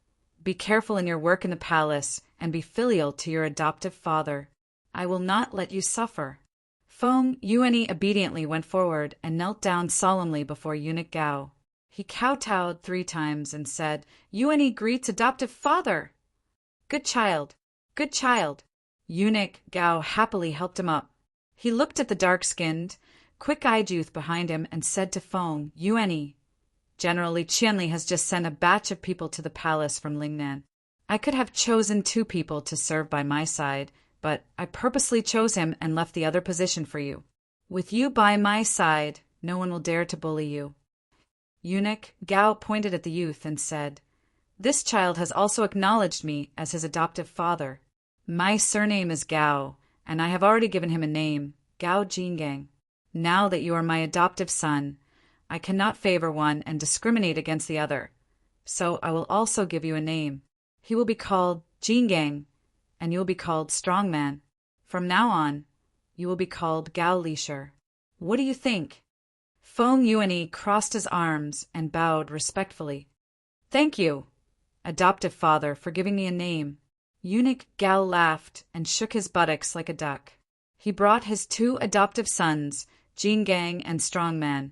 be careful in your work in the palace and be filial to your adoptive father. I will not let you suffer." Feng Yuani obediently went forward and knelt down solemnly before Eunuch Gao. He kowtowed 3 times and said, "Yuani greets adoptive father." Good child, good child." Eunuch Gao happily helped him up. He looked at the dark-skinned, quick-eyed youth behind him and said to Feng Yuani, "General Li Qianli has just sent a batch of people to the palace from Lingnan. I could have chosen 2 people to serve by my side, but I purposely chose him and left the other position for you. With you by my side, no one will dare to bully you." Eunuch Gao pointed at the youth and said, "This child has also acknowledged me as his adoptive father. My surname is Gao, and I have already given him a name, Gao Jingang. Now that you are my adoptive son, I cannot favor one and discriminate against the other, so I will also give you a name. He will be called Jingang, and you will be called Strongman. From now on, you will be called Gao Lisher. What do you think?" Feng Yuani crossed his arms and bowed respectfully. "Thank you, adoptive father, for giving me a name." Eunuch Gao laughed and shook his buttocks like a duck. He brought his 2 adoptive sons, Jingang and Strongman,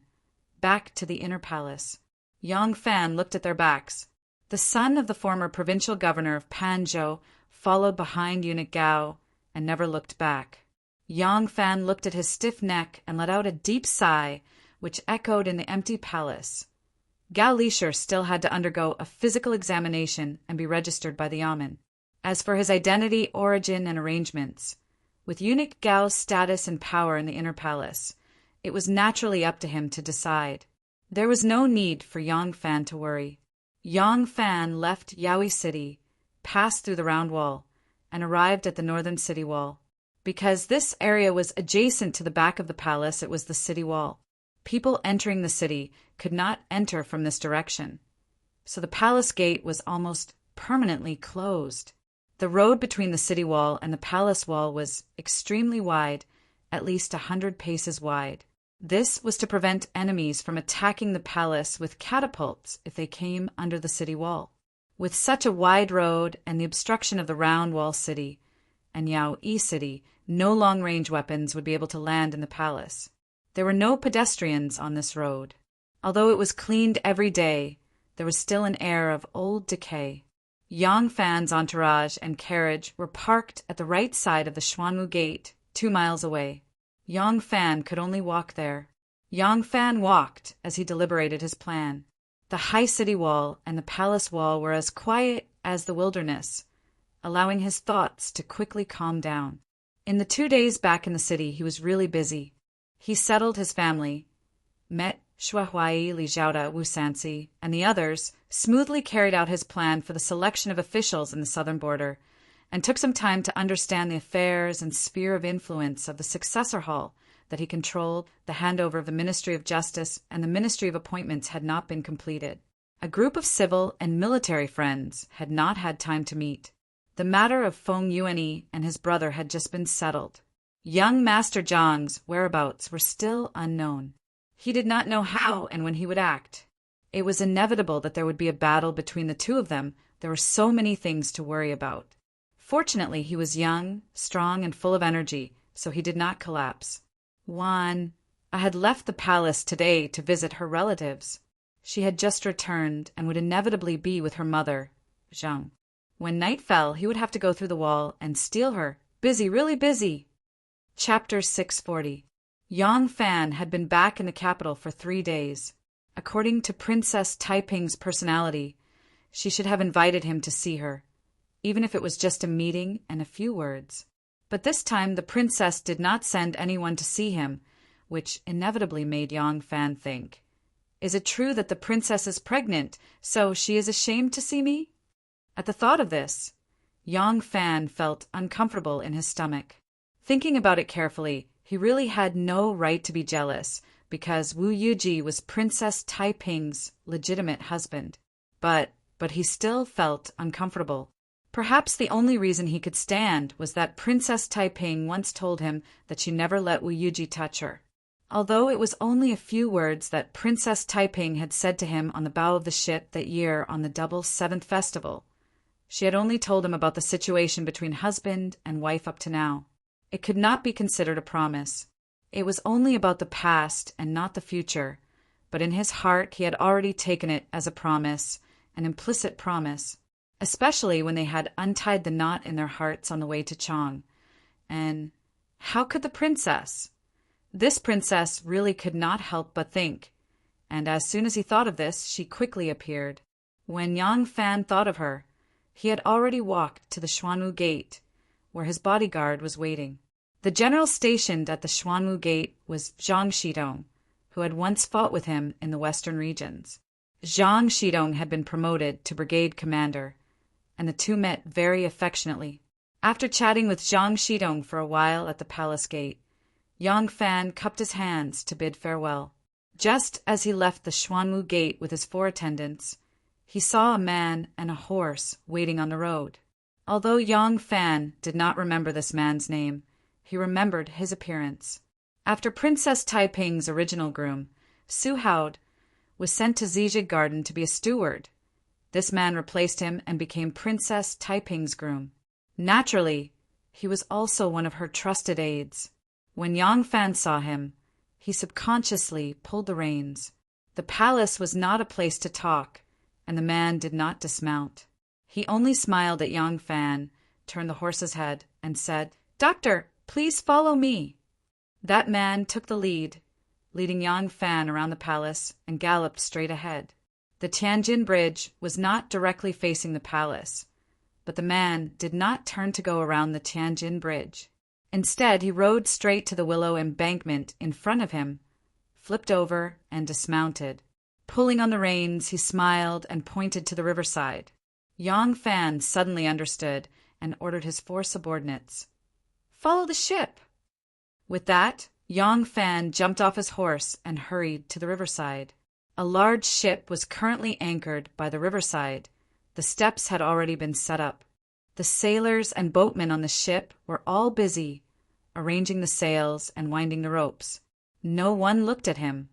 back to the inner palace. Yang Fan looked at their backs. The son of the former provincial governor of Panzhou followed behind Eunuch Gao and never looked back. Yang Fan looked at his stiff neck and let out a deep sigh, which echoed in the empty palace. Gao Lisher still had to undergo a physical examination and be registered by the Yamen. As for his identity, origin, and arrangements, with Eunuch Gao's status and power in the inner palace, it was naturally up to him to decide. There was no need for Yang Fan to worry. Yang Fan left Yaoi City, passed through the round wall, and arrived at the northern city wall. Because this area was adjacent to the back of the palace, it was the city wall. People entering the city could not enter from this direction, so the palace gate was almost permanently closed. The road between the city wall and the palace wall was extremely wide at least 100 paces wide. This was to prevent enemies from attacking the palace with catapults if they came under the city wall. With such a wide road and the obstruction of the round wall city and Yao-I city, no long-range weapons would be able to land in the palace. There were no pedestrians on this road. Although it was cleaned every day, there was still an air of old decay. Yang Fan's entourage and carriage were parked at the right side of the Xuanwu Gate, 2 miles away. Yang Fan could only walk there. Yang Fan walked as he deliberated his plan. The high city wall and the palace wall were as quiet as the wilderness, allowing his thoughts to quickly calm down. In the 2 days back in the city, he was really busy. He settled his family, met Shuahuai, Li Zhaoda, Wu Sansi, and the others, smoothly carried out his plan for the selection of officials in the southern border, and took some time to understand the affairs and sphere of influence of the successor hall that he controlled. The handover of the Ministry of Justice and the Ministry of Appointments had not been completed. A group of civil and military friends had not had time to meet. The matter of Feng Yuanyi and his brother had just been settled. Young Master Zhang's whereabouts were still unknown. He did not know how and when he would act. It was inevitable that there would be a battle between the two of them. There were so many things to worry about. Fortunately, he was young, strong, and full of energy, so he did not collapse. I had left the palace today to visit her relatives. She had just returned and would inevitably be with her mother, Zhang. When night fell, he would have to go through the wall and steal her. Busy, really busy. Chapter 640. Yang Fan had been back in the capital for 3 days. According to Princess Taiping's personality, she should have invited him to see her, even if it was just a meeting and a few words. But this time the princess did not send anyone to see him, which inevitably made Yang Fan think, "Is it true that the princess is pregnant, so she is ashamed to see me?" At the thought of this, Yang Fan felt uncomfortable in his stomach. Thinking about it carefully, he really had no right to be jealous, because Wu Yuji was Princess Taiping's legitimate husband. But he still felt uncomfortable. Perhaps the only reason he could stand was that Princess Taiping once told him that she never let Wu Yuji touch her. Although it was only a few words that Princess Taiping had said to him on the bow of the ship that year on the double 7th festival, she had only told him about the situation between husband and wife up to now. It could not be considered a promise. It was only about the past and not the future, but in his heart he had already taken it as a promise, an implicit promise, especially when they had untied the knot in their hearts on the way to Chang. And how could the princess? This princess really could not help but think, and as soon as he thought of this, she quickly appeared. When Yang Fan thought of her, he had already walked to the Xuanwu Gate, where his bodyguard was waiting. The general stationed at the Xuanwu Gate was Zhang Shidong, who had once fought with him in the western regions. Zhang Shidong had been promoted to brigade commander, and the two met very affectionately. After chatting with Zhang Shidong for a while at the palace gate, Yang Fan cupped his hands to bid farewell. Just as he left the Xuanwu Gate with his 4 attendants, he saw a man and a horse waiting on the road. Although Yang Fan did not remember this man's name, he remembered his appearance. After Princess Taiping's original groom, Su Haod, was sent to Zijia Garden to be a steward, this man replaced him and became Princess Taiping's groom. Naturally, he was also one of her trusted aides. When Yang Fan saw him, he subconsciously pulled the reins. The palace was not a place to talk, and the man did not dismount. He only smiled at Yang Fan, turned the horse's head, and said, "Doctor, please follow me." That man took the lead, leading Yang Fan around the palace, and galloped straight ahead. The Tianjin Bridge was not directly facing the palace, but the man did not turn to go around the Tianjin Bridge. Instead, he rode straight to the willow embankment in front of him, flipped over, and dismounted. Pulling on the reins, he smiled and pointed to the riverside. Yang Fan suddenly understood and ordered his 4 subordinates, "Follow the ship." With that, Yang Fan jumped off his horse and hurried to the riverside. A large ship was currently anchored by the riverside. The steps had already been set up. The sailors and boatmen on the ship were all busy arranging the sails and winding the ropes. No one looked at him,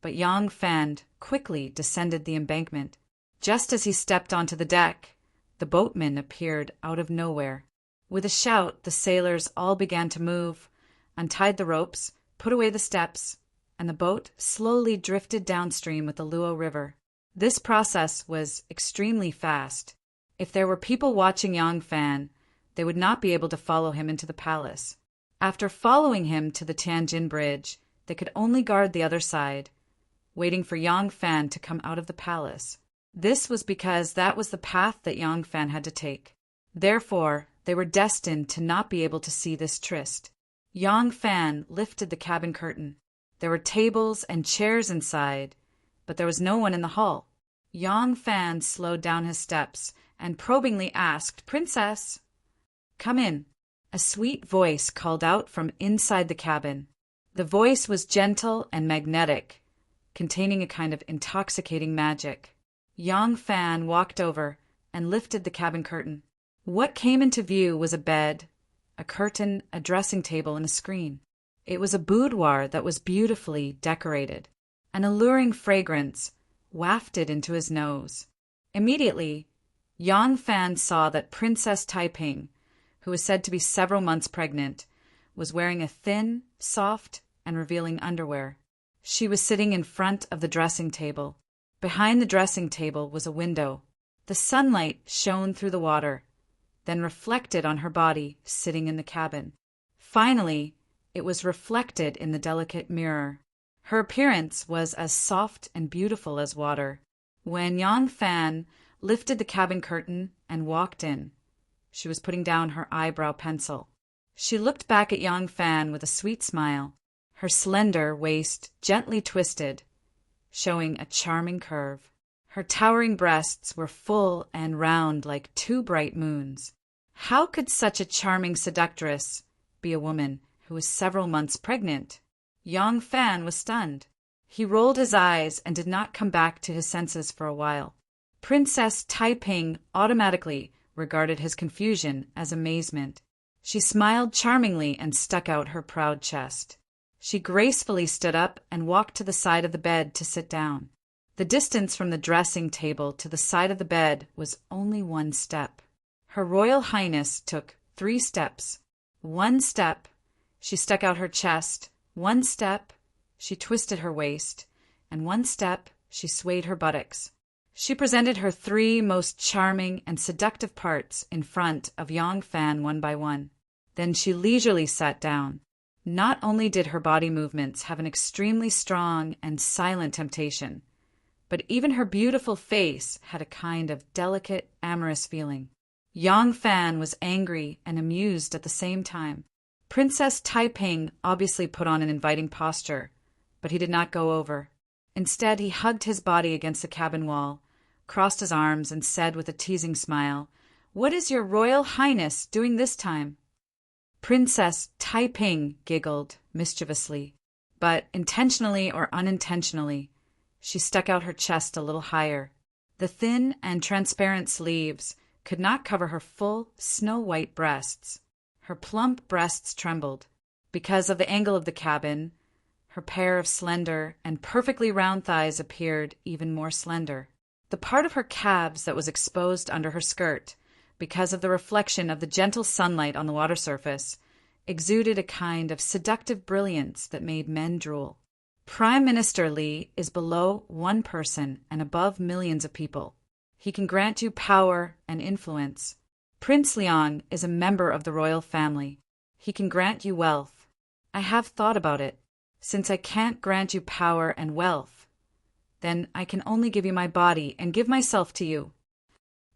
but Yang Fan quickly descended the embankment. Just as he stepped onto the deck, the boatman appeared out of nowhere. With a shout, the sailors all began to move, untied the ropes, put away the steps, and the boat slowly drifted downstream with the Luo River. This process was extremely fast. If there were people watching Yang Fan, they would not be able to follow him into the palace. After following him to the Tianjin Bridge, they could only guard the other side, waiting for Yang Fan to come out of the palace. This was because that was the path that Yang Fan had to take. Therefore, they were destined to not be able to see this tryst. Yang Fan lifted the cabin curtain. There were tables and chairs inside, but there was no one in the hall. Yang Fan slowed down his steps and probingly asked, "Princess, come in." A sweet voice called out from inside the cabin. The voice was gentle and magnetic, containing a kind of intoxicating magic. Yang Fan walked over and lifted the cabin curtain. What came into view was a bed, a curtain, a dressing table, and a screen. It was a boudoir that was beautifully decorated. An alluring fragrance wafted into his nose. Immediately, Yang Fan saw that Princess Taiping, who was said to be several months pregnant, was wearing a thin, soft, and revealing underwear. She was sitting in front of the dressing table. Behind the dressing table was a window. The sunlight shone through the water, then reflected on her body sitting in the cabin. Finally, it was reflected in the delicate mirror. Her appearance was as soft and beautiful as water. When Yang Fan lifted the cabin curtain and walked in, she was putting down her eyebrow pencil. She looked back at Yang Fan with a sweet smile, her slender waist gently twisted, showing a charming curve. Her towering breasts were full and round like two bright moons. How could such a charming seductress be a woman who was several months pregnant? Yang Fan was stunned. He rolled his eyes and did not come back to his senses for a while. Princess Taiping automatically regarded his confusion as amazement. She smiled charmingly and stuck out her proud chest. She gracefully stood up and walked to the side of the bed to sit down. The distance from the dressing table to the side of the bed was only 1 step. Her Royal Highness took 3 steps. 1 step, she stuck out her chest. 1 step, she twisted her waist. And 1 step, she swayed her buttocks. She presented her 3 most charming and seductive parts in front of Yang Fan one by one. Then she leisurely sat down. Not only did her body movements have an extremely strong and silent temptation, but even her beautiful face had a kind of delicate, amorous feeling. Yang Fan was angry and amused at the same time. Princess Taiping obviously put on an inviting posture, but he did not go over. Instead, he hugged his body against the cabin wall, crossed his arms, and said with a teasing smile, "What is your Royal Highness doing this time?" Princess Taiping giggled mischievously, but intentionally or unintentionally, she stuck out her chest a little higher. The thin and transparent sleeves could not cover her full, snow-white breasts. Her plump breasts trembled. Because of the angle of the cabin, her pair of slender and perfectly round thighs appeared even more slender. The part of her calves that was exposed under her skirt, because of the reflection of the gentle sunlight on the water surface, exuded a kind of seductive brilliance that made men drool. Prime Minister Li is below one person and above millions of people. He can grant you power and influence. Prince Liang is a member of the royal family. He can grant you wealth. I have thought about it. Since I can't grant you power and wealth, then I can only give you my body and give myself to you.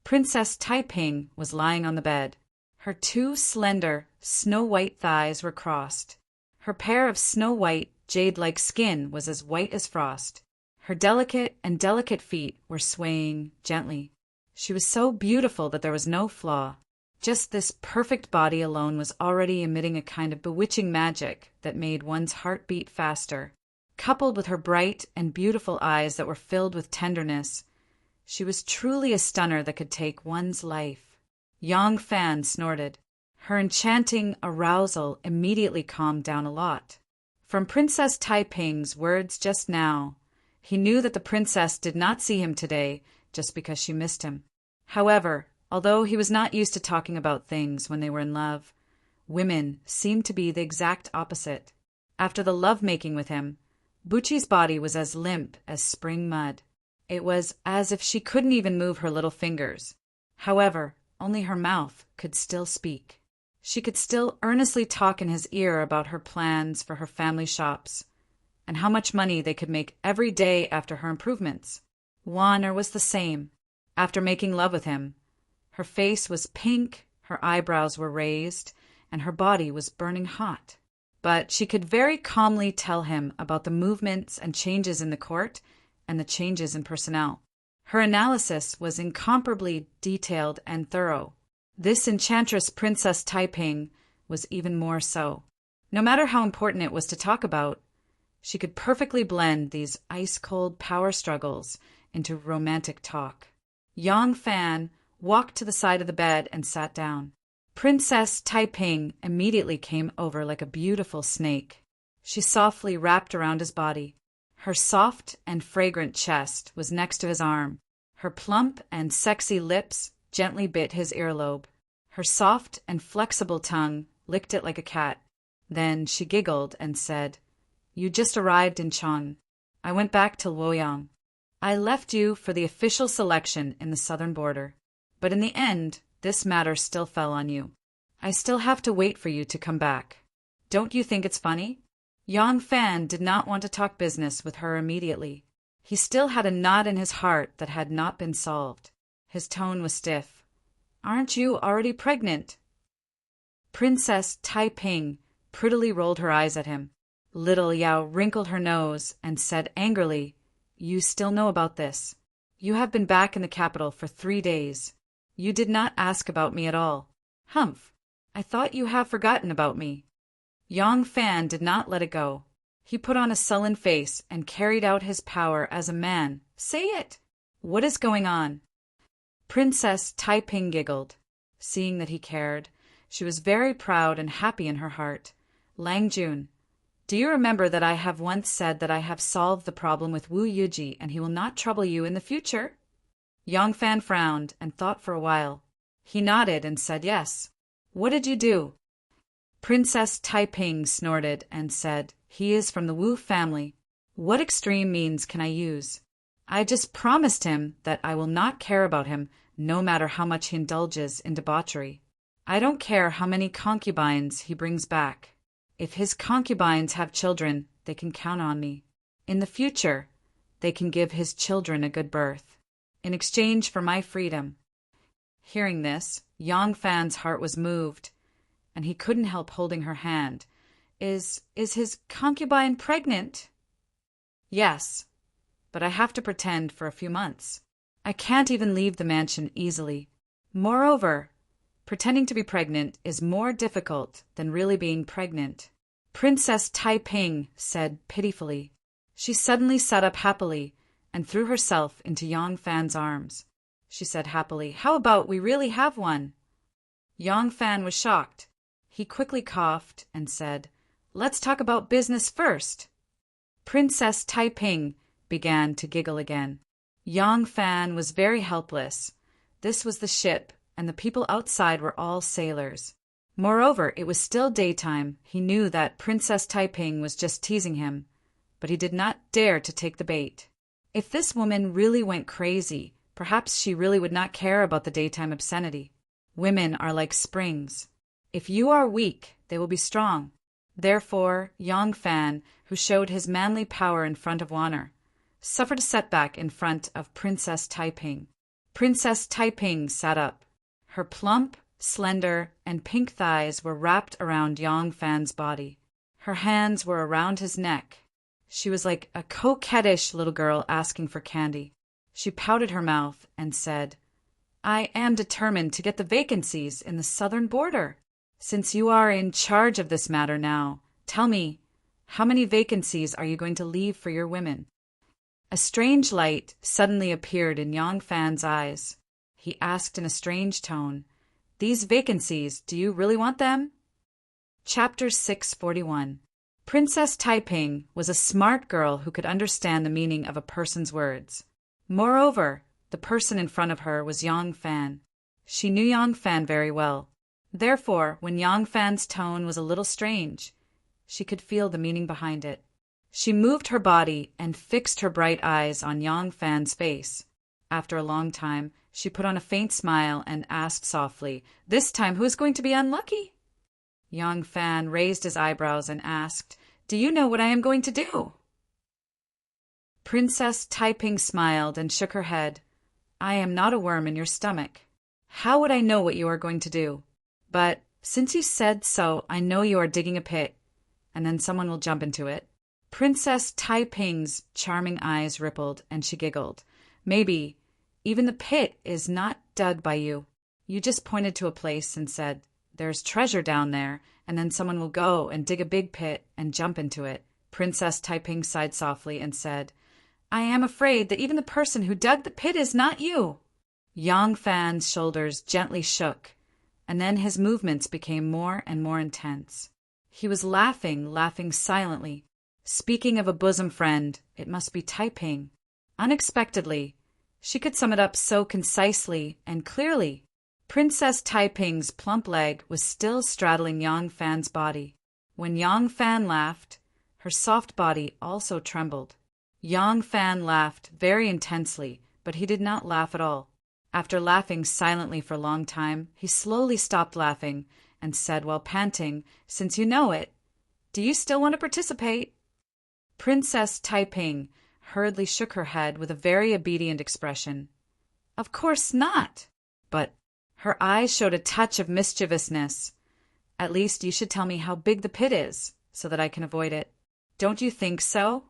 Princess Taiping was lying on the bed. Her 2 slender, snow-white thighs were crossed. Her pair of snow-white, jade-like skin was as white as frost. Her delicate feet were swaying gently. She was so beautiful that there was no flaw. Just this perfect body alone was already emitting a kind of bewitching magic that made one's heart beat faster. Coupled with her bright and beautiful eyes that were filled with tenderness, she was truly a stunner that could take one's life. Yang Fan snorted. Her enchanting arousal immediately calmed down a lot. From Princess Taiping's words just now, he knew that the princess did not see him today just because she missed him. However, although he was not used to talking about things when they were in love, women seemed to be the exact opposite. After the love-making with him, Buchi's body was as limp as spring mud. It was as if she couldn't even move her little fingers. However, only her mouth could still speak. She could still earnestly talk in his ear about her plans for her family shops and how much money they could make every day after her improvements. Wanner was the same. After making love with him, her face was pink, her eyebrows were raised, and her body was burning hot. But she could very calmly tell him about the movements and changes in the court and the changes in personnel. Her analysis was incomparably detailed and thorough. This enchantress Princess Taiping was even more so. No matter how important it was to talk about, she could perfectly blend these ice-cold power struggles into romantic talk. Yang Fan walked to the side of the bed and sat down. Princess Taiping immediately came over like a beautiful snake. She softly wrapped around his body. Her soft and fragrant chest was next to his arm. Her plump and sexy lips gently bit his earlobe. Her soft and flexible tongue licked it like a cat. Then she giggled and said, "You just arrived in Chang. I went back to Luoyang. I left you for the official selection in the southern border. But in the end, this matter still fell on you. I still have to wait for you to come back. Don't you think it's funny?" Yang Fan did not want to talk business with her immediately. He still had a knot in his heart that had not been solved. His tone was stiff. "Aren't you already pregnant?" Princess Taiping prettily rolled her eyes at him. Little Yao wrinkled her nose and said angrily, "You still know about this. You have been back in the capital for 3 days. You did not ask about me at all. Humph! I thought you have forgotten about me." Yang Fan did not let it go. He put on a sullen face and carried out his power as a man. "Say it! What is going on?" Princess Taiping giggled. Seeing that he cared, she was very proud and happy in her heart. "Lang Jun, do you remember that I have once said that I have solved the problem with Wu Yuji and he will not trouble you in the future?" Yang Fan frowned and thought for a while. He nodded and said yes. "What did you do?" Princess Taiping snorted and said, "He is from the Wu family. What extreme means can I use? I just promised him that I will not care about him no matter how much he indulges in debauchery. I don't care how many concubines he brings back. If his concubines have children, they can count on me. In the future, they can give his children a good birth, in exchange for my freedom." Hearing this, Yang Fan's heart was moved, and he couldn't help holding her hand. Is his concubine pregnant?" "Yes, but I have to pretend for a few months. I can't even leave the mansion easily. Moreover, pretending to be pregnant is more difficult than really being pregnant." Princess Taiping said pitifully. She suddenly sat up happily and threw herself into Yang Fan's arms. She said happily, "How about we really have one?" Yang Fan was shocked. He quickly coughed and said, "Let's talk about business first." Princess Taiping began to giggle again. Yang Fan was very helpless. This was the ship, and the people outside were all sailors. Moreover, it was still daytime. He knew that Princess Taiping was just teasing him, but he did not dare to take the bait. If this woman really went crazy, perhaps she really would not care about the daytime obscenity. Women are like springs. If you are weak, they will be strong. Therefore, Yang Fan, who showed his manly power in front of Wanner, suffered a setback in front of Princess Taiping. Princess Taiping sat up. Her plump, slender, and pink thighs were wrapped around Yang Fan's body. Her hands were around his neck. She was like a coquettish little girl asking for candy. She pouted her mouth and said, "I am determined to get the vacancies in the southern border. Since you are in charge of this matter now, tell me, how many vacancies are you going to leave for your women?" A strange light suddenly appeared in Yang Fan's eyes. He asked in a strange tone, These vacancies, do you really want them? Chapter 641. Princess Taiping was a smart girl who could understand the meaning of a person's words. Moreover, the person in front of her was Yang Fan. She knew Yang Fan very well. Therefore, when Yang Fan's tone was a little strange, she could feel the meaning behind it. She moved her body and fixed her bright eyes on Yang Fan's face. After a long time, she put on a faint smile and asked softly, "This time who is going to be unlucky?" Yang Fan raised his eyebrows and asked, "Do you know what I am going to do?" Princess Taiping smiled and shook her head. "I am not a worm in your stomach. How would I know what you are going to do? But since you said so, I know you are digging a pit, and then someone will jump into it." Princess Taiping's charming eyes rippled, and she giggled. "Maybe even the pit is not dug by you. You just pointed to a place and said, 'There's treasure down there,' and then someone will go and dig a big pit and jump into it." Princess Taiping sighed softly and said, "I am afraid that even the person who dug the pit is not you." Yang Fan's shoulders gently shook, and then his movements became more and more intense. He was laughing silently. Speaking of a bosom friend, it must be Taiping. Unexpectedly, she could sum it up so concisely and clearly. Princess Taiping's plump leg was still straddling Yang Fan's body. When Yang Fan laughed, her soft body also trembled. Yang Fan laughed very intensely, but he did not laugh at all. After laughing silently for a long time, he slowly stopped laughing and said while panting, "Since you know it, do you still want to participate?" Princess Taiping hurriedly shook her head with a very obedient expression. "Of course not." But her eyes showed a touch of mischievousness. "At least you should tell me how big the pit is, so that I can avoid it. Don't you think so?"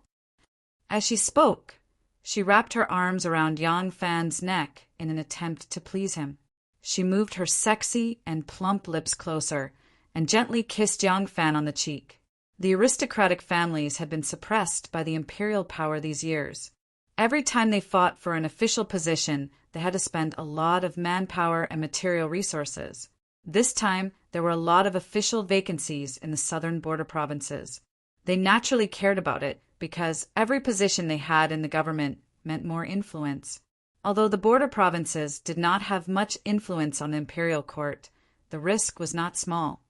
As she spoke, she wrapped her arms around Yang Fan's neck in an attempt to please him. She moved her sexy and plump lips closer and gently kissed Yang Fan on the cheek. The aristocratic families had been suppressed by the imperial power these years. Every time they fought for an official position, they had to spend a lot of manpower and material resources. This time, there were a lot of official vacancies in the southern border provinces. They naturally cared about it because every position they had in the government meant more influence. Although the border provinces did not have much influence on the imperial court, the risk was not small.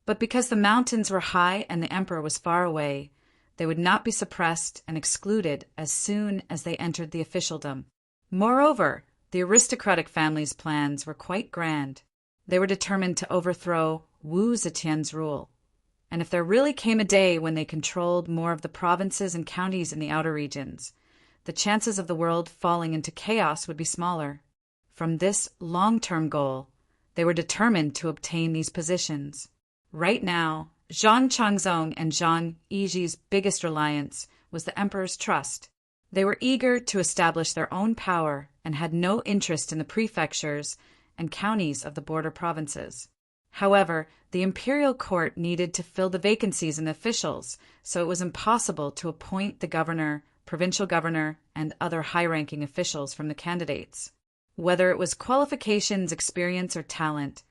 But because the mountains were high and the emperor was far away, they would not be suppressed and excluded as soon as they entered the officialdom. Moreover, the aristocratic family's plans were quite grand. They were determined to overthrow Wu Zetian's rule. And if there really came a day when they controlled more of the provinces and counties in the outer regions, the chances of the world falling into chaos would be smaller. From this long-term goal, they were determined to obtain these positions. Right now, Zhang Changzong and Zhang Yiji's biggest reliance was the emperor's trust. They were eager to establish their own power and had no interest in the prefectures and counties of the border provinces. However, the imperial court needed to fill the vacancies in the officials, so it was impossible to appoint the governor, provincial governor, and other high-ranking officials from the candidates. Whether it was qualifications, experience, or talent,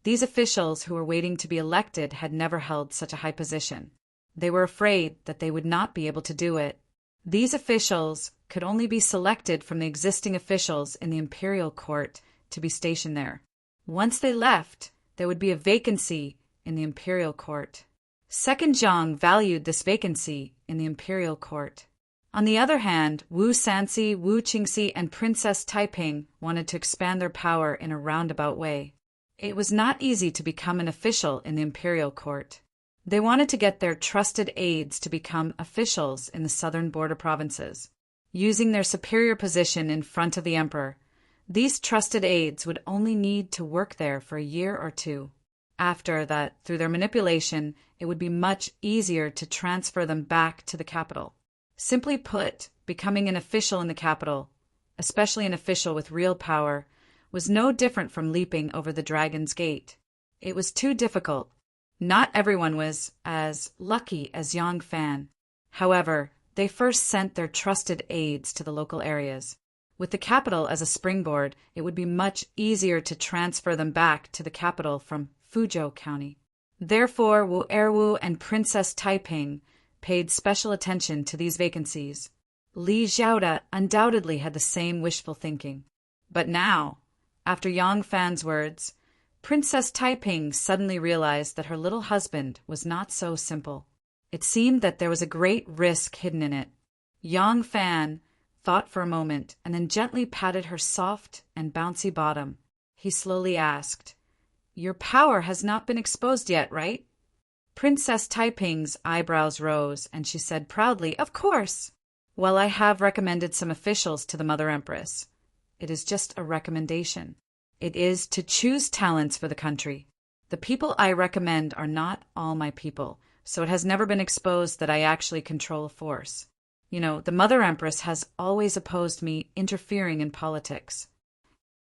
these officials who were waiting to be elected had never held such a high position. They were afraid that they would not be able to do it. These officials could only be selected from the existing officials in the imperial court to be stationed there. Once they left, there would be a vacancy in the imperial court. Second Zhang valued this vacancy in the imperial court. On the other hand, Wu Sanxi, Wu Qingxi, and Princess Taiping wanted to expand their power in a roundabout way. It was not easy to become an official in the imperial court. They wanted to get their trusted aides to become officials in the southern border provinces. Using their superior position in front of the emperor, these trusted aides would only need to work there for a year or two. After that, through their manipulation, it would be much easier to transfer them back to the capital. Simply put, becoming an official in the capital, especially an official with real power, was no different from leaping over the dragon's gate. It was too difficult. Not everyone was as lucky as Yang Fan. However, they first sent their trusted aides to the local areas. With the capital as a springboard, it would be much easier to transfer them back to the capital from Fuzhou County. Therefore, Wu Erwu and Princess Taiping paid special attention to these vacancies. Li Xiaoda undoubtedly had the same wishful thinking. But now, after Yang Fan's words, Princess Taiping suddenly realized that her little husband was not so simple. It seemed that there was a great risk hidden in it. Yang Fan thought for a moment and then gently patted her soft and bouncy bottom. He slowly asked, "Your power has not been exposed yet, right?" Princess Taiping's eyebrows rose, and she said proudly, "Of course." "Well, I have recommended some officials to the Mother Empress. It is just a recommendation. It is to choose talents for the country. The people I recommend are not all my people, so it has never been exposed that I actually control a force. You know, the Mother Empress has always opposed me interfering in politics."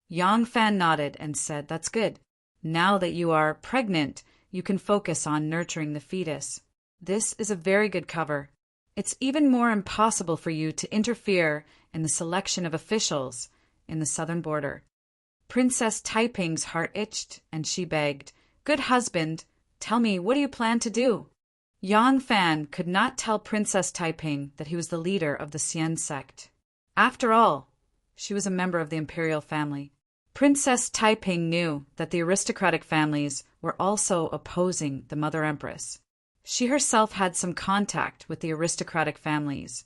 Yang Fan nodded and said, "That's good. Now that you are pregnant, you can focus on nurturing the fetus. This is a very good cover. It's even more impossible for you to interfere in the selection of officials in the southern border." Princess Taiping's heart itched, and she begged, "Good husband, tell me, what do you plan to do?" Yang Fan could not tell Princess Taiping that he was the leader of the Xian sect. After all, she was a member of the imperial family. Princess Taiping knew that the aristocratic families were also opposing the Mother Empress. She herself had some contact with the aristocratic families,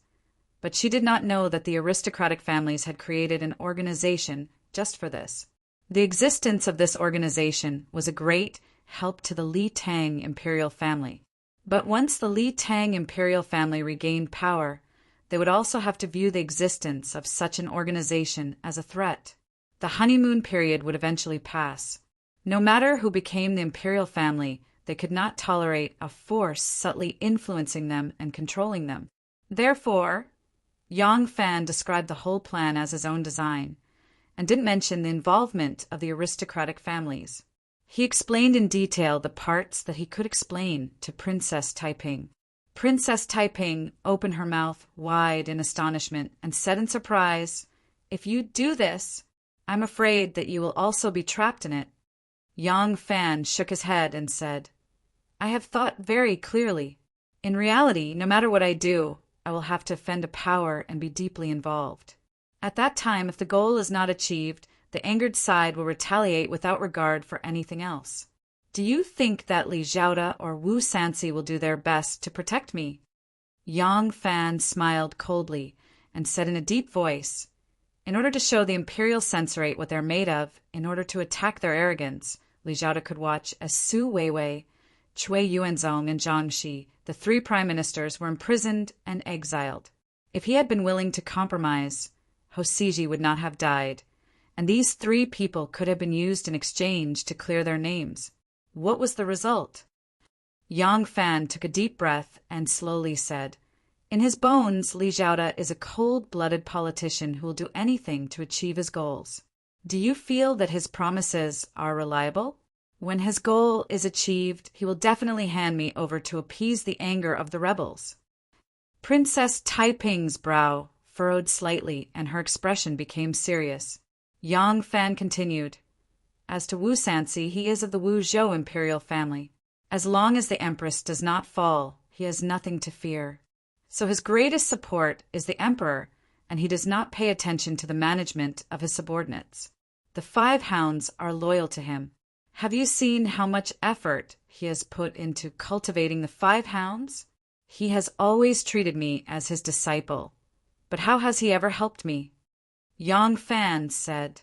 but she did not know that the aristocratic families had created an organization just for this. The existence of this organization was a great help to the Li Tang imperial family. But once the Li Tang imperial family regained power, they would also have to view the existence of such an organization as a threat. The honeymoon period would eventually pass. No matter who became the imperial family, they could not tolerate a force subtly influencing them and controlling them. Therefore, Yang Fan described the whole plan as his own design, and didn't mention the involvement of the aristocratic families. He explained in detail the parts that he could explain to Princess Taiping. Princess Taiping opened her mouth wide in astonishment and said in surprise, "If you do this, I'm afraid that you will also be trapped in it." Yang Fan shook his head and said, "I have thought very clearly. In reality, no matter what I do, I will have to defend a power and be deeply involved. At that time, if the goal is not achieved, the angered side will retaliate without regard for anything else. Do you think that Li Xiaoda or Wu Sansi will do their best to protect me?" Yang Fan smiled coldly and said in a deep voice, "In order to show the imperial censorate what they're made of, in order to attack their arrogance, Li Xiaoda could watch as Su Weiwei, Cui Yuanzong, and Zhang Xi, the three prime ministers, were imprisoned and exiled. If he had been willing to compromise, Hosiji would not have died, and these three people could have been used in exchange to clear their names. What was the result?" Yang Fan took a deep breath and slowly said, "In his bones, Li Xiaoda is a cold-blooded politician who will do anything to achieve his goals. Do you feel that his promises are reliable? When his goal is achieved, he will definitely hand me over to appease the anger of the rebels." Princess Taiping's brow furrowed slightly, and her expression became serious. Yang Fan continued, "As to Wu Sansi, he is of the Wu Zhou imperial family. As long as the Empress does not fall, he has nothing to fear. So his greatest support is the Emperor, and he does not pay attention to the management of his subordinates. The 5 hounds are loyal to him. Have you seen how much effort he has put into cultivating the 5 hounds? He has always treated me as his disciple. But how has he ever helped me?" Yang Fan said,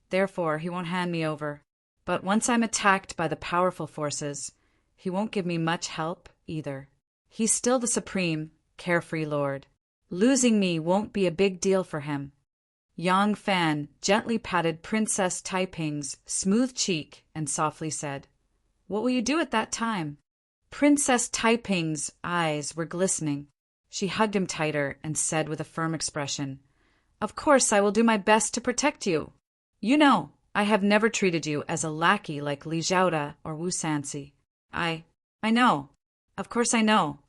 "Therefore he won't hand me over. But once I'm attacked by the powerful forces, he won't give me much help either. He's still the supreme, carefree lord. Losing me won't be a big deal for him." Yang Fan gently patted Princess Taiping's smooth cheek and softly said, "What will you do at that time?" Princess Taiping's eyes were glistening. She hugged him tighter and said with a firm expression, "Of course I will do my best to protect you. You know, I have never treated you as a lackey like Li Xiaoda or Wu Sansi. I know. Of course I know."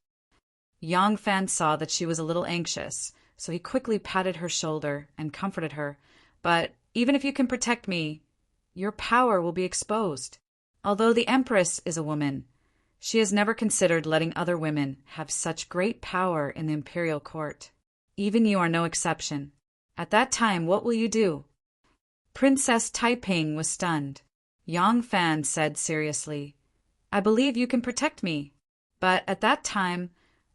Yang Fan saw that she was a little anxious, so he quickly patted her shoulder and comforted her. But even if you can protect me, your power will be exposed. Although the Empress is a woman, she has never considered letting other women have such great power in the imperial court. Even you are no exception. At that time, what will you do? Princess Taiping was stunned. Yang Fan said seriously, I believe you can protect me, but at that time,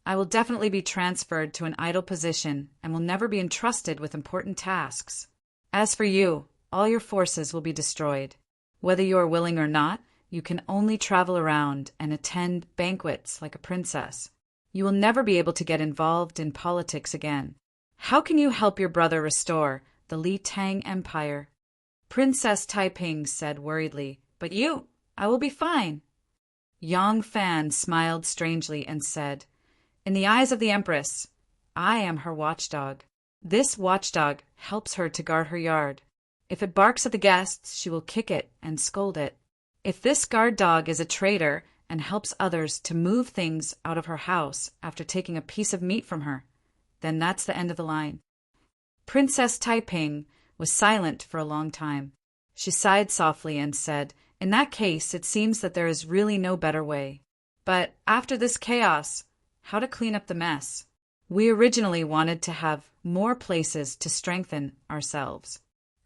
I will definitely be transferred to an idle position and will never be entrusted with important tasks. As for you, all your forces will be destroyed. Whether you are willing or not, you can only travel around and attend banquets like a princess. You will never be able to get involved in politics again. How can you help your brother restore the Li Tang Empire? Princess Taiping said worriedly, But you, I will be fine. Yang Fan smiled strangely and said, In the eyes of the Empress, I am her watchdog. This watchdog helps her to guard her yard. If it barks at the guests, she will kick it and scold it. If this guard dog is a traitor and helps others to move things out of her house after taking a piece of meat from her, then that's the end of the line. Princess Taiping was silent for a long time. She sighed softly and said, In that case, it seems that there is really no better way. But after this chaos, how to clean up the mess? We originally wanted to have more places to strengthen ourselves.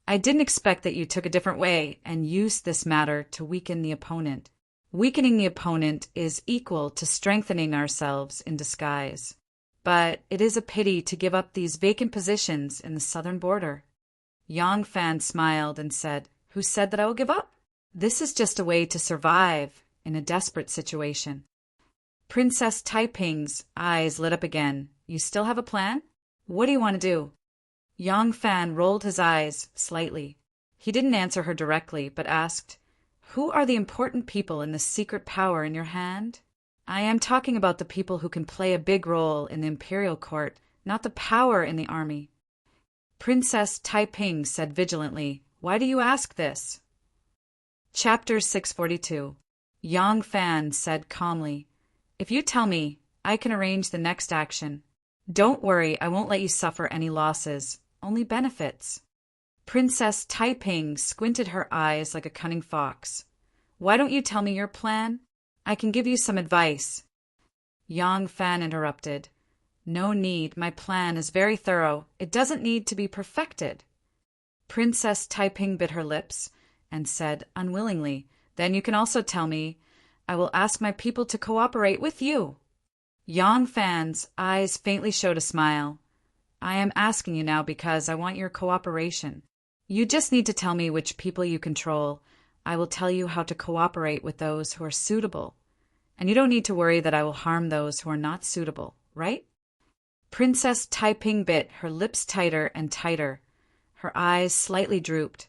I didn't expect that you took a different way and used this matter to weaken the opponent. Weakening the opponent is equal to strengthening ourselves in disguise. But it is a pity to give up these vacant positions in the southern border. Yang Fan smiled and said, Who said that I will give up? This is just a way to survive in a desperate situation. Princess Taiping's eyes lit up again. You still have a plan? What do you want to do? Yang Fan rolled his eyes slightly. He didn't answer her directly, but asked, Who are the important people in the secret power in your hand? I am talking about the people who can play a big role in the imperial court, not the power in the army. Princess Taiping said vigilantly, Why do you ask this? Chapter 642. Yang Fan said calmly, If you tell me, I can arrange the next action. Don't worry, I won't let you suffer any losses, only benefits. Princess Taiping squinted her eyes like a cunning fox. Why don't you tell me your plan? I can give you some advice. Yang Fan interrupted. No need, my plan is very thorough. It doesn't need to be perfected. Princess Taiping bit her lips and said unwillingly, Then you can also tell me. I will ask my people to cooperate with you. Yang Fan's eyes faintly showed a smile. I am asking you now because I want your cooperation. You just need to tell me which people you control. I will tell you how to cooperate with those who are suitable. And you don't need to worry that I will harm those who are not suitable, right? Princess Taiping bit her lips tighter and tighter. Her eyes slightly drooped.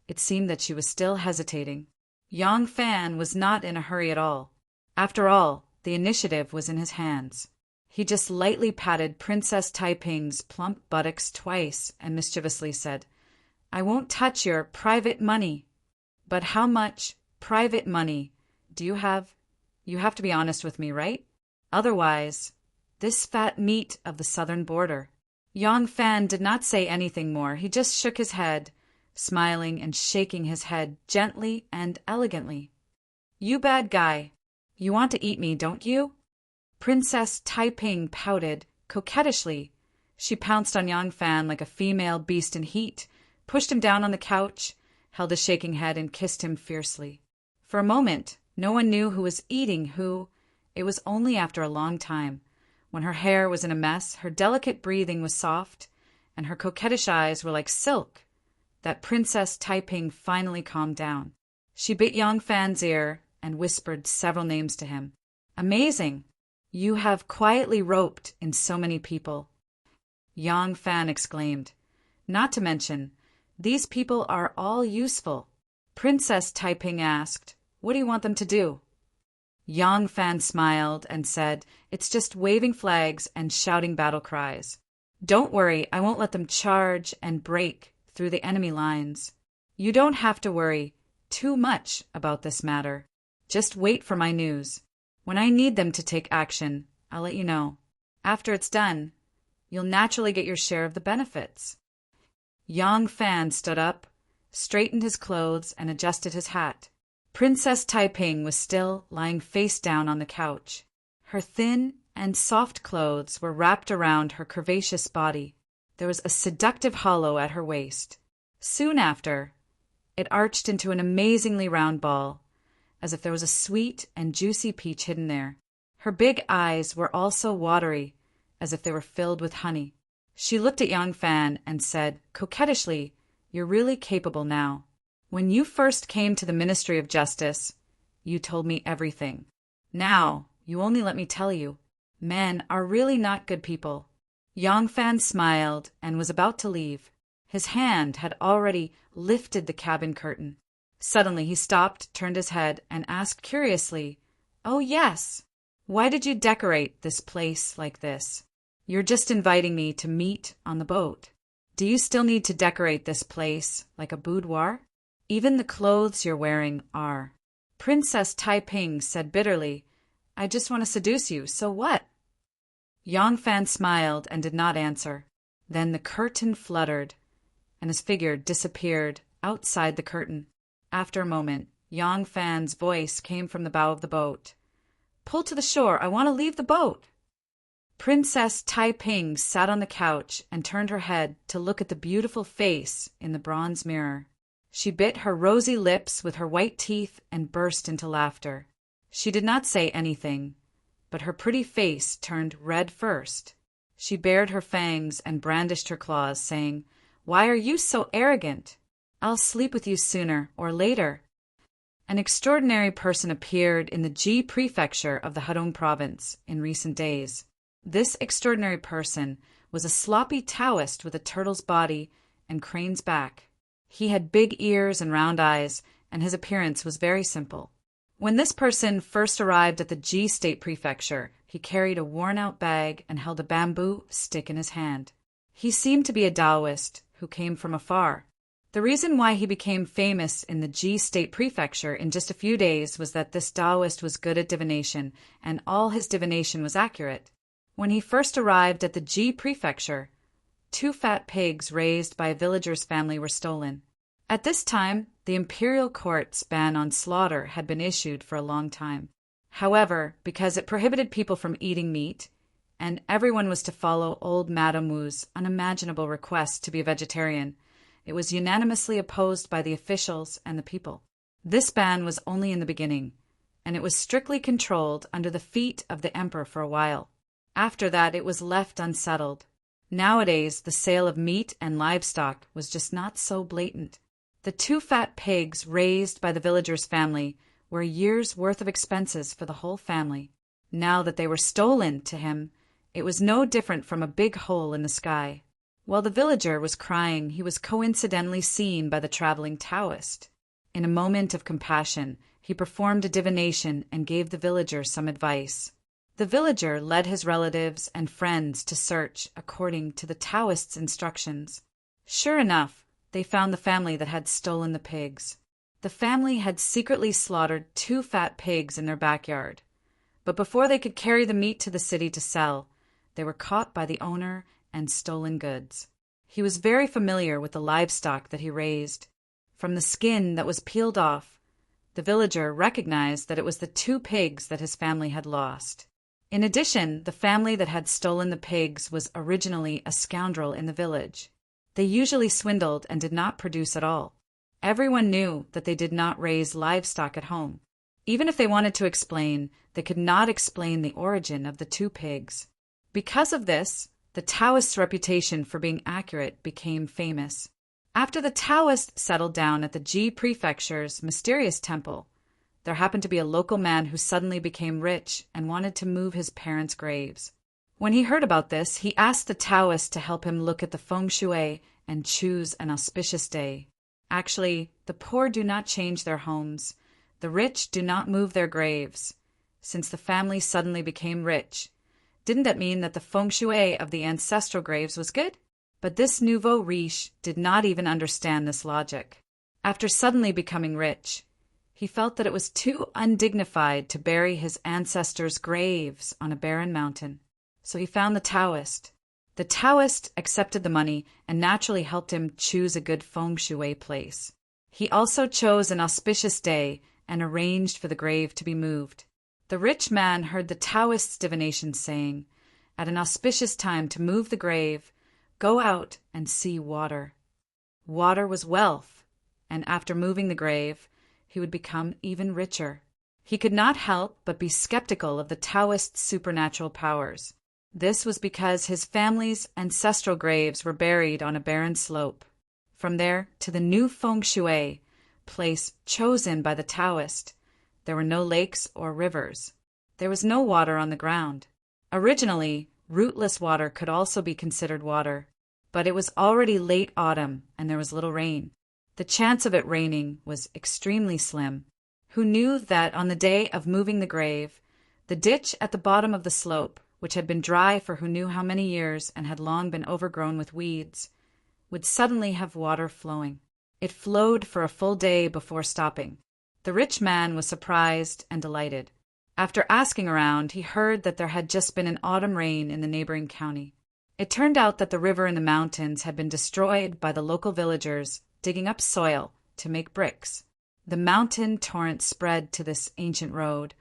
It seemed that she was still hesitating. Yang Fan was not in a hurry at all. After all, the initiative was in his hands. He just lightly patted Princess Taiping's plump buttocks twice and mischievously said, I won't touch your private money. But how much private money do you have? You have to be honest with me, right? Otherwise, this fat meat of the southern border. Yang Fan did not say anything more. He just shook his head, smiling and shaking his head gently and elegantly. You bad guy. You want to eat me, don't you? Princess Taiping pouted coquettishly. She pounced on Yang Fan like a female beast in heat, pushed him down on the couch, held his shaking head and kissed him fiercely. For a moment, no one knew who was eating who. It was only after a long time, when her hair was in a mess, her delicate breathing was soft, and her coquettish eyes were like silk, that Princess Taiping finally calmed down. She bit Yang Fan's ear and whispered several names to him. Amazing! You have quietly roped in so many people. Yang Fan exclaimed. Not to mention, these people are all useful. Princess Taiping asked, What do you want them to do? Yang Fan smiled and said, It's just waving flags and shouting battle cries. Don't worry, I won't let them charge and break through the enemy lines. You don't have to worry too much about this matter. Just wait for my news. When I need them to take action, I'll let you know. After it's done, you'll naturally get your share of the benefits. Yang Fan stood up, straightened his clothes, and adjusted his hat. Princess Taiping was still lying face down on the couch. Her thin and soft clothes were wrapped around her curvaceous body. There was a seductive hollow at her waist. Soon after, it arched into an amazingly round ball, as if there was a sweet and juicy peach hidden there. Her big eyes were also watery, as if they were filled with honey. She looked at Yang Fan and said, coquettishly, "You're really capable now. When you first came to the Ministry of Justice, you told me everything. Now, you only let me tell you, men are really not good people." Yang Fan smiled and was about to leave. His hand had already lifted the cabin curtain. Suddenly he stopped, turned his head, and asked curiously, "Oh yes, why did you decorate this place like this? You're just inviting me to meet on the boat. Do you still need to decorate this place like a boudoir? Even the clothes you're wearing are." Princess Taiping said bitterly, "I just want to seduce you, so what?" Yang Fan smiled and did not answer. Then the curtain fluttered, and his figure disappeared outside the curtain. After a moment, Yang Fan's voice came from the bow of the boat. "Pull to the shore, I want to leave the boat." Princess Taiping sat on the couch and turned her head to look at the beautiful face in the bronze mirror. She bit her rosy lips with her white teeth and burst into laughter. She did not say anything, but her pretty face turned red first. She bared her fangs and brandished her claws, saying, "Why are you so arrogant? I'll sleep with you sooner or later." An extraordinary person appeared in the Ji prefecture of the Hadong province in recent days. This extraordinary person was a sloppy Taoist with a turtle's body and crane's back. He had big ears and round eyes, and his appearance was very simple. When this person first arrived at the Ji state prefecture, he carried a worn-out bag and held a bamboo stick in his hand. He seemed to be a Taoist who came from afar. The reason why he became famous in the Ji state prefecture in just a few days was that this Taoist was good at divination, and all his divination was accurate. When he first arrived at the Ji prefecture, 2 fat pigs raised by a villager's family were stolen. At this time, the imperial court's ban on slaughter had been issued for a long time. However, because it prohibited people from eating meat, and everyone was to follow old Madame Wu's unimaginable request to be a vegetarian, it was unanimously opposed by the officials and the people. This ban was only in the beginning, and it was strictly controlled under the feet of the emperor for a while. After that, it was left unsettled. Nowadays, the sale of meat and livestock was just not so blatant. The 2 fat pigs raised by the villager's family were a year's worth of expenses for the whole family. Now that they were stolen to him, it was no different from a big hole in the sky. While the villager was crying, he was coincidentally seen by the traveling Taoist. In a moment of compassion, he performed a divination and gave the villager some advice. The villager led his relatives and friends to search according to the Taoist's instructions. Sure enough, they found the family that had stolen the pigs. The family had secretly slaughtered 2 fat pigs in their backyard. But before they could carry the meat to the city to sell, they were caught by the owner and stolen goods. He was very familiar with the livestock that he raised. From the skin that was peeled off, the villager recognized that it was the 2 pigs that his family had lost. In addition, the family that had stolen the pigs was originally a scoundrel in the village. They usually swindled and did not produce at all. Everyone knew that they did not raise livestock at home. Even if they wanted to explain, they could not explain the origin of the 2 pigs. Because of this, the Taoist's reputation for being accurate became famous. After the Taoist settled down at the Ji prefecture's mysterious temple, there happened to be a local man who suddenly became rich and wanted to move his parents' graves. When he heard about this, he asked the Taoist to help him look at the feng shui and choose an auspicious day. Actually, the poor do not change their homes. The rich do not move their graves. Since the family suddenly became rich, didn't that mean that the feng shui of the ancestral graves was good? But this nouveau riche did not even understand this logic. After suddenly becoming rich, he felt that it was too undignified to bury his ancestors' graves on a barren mountain. So he found the Taoist. The Taoist accepted the money and naturally helped him choose a good feng shui place. He also chose an auspicious day and arranged for the grave to be moved. The rich man heard the Taoist's divination saying, "At an auspicious time to move the grave, go out and see water." Water was wealth, and after moving the grave, he would become even richer. He could not help but be skeptical of the Taoist's supernatural powers. This was because his family's ancestral graves were buried on a barren slope. From there to the new feng shui place chosen by the Taoist, there were no lakes or rivers. There was no water on the ground. Originally, rootless water could also be considered water, but it was already late autumn and there was little rain. The chance of it raining was extremely slim. Who knew that on the day of moving the grave, the ditch at the bottom of the slope, which had been dry for who knew how many years and had long been overgrown with weeds, would suddenly have water flowing. It flowed for a full day before stopping. The rich man was surprised and delighted. After asking around, he heard that there had just been an autumn rain in the neighboring county. It turned out that the river in the mountains had been destroyed by the local villagers digging up soil to make bricks. The mountain torrent spread to this ancient road,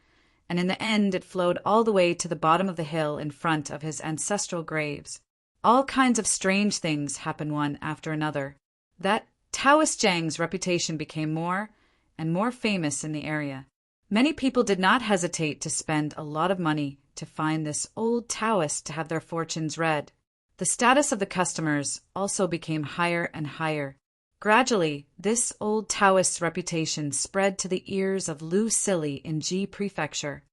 and in the end it flowed all the way to the bottom of the hill in front of his ancestral graves. All kinds of strange things happened one after another. That Taoist Zhang's reputation became more and more famous in the area. Many people did not hesitate to spend a lot of money to find this old Taoist to have their fortunes read. The status of the customers also became higher and higher. Gradually, this old Taoist's reputation spread to the ears of Lu Sili in Ji Prefecture.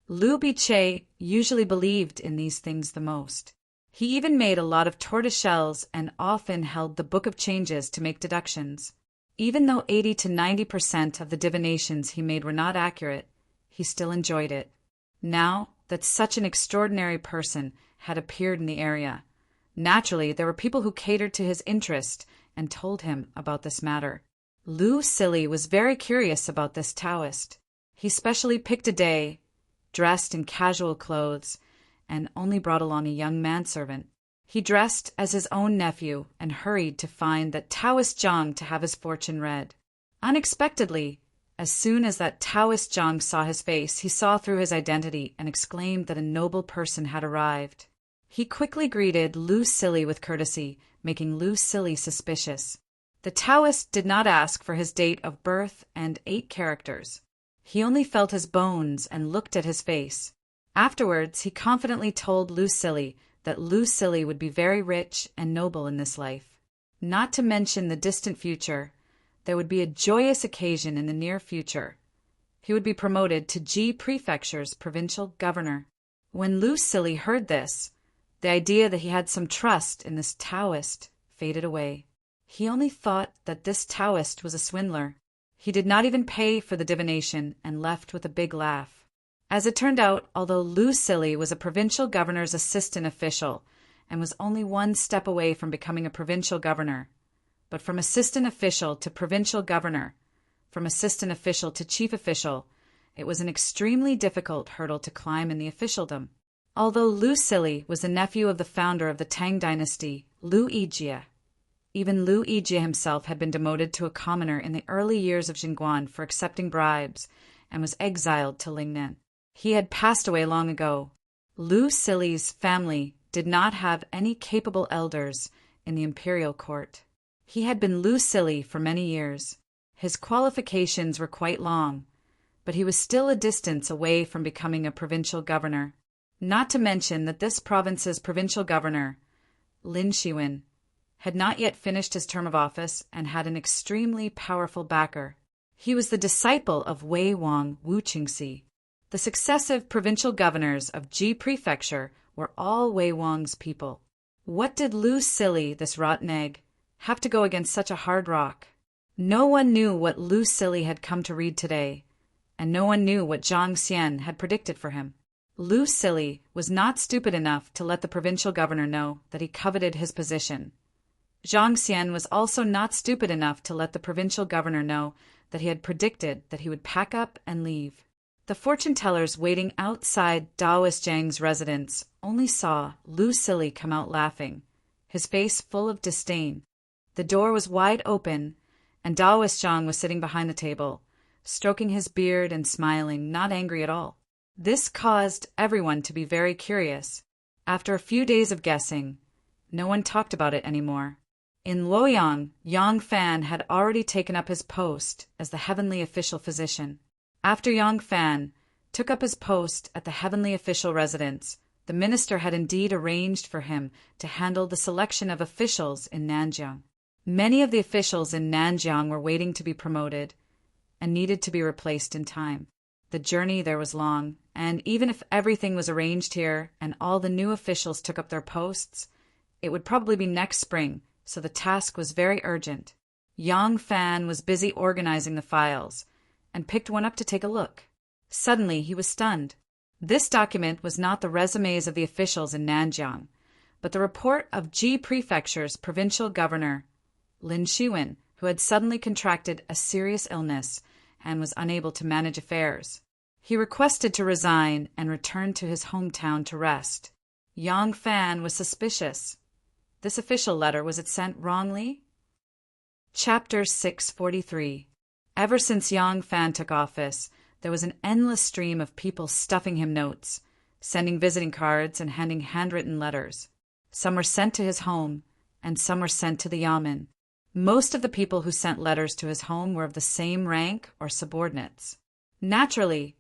Lu Biche usually believed in these things the most. He even made a lot of tortoiseshells and often held the Book of Changes to make deductions. Even though 80 to 90% of the divinations he made were not accurate, he still enjoyed it. Now that such an extraordinary person had appeared in the area, naturally there were people who catered to his interest and told him about this matter. Lu Sili was very curious about this Taoist. He specially picked a day, dressed in casual clothes, and only brought along a young manservant. He dressed as his own nephew and hurried to find that Taoist Zhang to have his fortune read. Unexpectedly, as soon as that Taoist Zhang saw his face, he saw through his identity and exclaimed that a noble person had arrived. He quickly greeted Lu Sili with courtesy, making Lu Sili suspicious. The Taoist did not ask for his date of birth and 8 characters. He only felt his bones and looked at his face. Afterwards, he confidently told Lu Sili that Lu Sili would be very rich and noble in this life. Not to mention the distant future, there would be a joyous occasion in the near future. He would be promoted to Ji Prefecture's provincial governor. When Lu Sili heard this, the idea that he had some trust in this Taoist faded away. He only thought that this Taoist was a swindler. He did not even pay for the divination and left with a big laugh. As it turned out, although Lu Sili was a provincial governor's assistant official and was only one step away from becoming a provincial governor, but from assistant official to provincial governor, from assistant official to chief official, it was an extremely difficult hurdle to climb in the officialdom. Although Lu Sili was the nephew of the founder of the Tang dynasty, Lu Yijie, even Lu Yijie himself had been demoted to a commoner in the early years of Jingguan for accepting bribes and was exiled to Lingnan. He had passed away long ago. Lu Sili's family did not have any capable elders in the imperial court. He had been Lu Sili for many years. His qualifications were quite long, but he was still a distance away from becoming a provincial governor. Not to mention that this province's provincial governor, Lin Shiwen, had not yet finished his term of office and had an extremely powerful backer. He was the disciple of Wei Wang Wu Qingxi. The successive provincial governors of Ji Prefecture were all Wei Wang's people. What did Lu Sili, this rotten egg, have to go against such a hard rock? No one knew what Lu Sili had come to read today, and no one knew what Zhang Xian had predicted for him. Lu Sili was not stupid enough to let the provincial governor know that he coveted his position. Zhang Xian was also not stupid enough to let the provincial governor know that he had predicted that he would pack up and leave. The fortune-tellers waiting outside Daoist Zhang's residence only saw Lu Silly come out laughing, his face full of disdain. The door was wide open, and Daoist Zhang was sitting behind the table, stroking his beard and smiling, not angry at all. This caused everyone to be very curious. After a few days of guessing, no one talked about it anymore. In Luoyang, Yang Fan had already taken up his post as the heavenly official physician. After Yang Fan took up his post at the heavenly official residence, the minister had indeed arranged for him to handle the selection of officials in Nanjiang. Many of the officials in Nanjiang were waiting to be promoted and needed to be replaced in time. The journey there was long, and even if everything was arranged here and all the new officials took up their posts, it would probably be next spring, so the task was very urgent. Yang Fan was busy organizing the files and picked one up to take a look. Suddenly, he was stunned. This document was not the resumes of the officials in Nanjiang, but the report of Ji Prefecture's provincial governor, Lin Shiwen, who had suddenly contracted a serious illness and was unable to manage affairs. He requested to resign and return to his hometown to rest. Yang Fan was suspicious. This official letter, was it sent wrongly? Chapter 643. Ever since Yang Fan took office, there was an endless stream of people stuffing him notes, sending visiting cards and handing handwritten letters. Some were sent to his home, and some were sent to the yamen. Most of the people who sent letters to his home were of the same rank or subordinates. Naturally,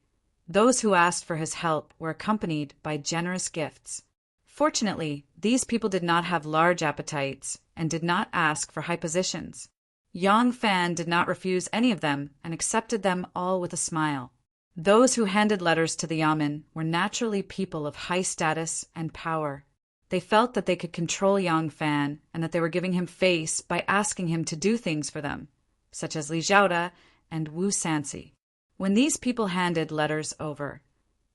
those who asked for his help were accompanied by generous gifts. Fortunately, these people did not have large appetites and did not ask for high positions. Yang Fan did not refuse any of them and accepted them all with a smile. Those who handed letters to the yamen were naturally people of high status and power. They felt that they could control Yang Fan and that they were giving him face by asking him to do things for them, such as Li Zhaoda and Wu Sansi. When these people handed letters over,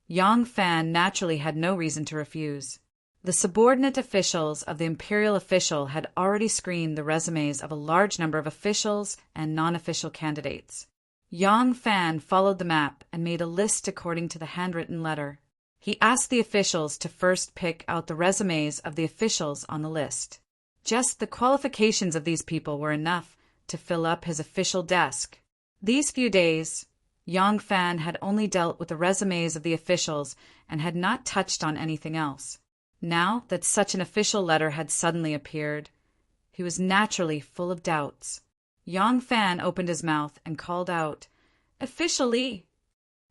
Yang Fan naturally had no reason to refuse. The subordinate officials of the imperial official had already screened the resumes of a large number of officials and non-official candidates. Yang Fan followed the map and made a list according to the handwritten letter. He asked the officials to first pick out the resumes of the officials on the list. Just the qualifications of these people were enough to fill up his official desk. These few days, Yang Fan had only dealt with the resumes of the officials and had not touched on anything else. Now that such an official letter had suddenly appeared, he was naturally full of doubts. Yang Fan opened his mouth and called out, "Official Li!"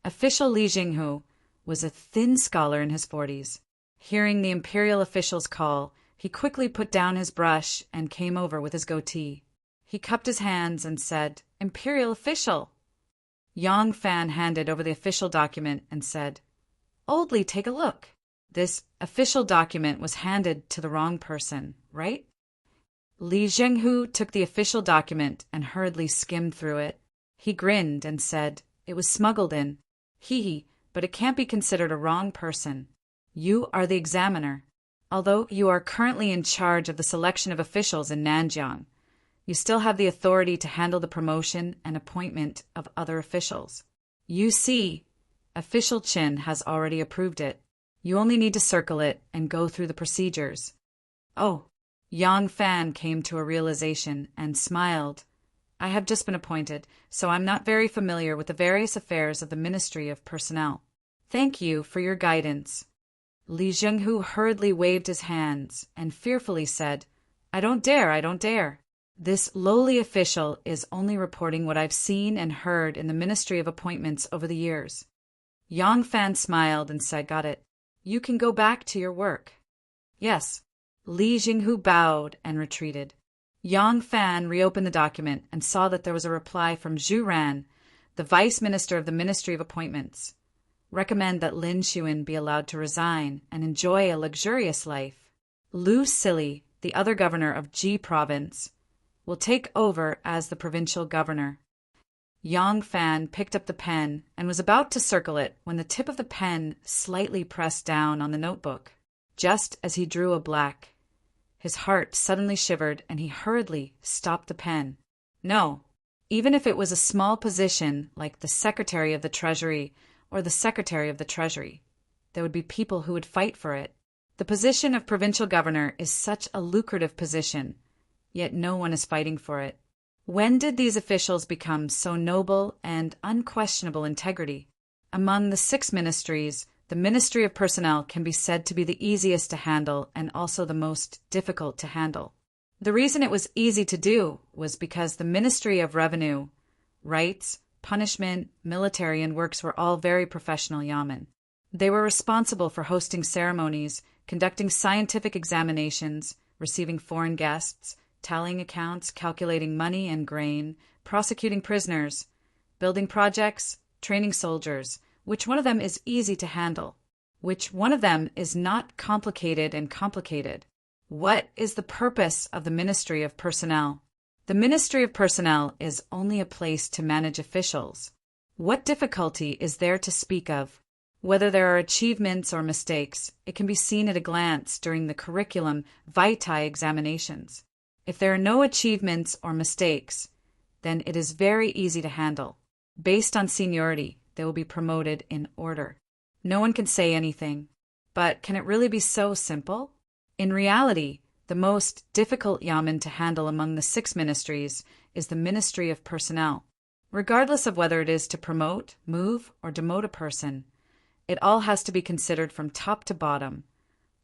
Official Li Jinghu was a thin scholar in his 40s. Hearing the imperial official's call, he quickly put down his brush and came over with his goatee. He cupped his hands and said, "Imperial official!" Yang Fan handed over the official document and said, "Old Li, take a look." This official document was handed to the wrong person, right? Li Zhenghu took the official document and hurriedly skimmed through it. He grinned and said, "It was smuggled in. Hee, but it can't be considered a wrong person. You are the examiner. Although you are currently in charge of the selection of officials in Nanjiang, you still have the authority to handle the promotion and appointment of other officials. You see, Official Qin has already approved it. You only need to circle it and go through the procedures." Oh, Yang Fan came to a realization and smiled. "I have just been appointed, so I'm not very familiar with the various affairs of the Ministry of Personnel. Thank you for your guidance." Li Zhenghu hurriedly waved his hands and fearfully said, I don't dare. This lowly official is only reporting what I've seen and heard in the Ministry of Appointments over the years." Yang Fan smiled and said, "Got it. You can go back to your work." "Yes." Li Jinghu bowed and retreated. Yang Fan reopened the document and saw that there was a reply from Zhu Ran, the Vice Minister of the Ministry of Appointments. Recommend that Lin Shiwen be allowed to resign and enjoy a luxurious life. Lu Silly, the other governor of Ji Province, will take over as the provincial governor. Yang Fan picked up the pen and was about to circle it when the tip of the pen slightly pressed down on the notebook. Just as he drew a black, his heart suddenly shivered and he hurriedly stopped the pen. No, even if it was a small position like the Secretary of the Treasury or the Secretary of the Treasury. There would be people who would fight for it. The position of provincial governor is such a lucrative position, yet no one is fighting for it. When did these officials become so noble and unquestionable integrity? Among the 6 ministries, the Ministry of Personnel can be said to be the easiest to handle and also the most difficult to handle. The reason it was easy to do was because the Ministry of Revenue, Rights, Punishment, Military, and Works were all very professional yamen. They were responsible for hosting ceremonies, conducting scientific examinations, receiving foreign guests, tallying accounts, calculating money and grain, prosecuting prisoners, building projects, training soldiers. Which one of them is easy to handle? Which one of them is not complicated and complicated? What is the purpose of the Ministry of Personnel? The Ministry of Personnel is only a place to manage officials. What difficulty is there to speak of? Whether there are achievements or mistakes, it can be seen at a glance during the curriculum vitae examinations. If there are no achievements or mistakes, then it is very easy to handle. Based on seniority, they will be promoted in order. No one can say anything. But can it really be so simple? In reality, the most difficult yamen to handle among the 6 ministries is the Ministry of Personnel. Regardless of whether it is to promote, move, or demote a person, it all has to be considered from top to bottom,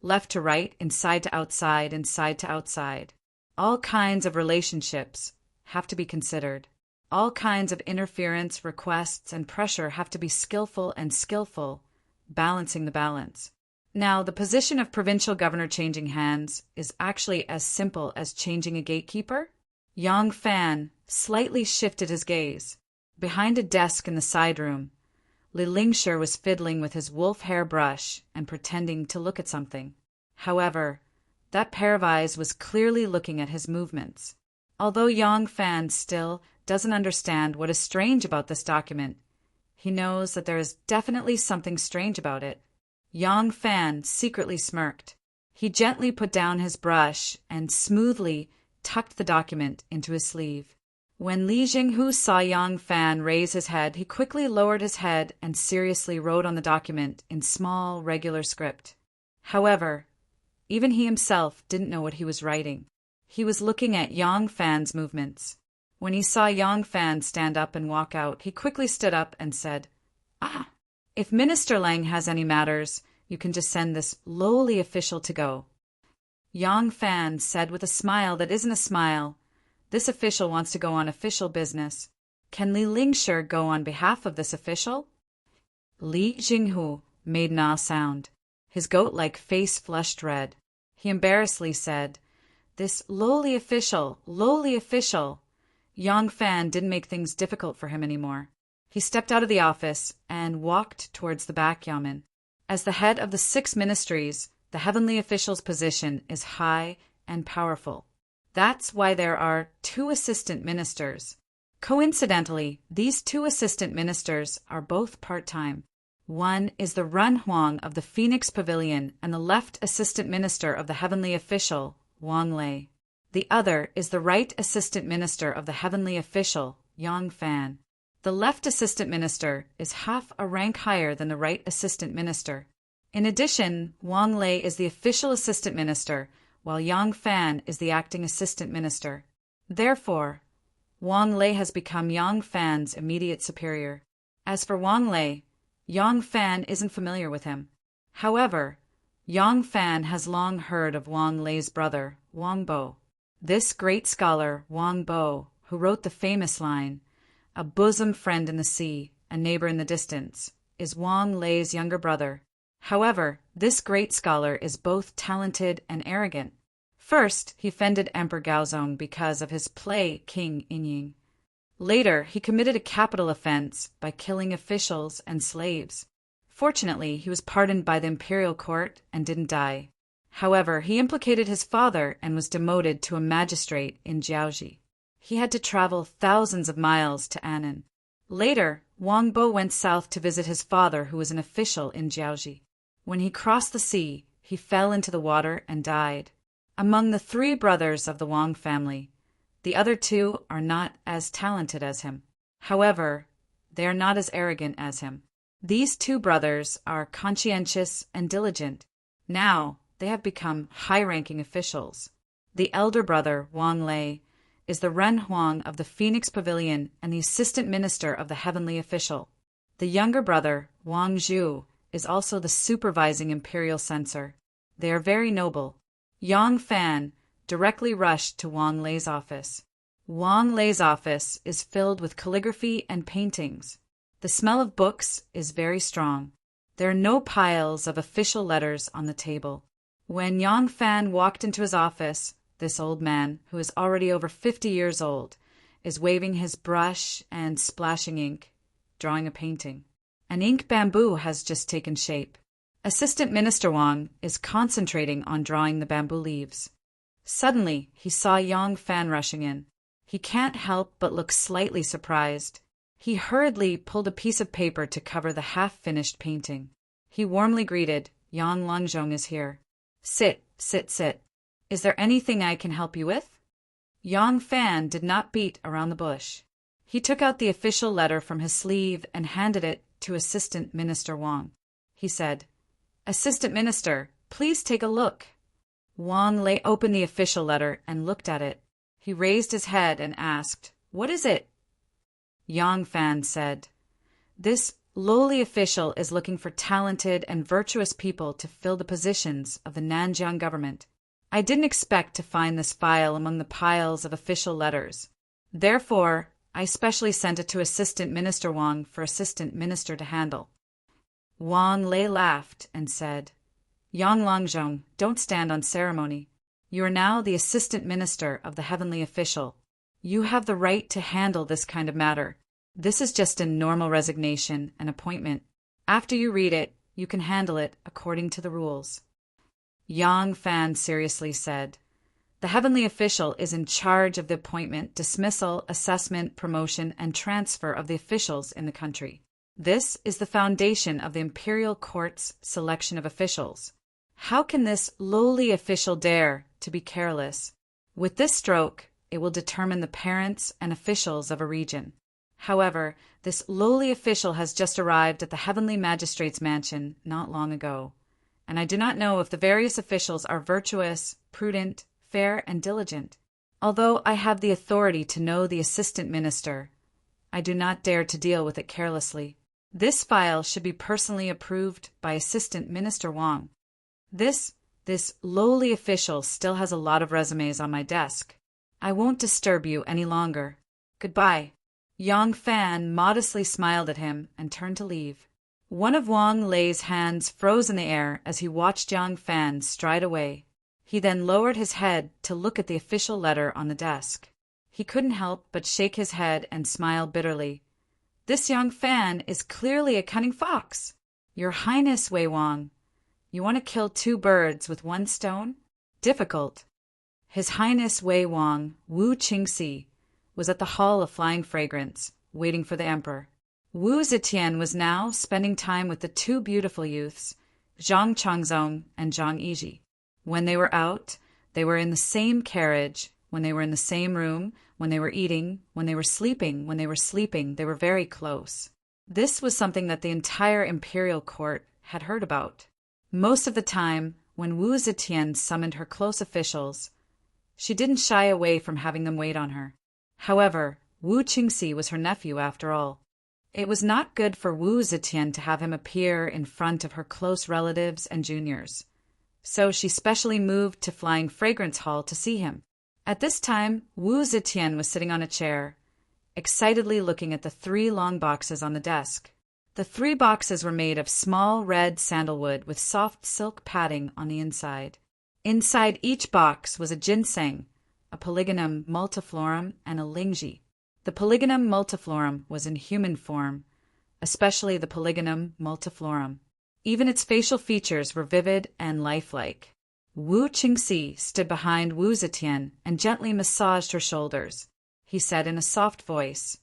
left to right, inside to outside, inside to outside. All kinds of relationships have to be considered. All kinds of interference, requests, and pressure have to be skillful and skillful, balancing the balance. Now, the position of provincial governor changing hands is actually as simple as changing a gatekeeper. Yang Fan slightly shifted his gaze. Behind a desk in the side room, Li Lingshi was fiddling with his wolf hair brush and pretending to look at something. However, that pair of eyes was clearly looking at his movements. Although Yang Fan still doesn't understand what is strange about this document, he knows that there is definitely something strange about it. Yang Fan secretly smirked. He gently put down his brush and smoothly tucked the document into his sleeve. When Li Jinghu saw Yang Fan raise his head, he quickly lowered his head and seriously wrote on the document in small, regular script. However, even he himself didn't know what he was writing. He was looking at Yang Fan's movements. When he saw Yang Fan stand up and walk out, he quickly stood up and said, If Minister Lang has any matters, you can just send this lowly official to go." Yang Fan said with a smile that isn't a smile, "This official wants to go on official business. Can Li Lingshi go on behalf of this official?" Li Jinghu made no sound. His goat-like face flushed red. He embarrassedly said, "This lowly official, lowly official." Yang Fan didn't make things difficult for him anymore. He stepped out of the office and walked towards the back yamen. As the head of the 6 ministries, the heavenly official's position is high and powerful. That's why there are 2 assistant ministers. Coincidentally, these 2 assistant ministers are both part-time. One is the Run Huang of the Phoenix Pavilion and the left assistant minister of the heavenly official, Wang Lei. The other is the right assistant minister of the heavenly official, Yang Fan. The left assistant minister is half a rank higher than the right assistant minister. In addition, Wang Lei is the official assistant minister, while Yang Fan is the acting assistant minister. Therefore, Wang Lei has become Yang Fan's immediate superior. As for Wang Lei, Yang Fan isn't familiar with him. However, Yang Fan has long heard of Wang Lei's brother, Wang Bo. This great scholar, Wang Bo, who wrote the famous line, "A bosom friend in the sea, a neighbor in the distance," is Wang Lei's younger brother. However, this great scholar is both talented and arrogant. First, he offended Emperor Gaozong because of his play King Inying. Later, he committed a capital offense by killing officials and slaves. Fortunately, he was pardoned by the imperial court and didn't die. However, he implicated his father and was demoted to a magistrate in Jiaoji. He had to travel thousands of miles to Annan. Later, Wang Bo went south to visit his father, who was an official in Jiaoji. When he crossed the sea, he fell into the water and died. Among the 3 brothers of the Wang family, the other 2 are not as talented as him. However, they are not as arrogant as him. These two brothers are conscientious and diligent. Now they have become high-ranking officials. The elder brother, Wang Lei, is the Ren Huang of the Phoenix Pavilion and the assistant minister of the heavenly official. The younger brother, Wang Zhu, is also the supervising imperial censor. They are very noble. Yang Fan directly rushed to Wang Lei's office. Wang Lei's office is filled with calligraphy and paintings. The smell of books is very strong. There are no piles of official letters on the table. When Yang Fan walked into his office, this old man, who is already over 50 years old, is waving his brush and splashing ink, drawing a painting. An ink bamboo has just taken shape. Assistant Minister Wang is concentrating on drawing the bamboo leaves. Suddenly, he saw Yang Fan rushing in. He can't help but look slightly surprised. He hurriedly pulled a piece of paper to cover the half-finished painting. He warmly greeted, "Yang Langzhong is here. Sit, sit, sit. Is there anything I can help you with?" Yang Fan did not beat around the bush. He took out the official letter from his sleeve and handed it to Assistant Minister Wang. He said, "Assistant Minister, please take a look." Wang Lei opened the official letter and looked at it. He raised his head and asked, "What is it?" Yang Fan said, "This lowly official is looking for talented and virtuous people to fill the positions of the Nanjiang government. I didn't expect to find this file among the piles of official letters. Therefore, I specially sent it to Assistant Minister Wang for Assistant Minister to handle." Wang Lei laughed and said, "Yang Langzhong, don't stand on ceremony. You are now the Assistant Minister of the Heavenly Official. You have the right to handle this kind of matter. This is just a normal resignation and appointment. After you read it, you can handle it according to the rules." Yang Fan seriously said, "The heavenly official is in charge of the appointment, dismissal, assessment, promotion, and transfer of the officials in the country. This is the foundation of the imperial court's selection of officials. How can this lowly official dare to be careless? With this stroke, it will determine the parents and officials of a region. However, this lowly official has just arrived at the heavenly magistrate's mansion not long ago, and I do not know if the various officials are virtuous, prudent, fair, and diligent. Although I have the authority to know the assistant minister, I do not dare to deal with it carelessly. This file should be personally approved by Assistant Minister Wang. This lowly official still has a lot of resumes on my desk. I won't disturb you any longer. Goodbye." Yang Fan modestly smiled at him and turned to leave. One of Wang Lei's hands froze in the air as he watched Yang Fan stride away. He then lowered his head to look at the official letter on the desk. He couldn't help but shake his head and smile bitterly. "This Yang Fan is clearly a cunning fox. Your Highness, Wei Wang, you want to kill two birds with one stone? Difficult." His Highness Wei Wang, Wu Qingxi, was at the Hall of Flying Fragrance, waiting for the emperor. Wu Zetian was now spending time with the two beautiful youths, Zhang Changzong and Zhang Yizhi. When they were out, they were in the same carriage. When they were in the same room, when they were eating, when they were sleeping, they were very close. This was something that the entire imperial court had heard about. Most of the time, when Wu Zetian summoned her close officials, she didn't shy away from having them wait on her. However, Wu Qingxi was her nephew after all. It was not good for Wu Zetian to have him appear in front of her close relatives and juniors. So she specially moved to Flying Fragrance Hall to see him. At this time, Wu Zetian was sitting on a chair, excitedly looking at the 3 long boxes on the desk. The 3 boxes were made of small red sandalwood with soft silk padding on the inside. Inside each box was a ginseng, a Polygonum multiflorum, and a lingzhi. The Polygonum multiflorum was in human form, especially the Polygonum multiflorum. Even its facial features were vivid and lifelike. Wu Qingxi stood behind Wu Zetian and gently massaged her shoulders. He said in a soft voice,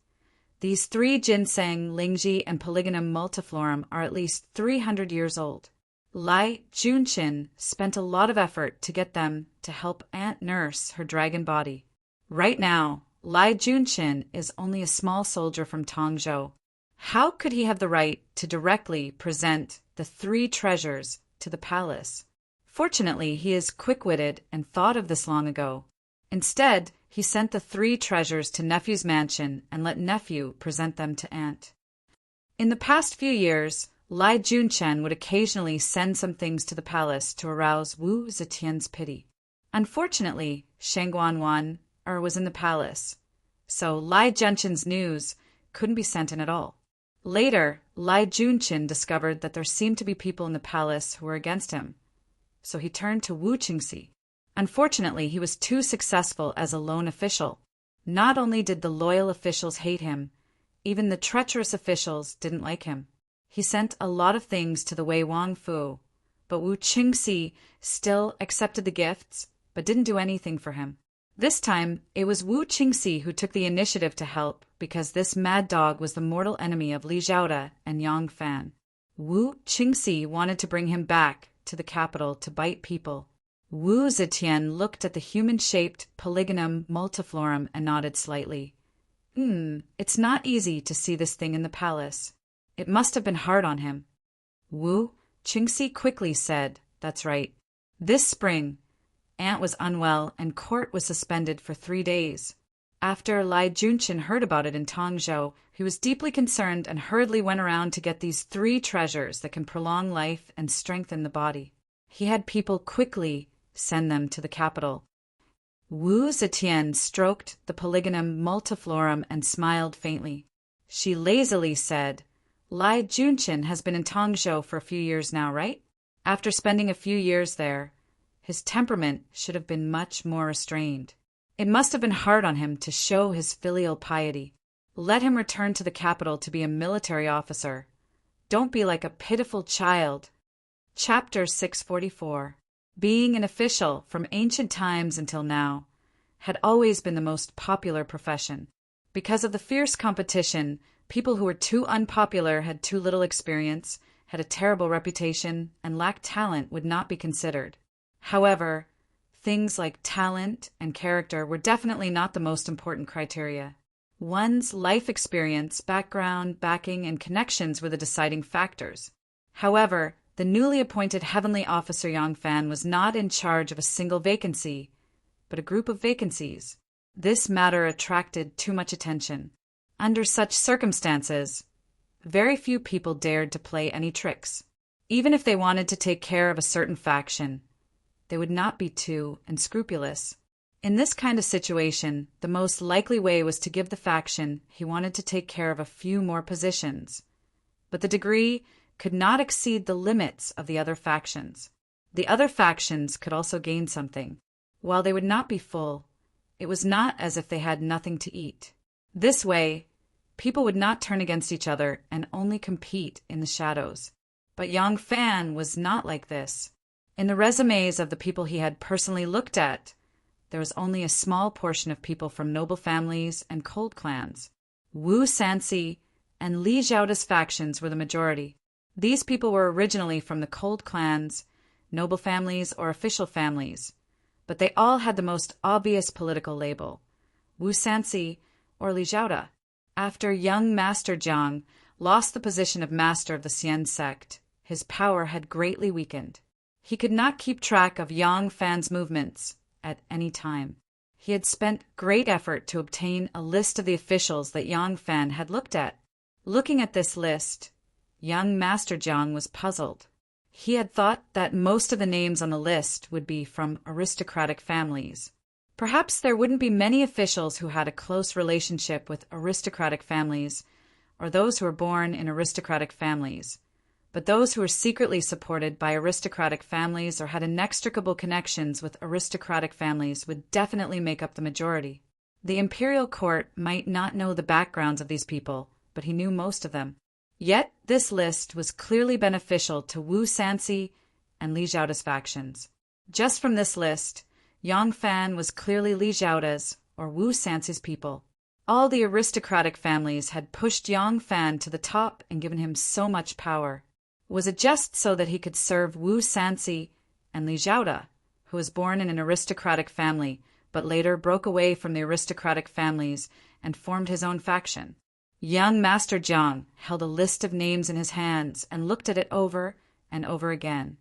"These 3 ginseng, lingzhi, and Polygonum multiflorum are at least 300 years old. Lai Junqin spent a lot of effort to get them to help Aunt nurse her dragon body. Right now, Lai Junqin is only a small soldier from Tongzhou. How could he have the right to directly present the 3 treasures to the palace? Fortunately, he is quick-witted and thought of this long ago. Instead, he sent the 3 treasures to nephew's mansion and let nephew present them to aunt. In the past few years, Lai Junchen would occasionally send some things to the palace to arouse Wu Zetian's pity. Unfortunately, Sheng Guanwan was in the palace, so Lai Junchen's news couldn't be sent in at all. Later, Lai Junchen discovered that there seemed to be people in the palace who were against him, so he turned to Wu Qingxi. Unfortunately, he was too successful as a lone official. Not only did the loyal officials hate him, even the treacherous officials didn't like him. He sent a lot of things to the Wei Wangfu, but Wu Qingxi still accepted the gifts, but didn't do anything for him. This time, it was Wu Qingxi who took the initiative to help because this mad dog was the mortal enemy of Li Zhaoda and Yang Fan. Wu Qingxi wanted to bring him back to the capital to bite people. Wu Zetian looked at the human-shaped Polygonum multiflorum and nodded slightly. It's not easy to see this thing in the palace. It must have been hard on him. Wu Qingxi quickly said, "That's right. This spring, aunt was unwell and court was suspended for 3 days. After Lai Junchen heard about it in Tongzhou, he was deeply concerned and hurriedly went around to get these 3 treasures that can prolong life and strengthen the body. He had people quickly send them to the capital." Wu Zetian stroked the Polygonum multiflorum and smiled faintly. She lazily said, "Lai Junchen has been in Tongzhou for a few years now, right? After spending a few years there, his temperament should have been much more restrained. It must have been hard on him to show his filial piety. Let him return to the capital to be a military officer. Don't be like a pitiful child." Chapter 644. Being an official from ancient times until now had always been the most popular profession. Because of the fierce competition, people who were too unpopular, had too little experience, had a terrible reputation, and lacked talent would not be considered. However, things like talent and character were definitely not the most important criteria. One's life experience, background, backing, and connections were the deciding factors. However, the newly appointed Heavenly Officer Yang Fan was not in charge of a single vacancy, but a group of vacancies. This matter attracted too much attention. Under such circumstances, very few people dared to play any tricks. Even if they wanted to take care of a certain faction, they would not be too unscrupulous. In this kind of situation, the most likely way was to give the faction he wanted to take care of a few more positions, but the degree could not exceed the limits of the other factions. The other factions could also gain something. While they would not be full, it was not as if they had nothing to eat. This way, people would not turn against each other and only compete in the shadows. But Yang Fan was not like this. In the resumes of the people he had personally looked at, there was only a small portion of people from noble families and cold clans. Wu Sanxi and Li Zhaoda's factions were the majority. These people were originally from the cold clans, noble families, or official families, but they all had the most obvious political label, Wu Sanxi or Li Zhaoda. After young Master Jiang lost the position of master of the Xian sect, his power had greatly weakened. He could not keep track of Yang Fan's movements at any time. He had spent great effort to obtain a list of the officials that Yang Fan had looked at. Looking at this list, young Master Jiang was puzzled. He had thought that most of the names on the list would be from aristocratic families. Perhaps there wouldn't be many officials who had a close relationship with aristocratic families, or those who were born in aristocratic families. But those who were secretly supported by aristocratic families or had inextricable connections with aristocratic families would definitely make up the majority. The imperial court might not know the backgrounds of these people, but he knew most of them. Yet this list was clearly beneficial to Wu Sanxi and Li Zhaoda's factions. Just from this list, Yang Fan was clearly Li Zhaoda's or Wu Sanxi's people. All the aristocratic families had pushed Yang Fan to the top and given him so much power. Was it just so that he could serve Wu Sanxi and Li Zhaoda, who was born in an aristocratic family, but later broke away from the aristocratic families and formed his own faction? Young Master Jiang held a list of names in his hands and looked at it over and over again.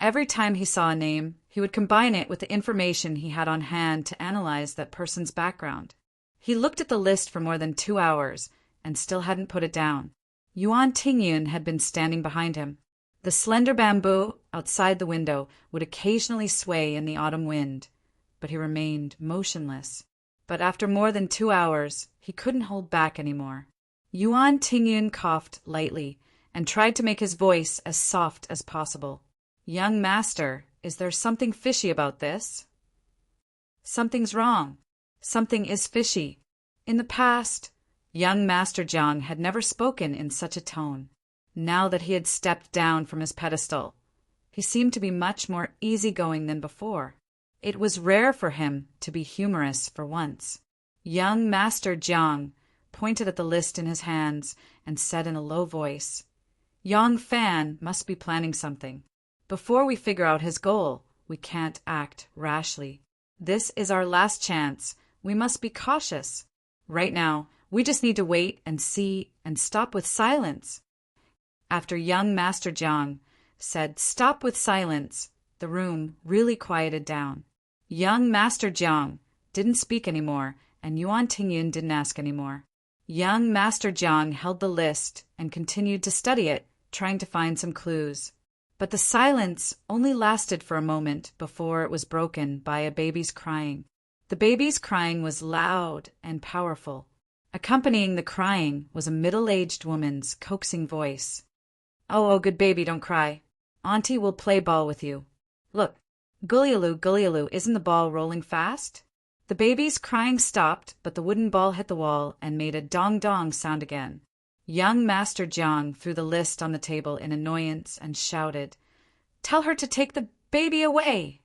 Every time he saw a name, he would combine it with the information he had on hand to analyze that person's background. He looked at the list for more than 2 hours and still hadn't put it down. Yuan Tingyun had been standing behind him. The slender bamboo outside the window would occasionally sway in the autumn wind, but he remained motionless. But after more than 2 hours, he couldn't hold back anymore. Yuan Tingyun coughed lightly and tried to make his voice as soft as possible. "Young master, is there something fishy about this?" "Something's wrong. Something is fishy." In the past, young Master Jiang had never spoken in such a tone. Now that he had stepped down from his pedestal, he seemed to be much more easygoing than before. It was rare for him to be humorous for once. Young Master Jiang pointed at the list in his hands and said in a low voice, "Yang Fan must be planning something. Before we figure out his goal, we can't act rashly. This is our last chance. We must be cautious. Right now, we just need to wait and see and stop with silence." After young Master Jiang said, "Stop with silence," the room really quieted down. Young Master Jiang didn't speak anymore, and Yuan Tingyun didn't ask anymore. Young Master Jiang held the list and continued to study it, trying to find some clues. But the silence only lasted for a moment before it was broken by a baby's crying. The baby's crying was loud and powerful. Accompanying the crying was a middle-aged woman's coaxing voice. Oh, good baby, don't cry. Auntie will play ball with you. Look, Gulialoo, isn't the ball rolling fast?" The baby's crying stopped, but the wooden ball hit the wall and made a dong-dong sound again. Young Master Jiang threw the list on the table in annoyance and shouted, "Tell her to take the baby away!"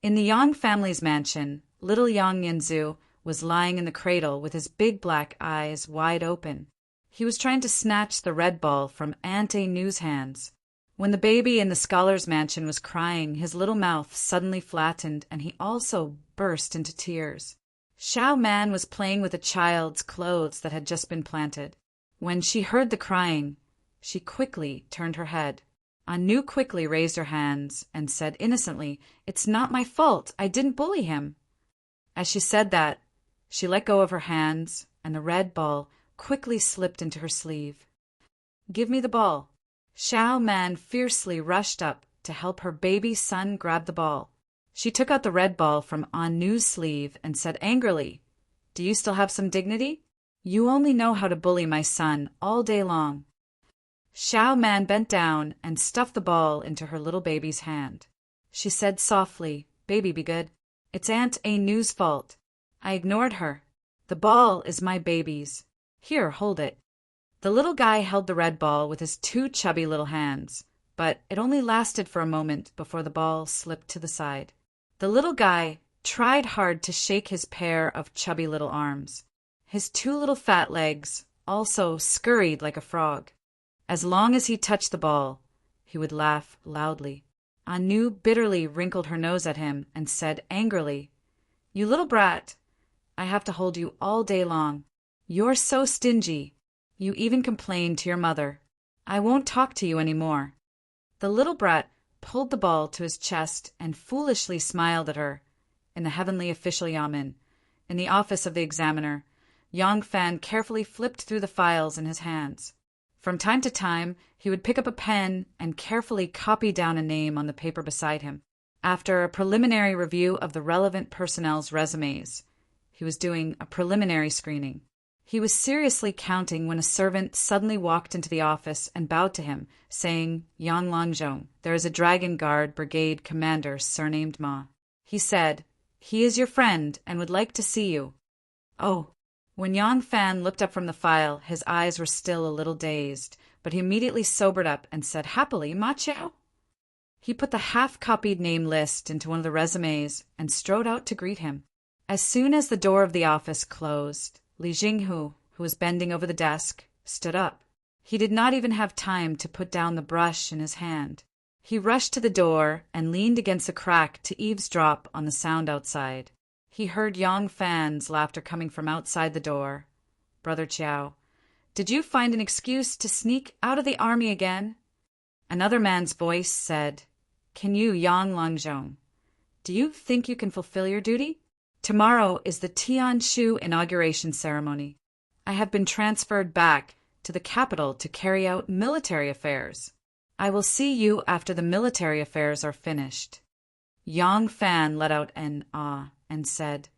In the Yang family's mansion, little Yang Yanzu was lying in the cradle with his big black eyes wide open. He was trying to snatch the red ball from Aunt Anu's hands. When the baby in the scholar's mansion was crying, his little mouth suddenly flattened and he also burst into tears. Xiao Man was playing with a child's clothes that had just been planted. When she heard the crying, she quickly turned her head. Anu quickly raised her hands and said innocently, "It's not my fault. I didn't bully him." As she said that, she let go of her hands, and the red ball quickly slipped into her sleeve. "Give me the ball." Xiao Man fiercely rushed up to help her baby son grab the ball. She took out the red ball from Anu's sleeve and said angrily, "Do you still have some dignity? You only know how to bully my son all day long." Xiao Man bent down and stuffed the ball into her little baby's hand. She said softly, "Baby, be good. It's Aunt Anu's fault. I ignored her. The ball is my baby's. Here, hold it." The little guy held the red ball with his 2 chubby little hands, but it only lasted for a moment before the ball slipped to the side. The little guy tried hard to shake his pair of chubby little arms. His 2 little fat legs also scurried like a frog. As long as he touched the ball, he would laugh loudly. Anu bitterly wrinkled her nose at him and said angrily, "You little brat, I have to hold you all day long. You're so stingy. You even complain to your mother. I won't talk to you any more." The little brat pulled the ball to his chest and foolishly smiled at her. In the heavenly official yamen, in the office of the examiner, Yang Fan carefully flipped through the files in his hands. From time to time, he would pick up a pen and carefully copy down a name on the paper beside him. After a preliminary review of the relevant personnel's resumes, he was doing a preliminary screening. He was seriously counting when a servant suddenly walked into the office and bowed to him, saying, "Yang Langzhong, there is a Dragon Guard Brigade commander surnamed Ma." He said, "He is your friend and would like to see you." Oh. When Yang Fan looked up from the file, his eyes were still a little dazed, but he immediately sobered up and said happily, "Ma Chiao." He put the half-copied name list into one of the resumes and strode out to greet him. As soon as the door of the office closed, Li Jinghu, who was bending over the desk, stood up. He did not even have time to put down the brush in his hand. He rushed to the door and leaned against the crack to eavesdrop on the sound outside. He heard Yang Fan's laughter coming from outside the door. "Brother Chiao, Did you find an excuse to sneak out of the army again? Another man's voice said, Can you, Yang Langzhong? Do you think you can fulfill your duty? Tomorrow is the Tianshu inauguration ceremony. I have been transferred back to the capital to carry out military affairs. I will see you after the military affairs are finished. Yang Fan let out an ah and said,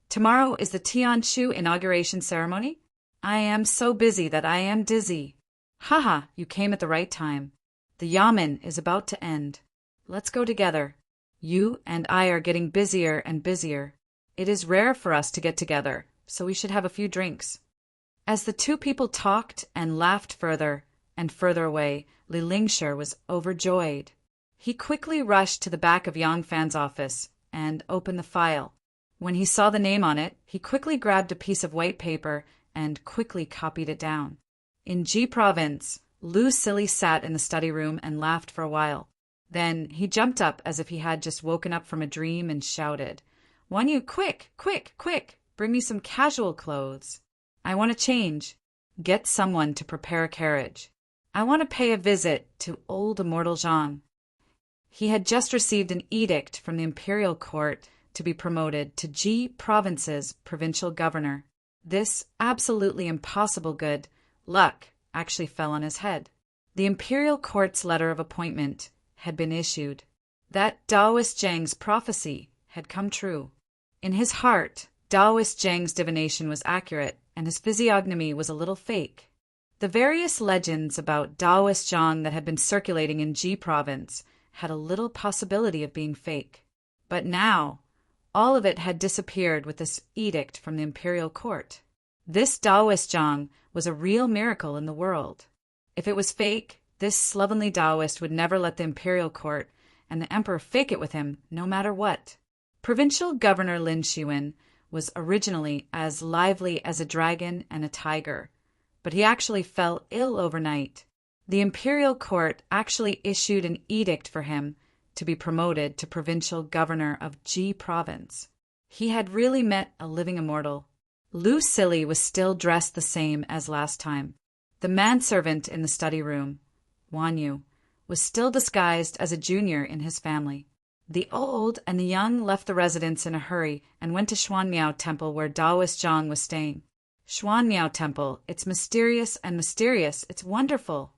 Tomorrow is the Tianshu inauguration ceremony? I am so busy that I am dizzy. Haha, you came at the right time. The yamen is about to end. Let's go together. You and I are getting busier and busier. It is rare for us to get together, so we should have a few drinks. As the two people talked and laughed further and further away, Li Lingshi was overjoyed. He quickly rushed to the back of Yang Fan's office and opened the file. When he saw the name on it, he quickly grabbed a piece of white paper and quickly copied it down. In Ji Province, Lu Silly sat in the study room and laughed for a while. Then he jumped up as if he had just woken up from a dream and shouted, Wan Yu, quick, quick, quick, bring me some casual clothes. I want to change. Get someone to prepare a carriage. I want to pay a visit to old immortal Zhang. He had just received an edict from the imperial court to be promoted to Ji Province's provincial governor. This absolutely impossible good luck actually fell on his head. The imperial court's letter of appointment had been issued. That Taoist Zhang's prophecy had come true. In his heart, Taoist Zhang's divination was accurate, and his physiognomy was a little fake. The various legends about Taoist Zhang that had been circulating in Ji Province had a little possibility of being fake. But now, all of it had disappeared with this edict from the imperial court. This Taoist Zhang was a real miracle in the world. If it was fake, this slovenly Taoist would never let the imperial court and the emperor fake it with him, no matter what. Provincial Governor Lin Shiwen was originally as lively as a dragon and a tiger, but he actually fell ill overnight. The imperial court actually issued an edict for him to be promoted to provincial governor of Ji Province. He had really met a living immortal. Lu Silly was still dressed the same as last time. The manservant in the study room, Wan Yu, was still disguised as a junior in his family. The old and the young left the residence in a hurry and went to Xuanmiao Temple where Taoist Zhang was staying. Xuanmiao Temple, it's mysterious and mysterious, it's wonderful.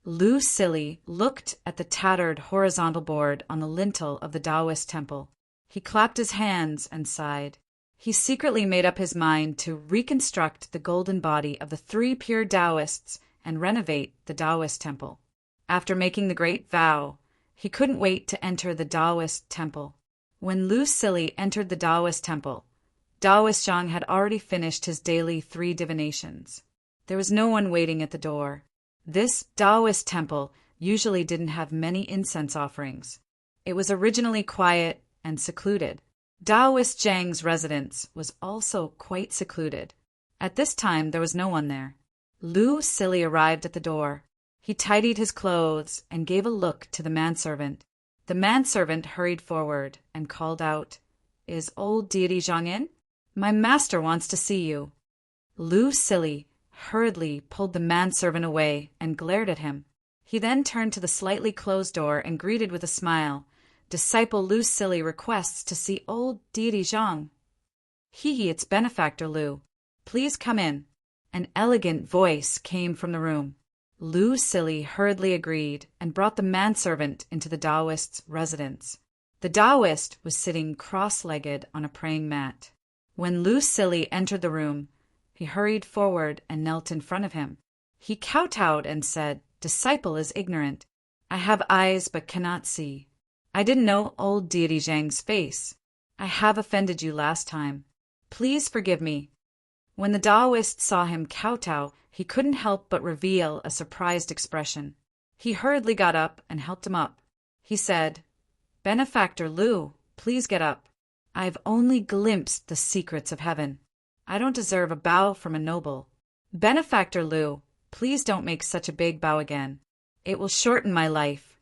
Lu Silly looked at the tattered horizontal board on the lintel of the Taoist temple. He clapped his hands and sighed. He secretly made up his mind to reconstruct the golden body of the three pure Taoists and renovate the Taoist temple. After making the great vow, he couldn't wait to enter the Taoist temple. When Lu Silly entered the Taoist temple, Taoist Zhang had already finished his daily 3 divinations. There was no one waiting at the door. This Taoist temple usually didn't have many incense offerings. It was originally quiet and secluded. Taoist Zhang's residence was also quite secluded. At this time, there was no one there. Lu Silly arrived at the door. He tidied his clothes and gave a look to the manservant. The manservant hurried forward and called out, Is old deity Zhang in? My master wants to see you. Lu Silly hurriedly pulled the manservant away and glared at him. He then turned to the slightly closed door and greeted with a smile, Disciple Lu Silly requests to see old deity Zhang. Hee, it's benefactor Lu. Please come in. An elegant voice came from the room. Lu Silly hurriedly agreed and brought the manservant into the Taoist's residence. The Taoist was sitting cross-legged on a praying mat. When Lu Silly entered the room, he hurried forward and knelt in front of him. He kowtowed and said, Disciple is ignorant. I have eyes but cannot see. I didn't know old deity Zhang's face. I have offended you last time. Please forgive me. When the Taoist saw him kowtow, he couldn't help but reveal a surprised expression. He hurriedly got up and helped him up. He said, Benefactor Lu, please get up. I've only glimpsed the secrets of heaven. I don't deserve a bow from a noble. Benefactor Lu, please don't make such a big bow again. It will shorten my life.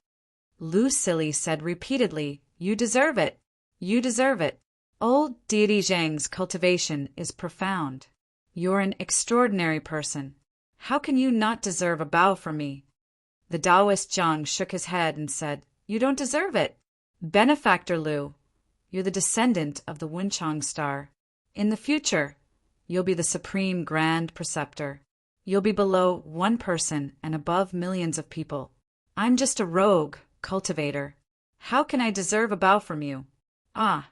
Lu Silly said repeatedly, You deserve it. You deserve it. Old deity Zhang's cultivation is profound. You're an extraordinary person. How can you not deserve a bow from me?" The Taoist Jiang shook his head and said, "You don't deserve it. Benefactor Liu, you're the descendant of the Wunchong star. In the future, you'll be the supreme grand preceptor. You'll be below one person and above millions of people. I'm just a rogue cultivator. How can I deserve a bow from you?" "Ah."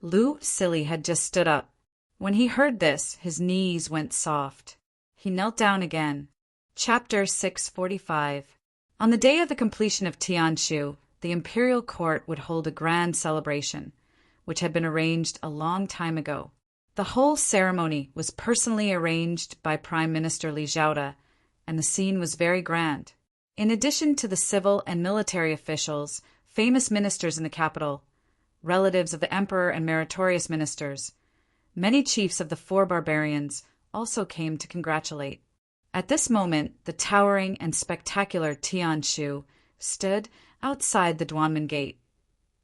Liu Silly had just stood up. When he heard this, his knees went soft. He knelt down again. Chapter 645. On the day of the completion of Tianshu, the imperial court would hold a grand celebration, which had been arranged a long time ago. The whole ceremony was personally arranged by Prime Minister Li Zhaoda, and the scene was very grand. In addition to the civil and military officials, famous ministers in the capital, relatives of the emperor and meritorious ministers, many chiefs of the four barbarians also came to congratulate. At this moment, the towering and spectacular Tianshu stood outside the Duanmen Gate,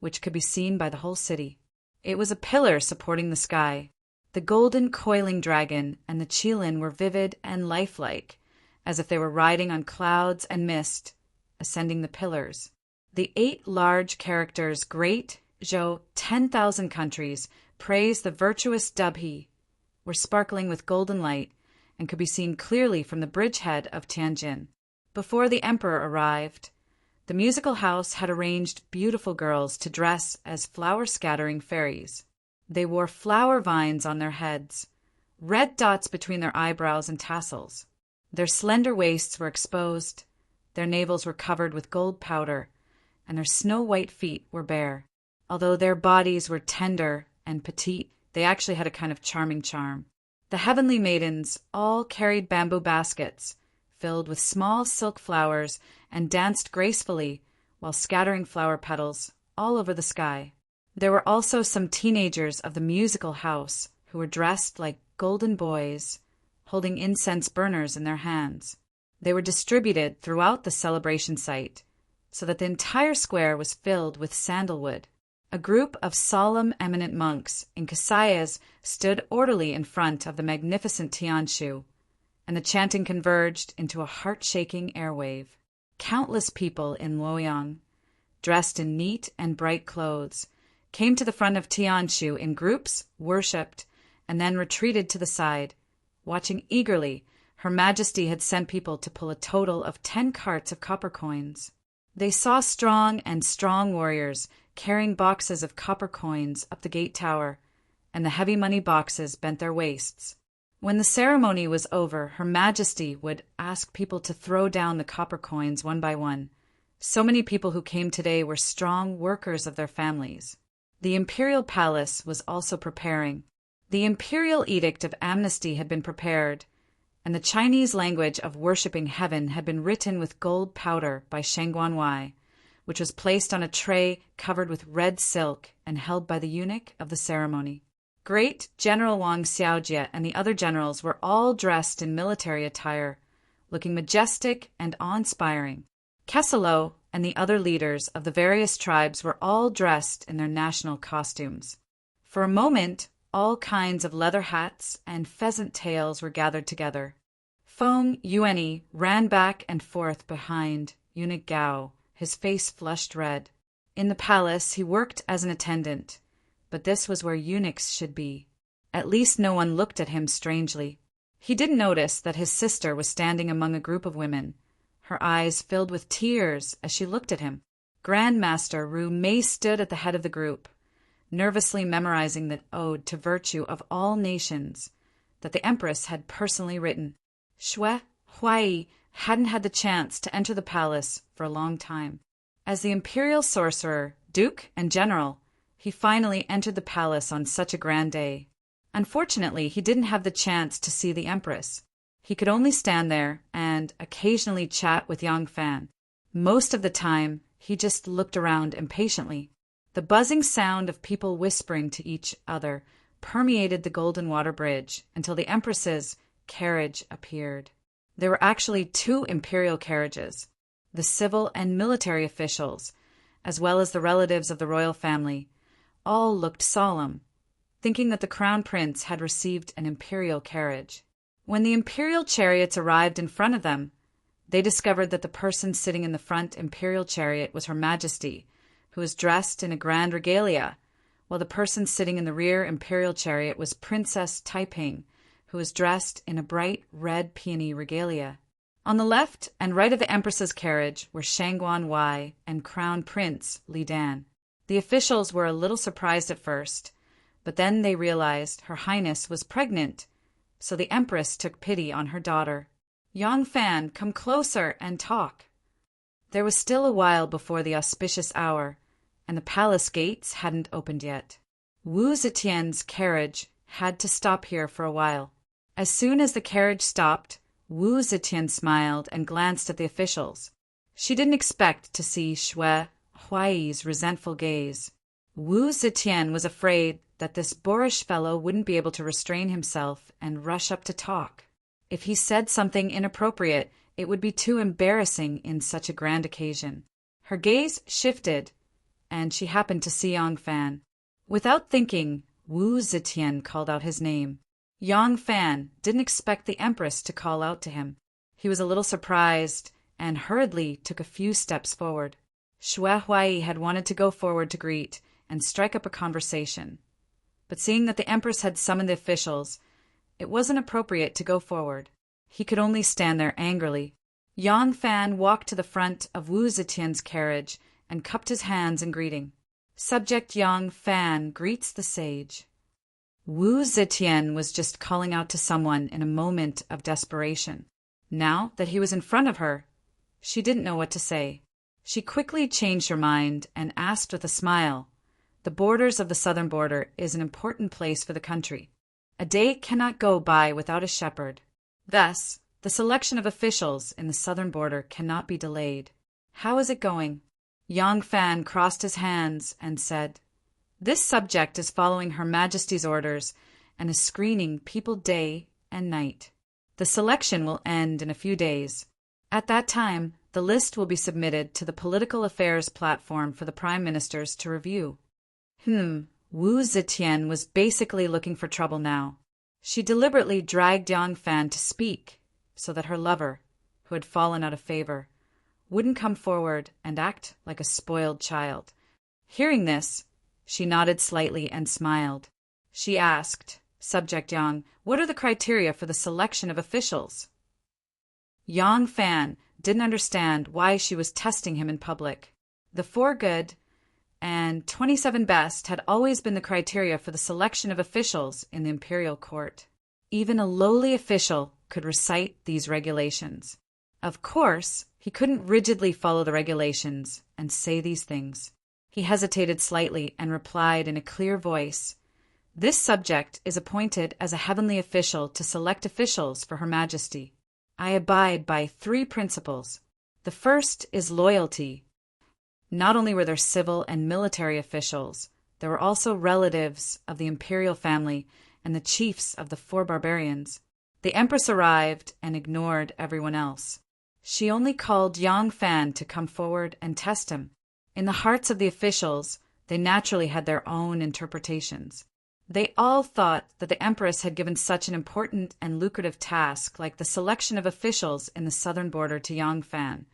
which could be seen by the whole city. It was a pillar supporting the sky. The golden coiling dragon and the qilin were vivid and lifelike, as if they were riding on clouds and mist, ascending the pillars. The 8 large characters Great Zhou 10,000 countries praise the virtuous Dubhe were sparkling with golden light and could be seen clearly from the bridgehead of Tianjin. Before the emperor arrived, the musical house had arranged beautiful girls to dress as flower-scattering fairies. They wore flower vines on their heads, red dots between their eyebrows and tassels. Their slender waists were exposed, their navels were covered with gold powder, and their snow-white feet were bare. Although their bodies were tender and petite, they actually had a kind of charming charm. The heavenly maidens all carried bamboo baskets filled with small silk flowers and danced gracefully while scattering flower petals all over the sky. There were also some teenagers of the musical house who were dressed like golden boys, holding incense burners in their hands. They were distributed throughout the celebration site, so that the entire square was filled with sandalwood. A group of solemn eminent monks in kasayas stood orderly in front of the magnificent Tianshu, and the chanting converged into a heart-shaking airwave. Countless people in Luoyang, dressed in neat and bright clothes, came to the front of Tianshu in groups, worshipped, and then retreated to the side, watching eagerly. Her Majesty had sent people to pull a total of 10 carts of copper coins. They saw strong warriors carrying boxes of copper coins up the gate tower, and the heavy money boxes bent their waists. When the ceremony was over, Her Majesty would ask people to throw down the copper coins one by one. So many people who came today were strong workers of their families. The imperial palace was also preparing. The imperial edict of amnesty had been prepared, and the Chinese language of worshipping heaven had been written with gold powder by Shangguan Wei, which was placed on a tray covered with red silk and held by the eunuch of the ceremony. Great General Wang Xiaojie and the other generals were all dressed in military attire, looking majestic and awe-inspiring. Keselo and the other leaders of the various tribes were all dressed in their national costumes. For a moment, all kinds of leather hats and pheasant tails were gathered together. Feng Yuanyi ran back and forth behind eunuch Gao, his face flushed red. In the palace, he worked as an attendant, but this was where eunuchs should be. At least no one looked at him strangely. He didn't notice that his sister was standing among a group of women, her eyes filled with tears as she looked at him. Grand Master Ru Mei stood at the head of the group, nervously memorizing the ode to virtue of all nations that the Empress had personally written. Xue Huai hadn't had the chance to enter the palace for a long time. As the imperial sorcerer, duke, and general, he finally entered the palace on such a grand day. Unfortunately, he didn't have the chance to see the Empress. He could only stand there and occasionally chat with Yang Fan. Most of the time, he just looked around impatiently. The buzzing sound of people whispering to each other permeated the Golden Water Bridge until the Empress's carriage appeared. There were actually 2 imperial carriages. The civil and military officials, as well as the relatives of the royal family, all looked solemn, thinking that the crown prince had received an imperial carriage. When the imperial chariots arrived in front of them, they discovered that the person sitting in the front imperial chariot was Her Majesty, who was dressed in a grand regalia, while the person sitting in the rear imperial chariot was Princess Taiping, who was dressed in a bright red peony regalia. On the left and right of the Empress's carriage were Shangguan Wei and Crown Prince Li Dan. The officials were a little surprised at first, but then they realized Her Highness was pregnant, so the Empress took pity on her daughter. "Yang Fan, come closer and talk." There was still a while before the auspicious hour, and the palace gates hadn't opened yet. Wu Zetian's carriage had to stop here for a while. As soon as the carriage stopped, Wu Zetian smiled and glanced at the officials. She didn't expect to see Xue Huai's resentful gaze. Wu Zetian was afraid that this boorish fellow wouldn't be able to restrain himself and rush up to talk. If he said something inappropriate, it would be too embarrassing in such a grand occasion. Her gaze shifted, and she happened to see Yang Fan. Without thinking, Wu Zetian called out his name. Yang Fan didn't expect the Empress to call out to him. He was a little surprised and hurriedly took a few steps forward. Xue Huai had wanted to go forward to greet and strike up a conversation. But seeing that the Empress had summoned the officials, it wasn't appropriate to go forward. He could only stand there angrily. Yang Fan walked to the front of Wu Zetian's carriage and cupped his hands in greeting. Subject Yang Fan greets the sage. Wu Zetian was just calling out to someone in a moment of desperation. Now that he was in front of her, she didn't know what to say. She quickly changed her mind and asked with a smile, "The borders of the southern border is an important place for the country. A day cannot go by without a shepherd. Thus, the selection of officials in the southern border cannot be delayed. How is it going?" Yang Fan crossed his hands and said, "This subject is following Her Majesty's orders and is screening people day and night. The selection will end in a few days. At that time, the list will be submitted to the political affairs platform for the prime ministers to review." Wu Zetian was basically looking for trouble now. She deliberately dragged Yang Fan to speak so that her lover, who had fallen out of favor, wouldn't come forward and act like a spoiled child. Hearing this, she nodded slightly and smiled. She asked, "Subject Yang, what are the criteria for the selection of officials?" Yang Fan didn't understand why she was testing him in public. The 4 good and 27 best had always been the criteria for the selection of officials in the imperial court. Even a lowly official could recite these regulations. Of course, he couldn't rigidly follow the regulations and say these things. He hesitated slightly and replied in a clear voice, "This subject is appointed as a heavenly official to select officials for Her Majesty. I abide by 3 principles. The first is loyalty. Not only were there civil and military officials, there were also relatives of the imperial family and the chiefs of the 4 barbarians. The Empress arrived and ignored everyone else. She only called Yang Fan to come forward and test him. In the hearts of the officials, they naturally had their own interpretations. They all thought that the Empress had given such an important and lucrative task like the selection of officials in the southern border to Yang Fan,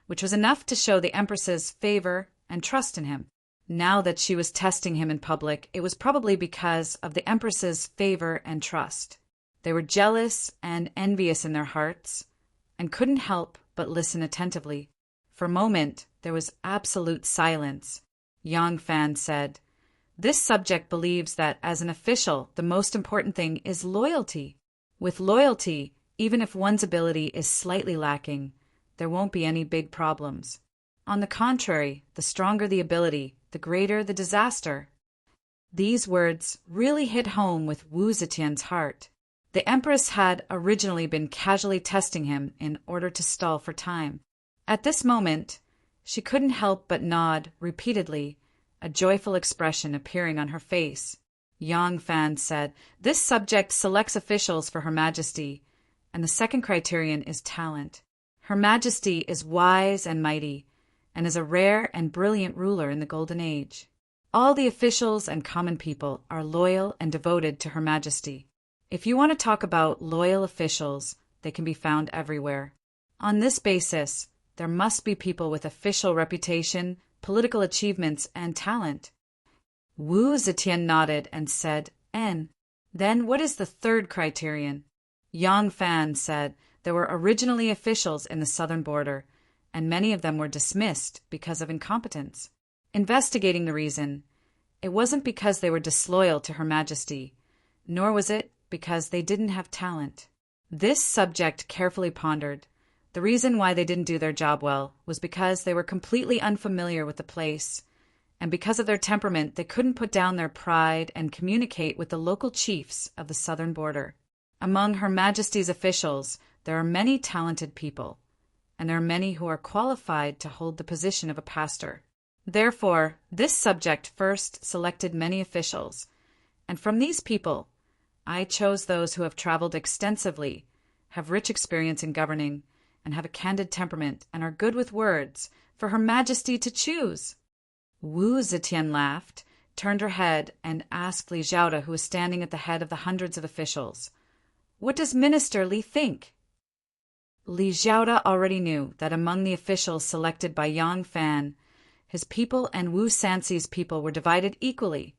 which was enough to show the Empress's favor and trust in him. Now that she was testing him in public, it was probably because of the Empress's favor and trust. They were jealous and envious in their hearts and couldn't help but listen attentively. For a moment, there was absolute silence. Yang Fan said, "This subject believes that as an official, the most important thing is loyalty. With loyalty, even if one's ability is slightly lacking, there won't be any big problems. On the contrary, the stronger the ability, the greater the disaster." These words really hit home with Wu Zetian's heart. The Empress had originally been casually testing him in order to stall for time. At this moment, she couldn't help but nod repeatedly, a joyful expression appearing on her face. Yang Fan said, "This subject selects officials for Her Majesty, and the second criterion is talent. Her Majesty is wise and mighty, and is a rare and brilliant ruler in the Golden Age. All the officials and common people are loyal and devoted to Her Majesty. If you want to talk about loyal officials, they can be found everywhere. On this basis, there must be people with official reputation, political achievements, and talent. Wu Zetian nodded and said, N. Then what is the third criterion? Yang Fan said there were originally officials in the southern border, and many of them were dismissed because of incompetence. Investigating the reason, it wasn't because they were disloyal to Her Majesty, nor was it because they didn't have talent. This subject carefully pondered. The reason why they didn't do their job well was because they were completely unfamiliar with the place, and because of their temperament they couldn't put down their pride and communicate with the local chiefs of the southern border. Among Her Majesty's officials, there are many talented people, and there are many who are qualified to hold the position of a pastor. Therefore, this subject first selected many officials, and from these people, I chose those who have traveled extensively, have rich experience in governing, and have a candid temperament and are good with words, for Her Majesty to choose. Wu Zetian laughed, turned her head, and asked Li Zhaoda, who was standing at the head of the hundreds of officials, What does Minister Li think? Li Zhaoda already knew that among the officials selected by Yang Fan, his people and Wu Sanxi's people were divided equally,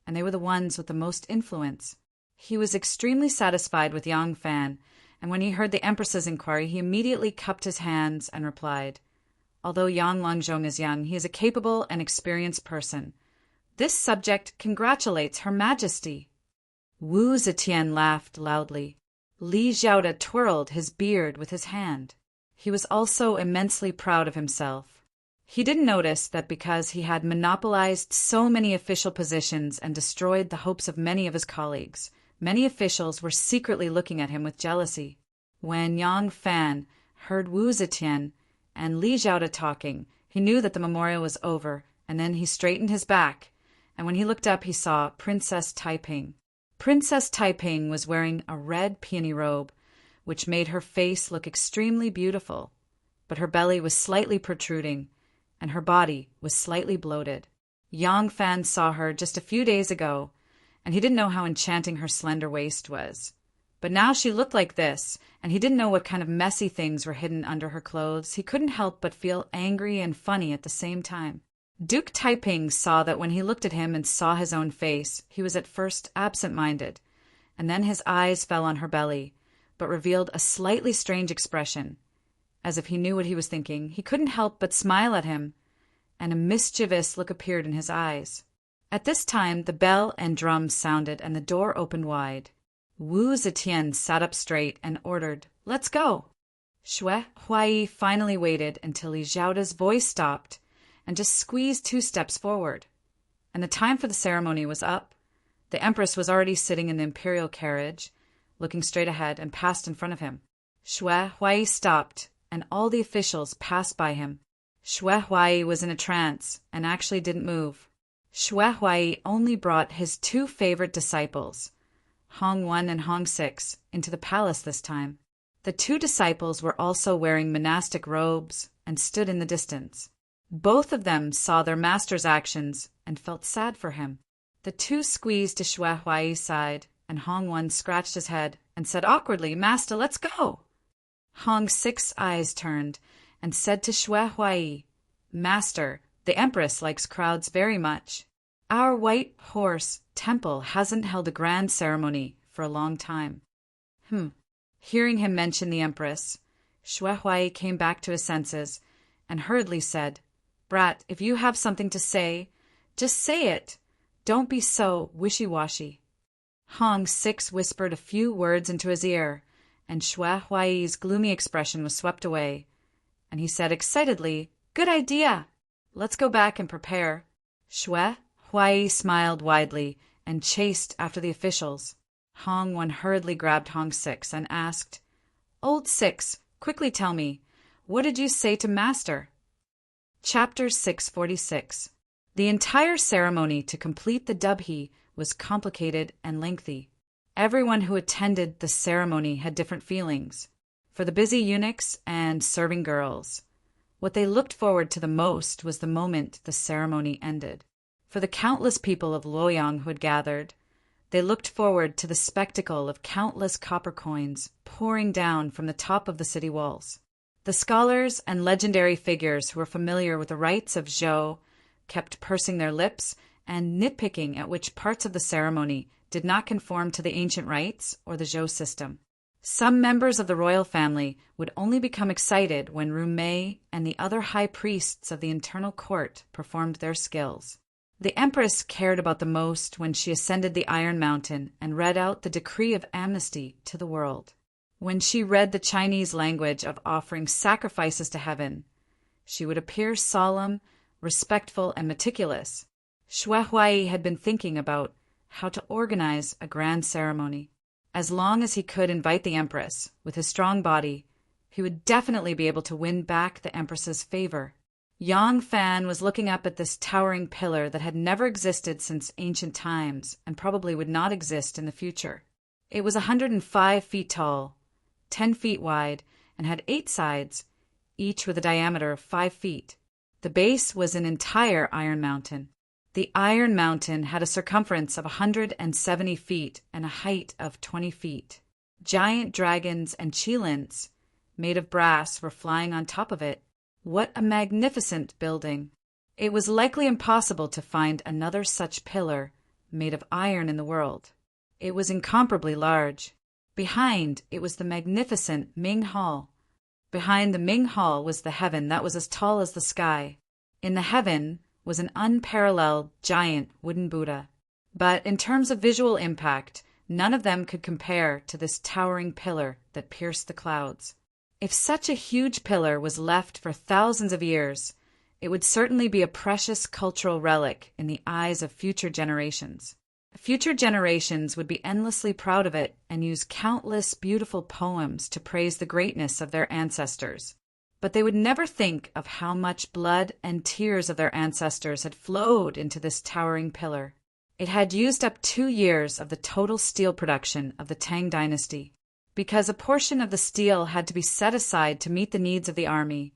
and they were the ones with the most influence. He was extremely satisfied with Yang Fan, and when he heard the Empress's inquiry, he immediately cupped his hands and replied, Although Yang Langzhong is young, he is a capable and experienced person. This subject congratulates Her Majesty. Wu Zetian laughed loudly. Li Zhaoda twirled his beard with his hand. He was also immensely proud of himself. He didn't notice that because he had monopolized so many official positions and destroyed the hopes of many of his colleagues, many officials were secretly looking at him with jealousy. When Yang Fan heard Wu Zetian and Li Zhaoda talking, he knew that the memorial was over, and then he straightened his back, and when he looked up he saw Princess Taiping. Princess Taiping was wearing a red peony robe, which made her face look extremely beautiful, but her belly was slightly protruding, and her body was slightly bloated. Yang Fan saw her just a few days ago, and he didn't know how enchanting her slender waist was. But now she looked like this, and he didn't know what kind of messy things were hidden under her clothes. He couldn't help but feel angry and funny at the same time. Duke Taiping saw that when he looked at him and saw his own face, he was at first absent-minded, and then his eyes fell on her belly, but revealed a slightly strange expression. As if he knew what he was thinking, he couldn't help but smile at him, and a mischievous look appeared in his eyes. At this time the bell and drums sounded, and the door opened wide. Wu Zetian sat up straight and ordered, Let's go! Xue Huai finally waited until Li Zhaoda's voice stopped, and just squeezed 2 steps forward. And the time for the ceremony was up. The Empress was already sitting in the imperial carriage, looking straight ahead, and passed in front of him. Xue Huai stopped, and all the officials passed by him. Xue Huai was in a trance, and actually didn't move. Xue Huai only brought his 2 favorite disciples, Hong 1 and Hong 6, into the palace this time. The 2 disciples were also wearing monastic robes and stood in the distance. Both of them saw their master's actions and felt sad for him. The 2 squeezed to Xue Huai's side, and Hong 1 scratched his head and said awkwardly, Master, let's go! Hong 6's eyes turned and said to Xue Huai, Master, the Empress likes crowds very much. Our White Horse Temple hasn't held a grand ceremony for a long time. Hearing him mention the Empress, Xue Huai came back to his senses and hurriedly said, Brat, if you have something to say, just say it. Don't be so wishy-washy. Hong 6 whispered a few words into his ear, and Xue Huai's gloomy expression was swept away, and he said excitedly, Good idea! Let's go back and prepare. Xue Huai smiled widely and chased after the officials. Hong 1 hurriedly grabbed Hong 6 and asked, Old 6, quickly tell me, what did you say to Master? Chapter 646. The entire ceremony to complete the dubhi was complicated and lengthy. Everyone who attended the ceremony had different feelings. For the busy eunuchs and serving girls, what they looked forward to the most was the moment the ceremony ended. For the countless people of Luoyang who had gathered, They looked forward to the spectacle of countless copper coins pouring down from the top of the city walls. The scholars and legendary figures who were familiar with the rites of Zhou kept pursing their lips and nitpicking at which parts of the ceremony did not conform to the ancient rites or the Zhou system. Some members of the royal family would only become excited when Rumei and the other high priests of the internal court performed their skills. The Empress cared about the most when she ascended the Iron Mountain and read out the decree of amnesty to the world. When she read the Chinese language of offering sacrifices to heaven, she would appear solemn, respectful, and meticulous. Xue Huai had been thinking about how to organize a grand ceremony. As long as he could invite the Empress, with his strong body, he would definitely be able to win back the Empress's favor. Yang Fan was looking up at this towering pillar that had never existed since ancient times and probably would not exist in the future. It was 105 feet tall, 10 feet wide, and had 8 sides, each with a diameter of 5 feet. The base was an entire iron mountain. The Iron Mountain had a circumference of 170 feet and a height of 20 feet. Giant dragons and qilins, made of brass, were flying on top of it. What a magnificent building! It was likely impossible to find another such pillar made of iron in the world. It was incomparably large. Behind it was the magnificent Ming Hall. Behind the Ming Hall was the heaven that was as tall as the sky. In the heaven was an unparalleled giant wooden Buddha. But in terms of visual impact, none of them could compare to this towering pillar that pierced the clouds. If such a huge pillar was left for thousands of years, it would certainly be a precious cultural relic in the eyes of future generations. Future generations would be endlessly proud of it and use countless beautiful poems to praise the greatness of their ancestors. But they would never think of how much blood and tears of their ancestors had flowed into this towering pillar. It had used up 2 years of the total steel production of the Tang dynasty. Because a portion of the steel had to be set aside to meet the needs of the army,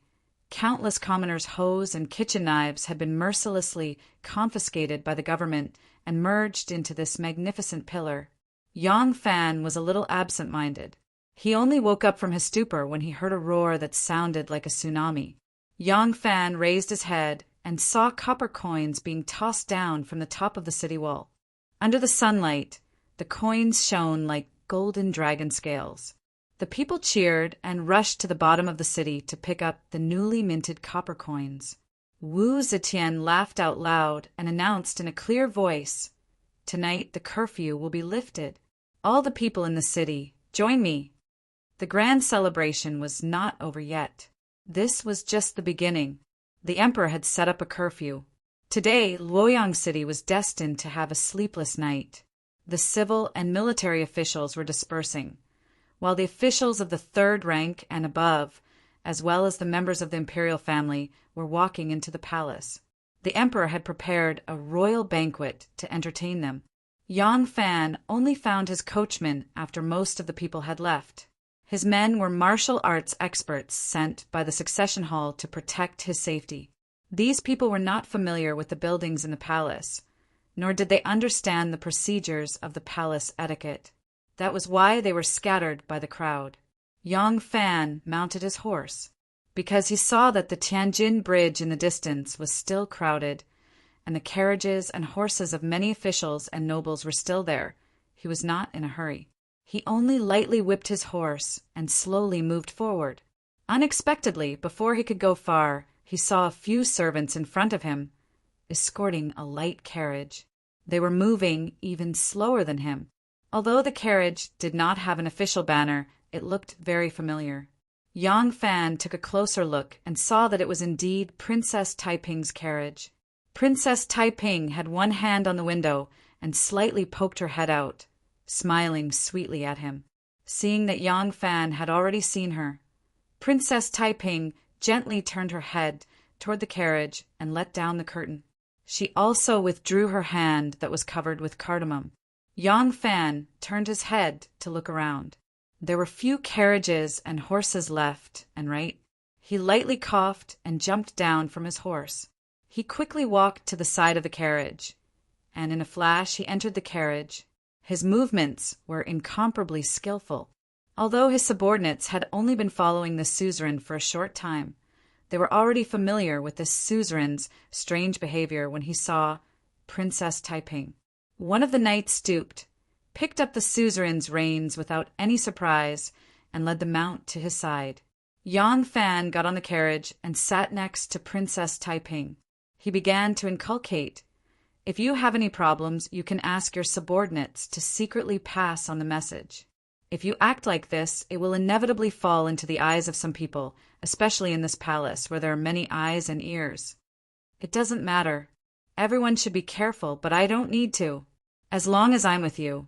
countless commoners' hoes and kitchen knives had been mercilessly confiscated by the government and merged into this magnificent pillar. Yang Fan was a little absent-minded. He only woke up from his stupor when he heard a roar that sounded like a tsunami. Yang Fan raised his head and saw copper coins being tossed down from the top of the city wall. Under the sunlight, the coins shone like golden dragon scales. The people cheered and rushed to the bottom of the city to pick up the newly minted copper coins. Wu Zetian laughed out loud and announced in a clear voice, "Tonight the curfew will be lifted. All the people in the city, join me." The grand celebration was not over yet. This was just the beginning. The emperor had set up a curfew. Today, Luoyang City was destined to have a sleepless night. The civil and military officials were dispersing, while the officials of the third rank and above, as well as the members of the imperial family, were walking into the palace. The emperor had prepared a royal banquet to entertain them. Yang Fan only found his coachman after most of the people had left. His men were martial arts experts sent by the succession hall to protect his safety. These people were not familiar with the buildings in the palace, nor did they understand the procedures of the palace etiquette. That was why they were scattered by the crowd. Yang Fan mounted his horse. Because he saw that the Tianjin Bridge in the distance was still crowded, and the carriages and horses of many officials and nobles were still there, he was not in a hurry. He only lightly whipped his horse and slowly moved forward. Unexpectedly, before he could go far, he saw a few servants in front of him, escorting a light carriage. They were moving even slower than him. Although the carriage did not have an official banner, it looked very familiar. Yang Fan took a closer look and saw that it was indeed Princess Taiping's carriage. Princess Taiping had one hand on the window and slightly poked her head out, smiling sweetly at him. Seeing that Yang Fan had already seen her, Princess Taiping gently turned her head toward the carriage and let down the curtain. She also withdrew her hand that was covered with cardamom. Yang Fan turned his head to look around. There were few carriages and horses left and right. He lightly coughed and jumped down from his horse. He quickly walked to the side of the carriage, and in a flash he entered the carriage. His movements were incomparably skillful. Although his subordinates had only been following the suzerain for a short time, they were already familiar with the suzerain's strange behavior when he saw Princess Taiping. One of the knights stooped, picked up the suzerain's reins without any surprise, and led the mount to his side. Yang Fan got on the carriage and sat next to Princess Taiping. He began to inculcate, "If you have any problems, you can ask your subordinates to secretly pass on the message. If you act like this, it will inevitably fall into the eyes of some people, especially in this palace where there are many eyes and ears. It doesn't matter. Everyone should be careful, but I don't need to. As long as I'm with you,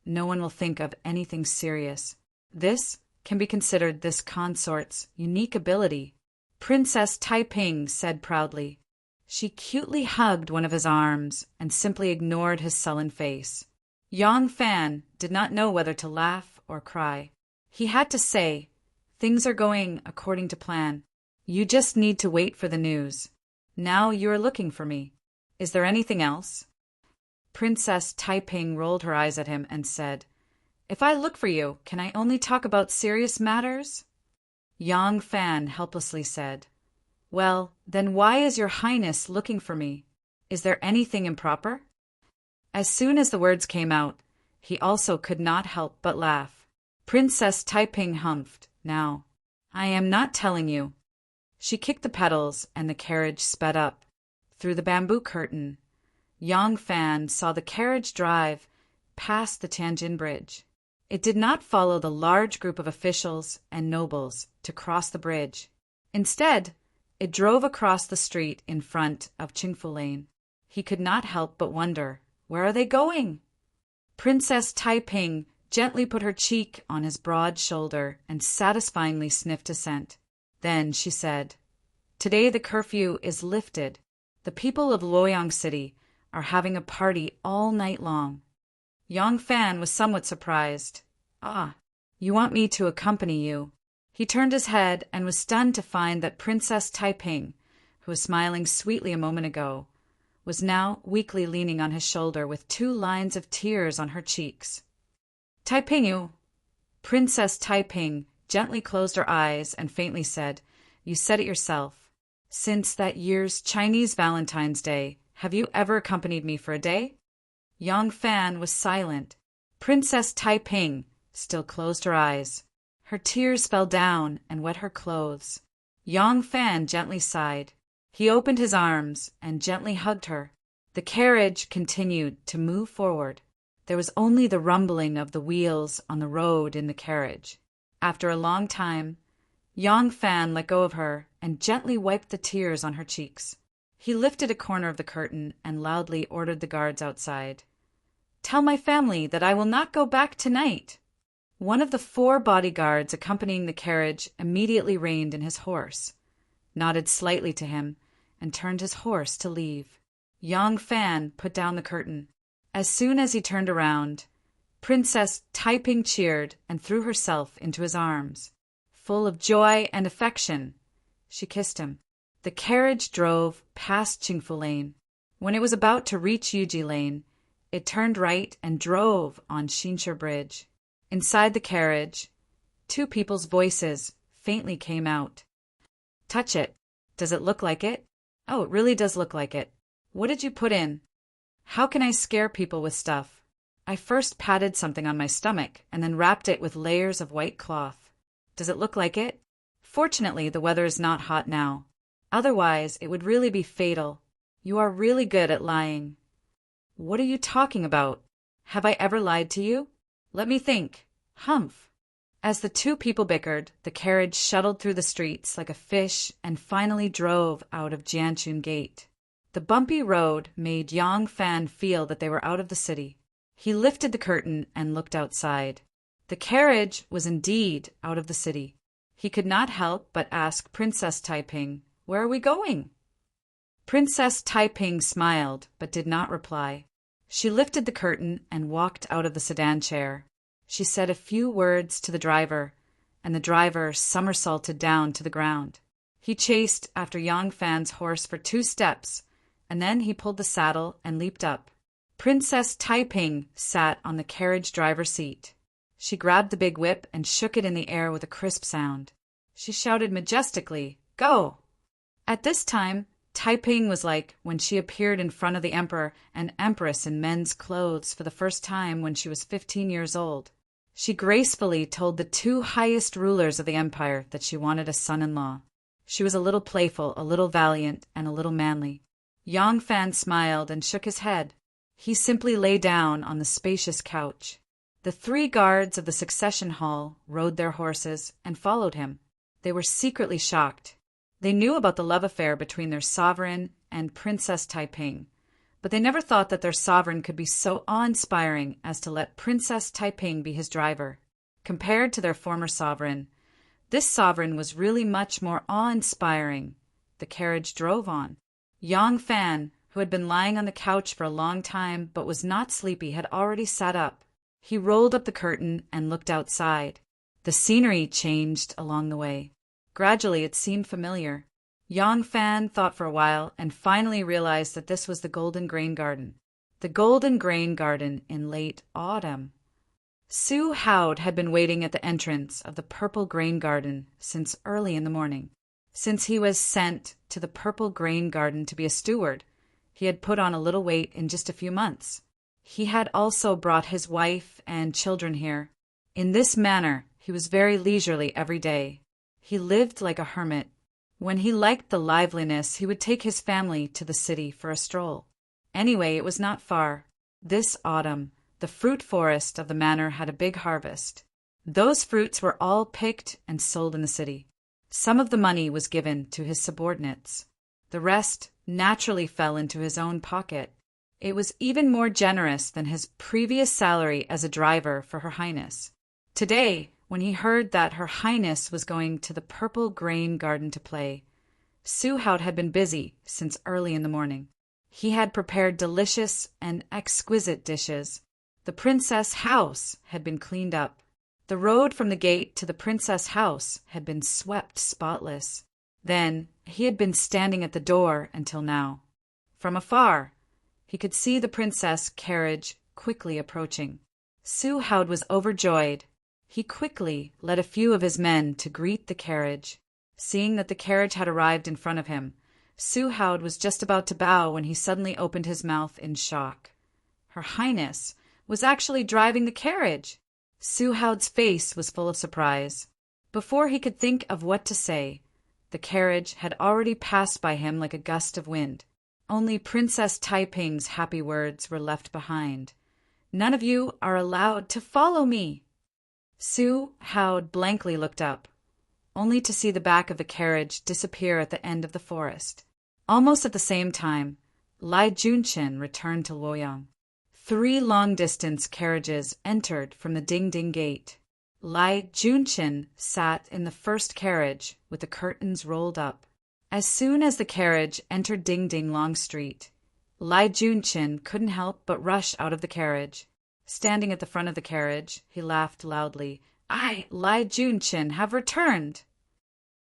no one will think of anything serious." This can be considered this consort's unique ability. Princess Taiping said proudly. She cutely hugged one of his arms and simply ignored his sullen face. Yang Fan did not know whether to laugh or cry. He had to say, "Things are going according to plan. You just need to wait for the news. Now you are looking for me. Is there anything else?" Princess Taiping rolled her eyes at him and said, "If I look for you, can I only talk about serious matters?" Yang Fan helplessly said, "Well, then why is your highness looking for me? Is there anything improper?" As soon as the words came out, he also could not help but laugh. Princess Taiping humphed, "Now, I am not telling you." She kicked the pedals and the carriage sped up. Through the bamboo curtain, Yang Fan saw the carriage drive past the Tianjin Bridge. It did not follow the large group of officials and nobles to cross the bridge. Instead, it drove across the street in front of Qingfu Lane. He could not help but wonder, where are they going? Princess Taiping gently put her cheek on his broad shoulder and satisfyingly sniffed assent. Then she said, "Today the curfew is lifted. The people of Luoyang City are having a party all night long." Yang Fan was somewhat surprised. "Ah, you want me to accompany you?" He turned his head and was stunned to find that Princess Taiping, who was smiling sweetly a moment ago, was now weakly leaning on his shoulder with 2 lines of tears on her cheeks. "Taiping, Princess Taiping gently closed her eyes and faintly said, "You said it yourself. Since that year's Chinese Valentine's Day, have you ever accompanied me for a day?" Yang Fan was silent. Princess Taiping still closed her eyes. Her tears fell down and wet her clothes. Yang Fan gently sighed. He opened his arms and gently hugged her. The carriage continued to move forward. There was only the rumbling of the wheels on the road in the carriage. After a long time, Yang Fan let go of her and gently wiped the tears on her cheeks. He lifted a corner of the curtain and loudly ordered the guards outside. "Tell my family that I will not go back tonight." One of the 4 bodyguards accompanying the carriage immediately reined in his horse, nodded slightly to him, and turned his horse to leave. Yang Fan put down the curtain. As soon as he turned around, Princess Taiping cheered and threw herself into his arms. Full of joy and affection, she kissed him. The carriage drove past Qingfu Lane. When it was about to reach Yuji Lane, it turned right and drove on Xinshe Bridge. Inside the carriage, 2 people's voices faintly came out. "Touch it. Does it look like it? Oh, it really does look like it. What did you put in? How can I scare people with stuff? I first patted something on my stomach and then wrapped it with layers of white cloth. Does it look like it? Fortunately, the weather is not hot now. Otherwise, it would really be fatal. You are really good at lying." "What are you talking about? Have I ever lied to you? Let me think. Humph." As the 2 people bickered, the carriage shuttled through the streets like a fish and finally drove out of Jianchun Gate. The bumpy road made Yang Fan feel that they were out of the city. He lifted the curtain and looked outside. The carriage was indeed out of the city. He could not help but ask Princess Taiping, "Where are we going?" Princess Taiping smiled but did not reply. She lifted the curtain and walked out of the sedan chair. She said a few words to the driver, and the driver somersaulted down to the ground. He chased after Yang Fan's horse for 2 steps, and then he pulled the saddle and leaped up. Princess Taiping sat on the carriage driver's seat. She grabbed the big whip and shook it in the air with a crisp sound. She shouted majestically, "Go!" At this time, Taiping was like when she appeared in front of the emperor and empress in men's clothes for the first time when she was 15 years old. She gracefully told the two highest rulers of the empire that she wanted a son-in-law. She was a little playful, a little valiant, and a little manly. Yang Fan smiled and shook his head. He simply lay down on the spacious couch. The 3 guards of the succession hall rode their horses and followed him. They were secretly shocked. They knew about the love affair between their sovereign and Princess Taiping, but they never thought that their sovereign could be so awe-inspiring as to let Princess Taiping be his driver. Compared to their former sovereign, this sovereign was really much more awe-inspiring. The carriage drove on. Yang Fan, who had been lying on the couch for a long time but was not sleepy, had already sat up. He rolled up the curtain and looked outside. The scenery changed along the way. Gradually it seemed familiar. Yang Fan thought for a while and finally realized that this was the Golden Grain Garden. The Golden Grain Garden in late autumn. Su Haud had been waiting at the entrance of the Purple Grain Garden since early in the morning. Since he was sent to the Purple Grain Garden to be a steward, he had put on a little weight in just a few months. He had also brought his wife and children here. In this manner, he was very leisurely every day. He lived like a hermit. When he liked the liveliness, he would take his family to the city for a stroll. Anyway, it was not far. This autumn, the fruit forest of the manor had a big harvest. Those fruits were all picked and sold in the city. Some of the money was given to his subordinates. The rest naturally fell into his own pocket. It was even more generous than his previous salary as a driver for Her Highness. Today, when he heard that Her Highness was going to the Purple Grain Garden to play, Su Haud had been busy since early in the morning. He had prepared delicious and exquisite dishes. The princess' house had been cleaned up. The road from the gate to the princess' house had been swept spotless. Then he had been standing at the door until now. From afar, he could see the princess' carriage quickly approaching. Su Haud was overjoyed. He quickly led a few of his men to greet the carriage. Seeing that the carriage had arrived in front of him, Su Haud was just about to bow when he suddenly opened his mouth in shock. Her Highness was actually driving the carriage! Su Haud's face was full of surprise. Before he could think of what to say, the carriage had already passed by him like a gust of wind. Only Princess Taiping's happy words were left behind. "None of you are allowed to follow me." Su Haud blankly looked up, only to see the back of the carriage disappear at the end of the forest. Almost at the same time, Lai Junshin returned to Luoyang. 3 long-distance carriages entered from the Ding-Ding Gate. Lai Junshin sat in the first carriage with the curtains rolled up. As soon as the carriage entered Ding-Ding Long Street, Lai Junshin couldn't help but rush out of the carriage. Standing at the front of the carriage, he laughed loudly. "I, Lai Junshin, have returned!"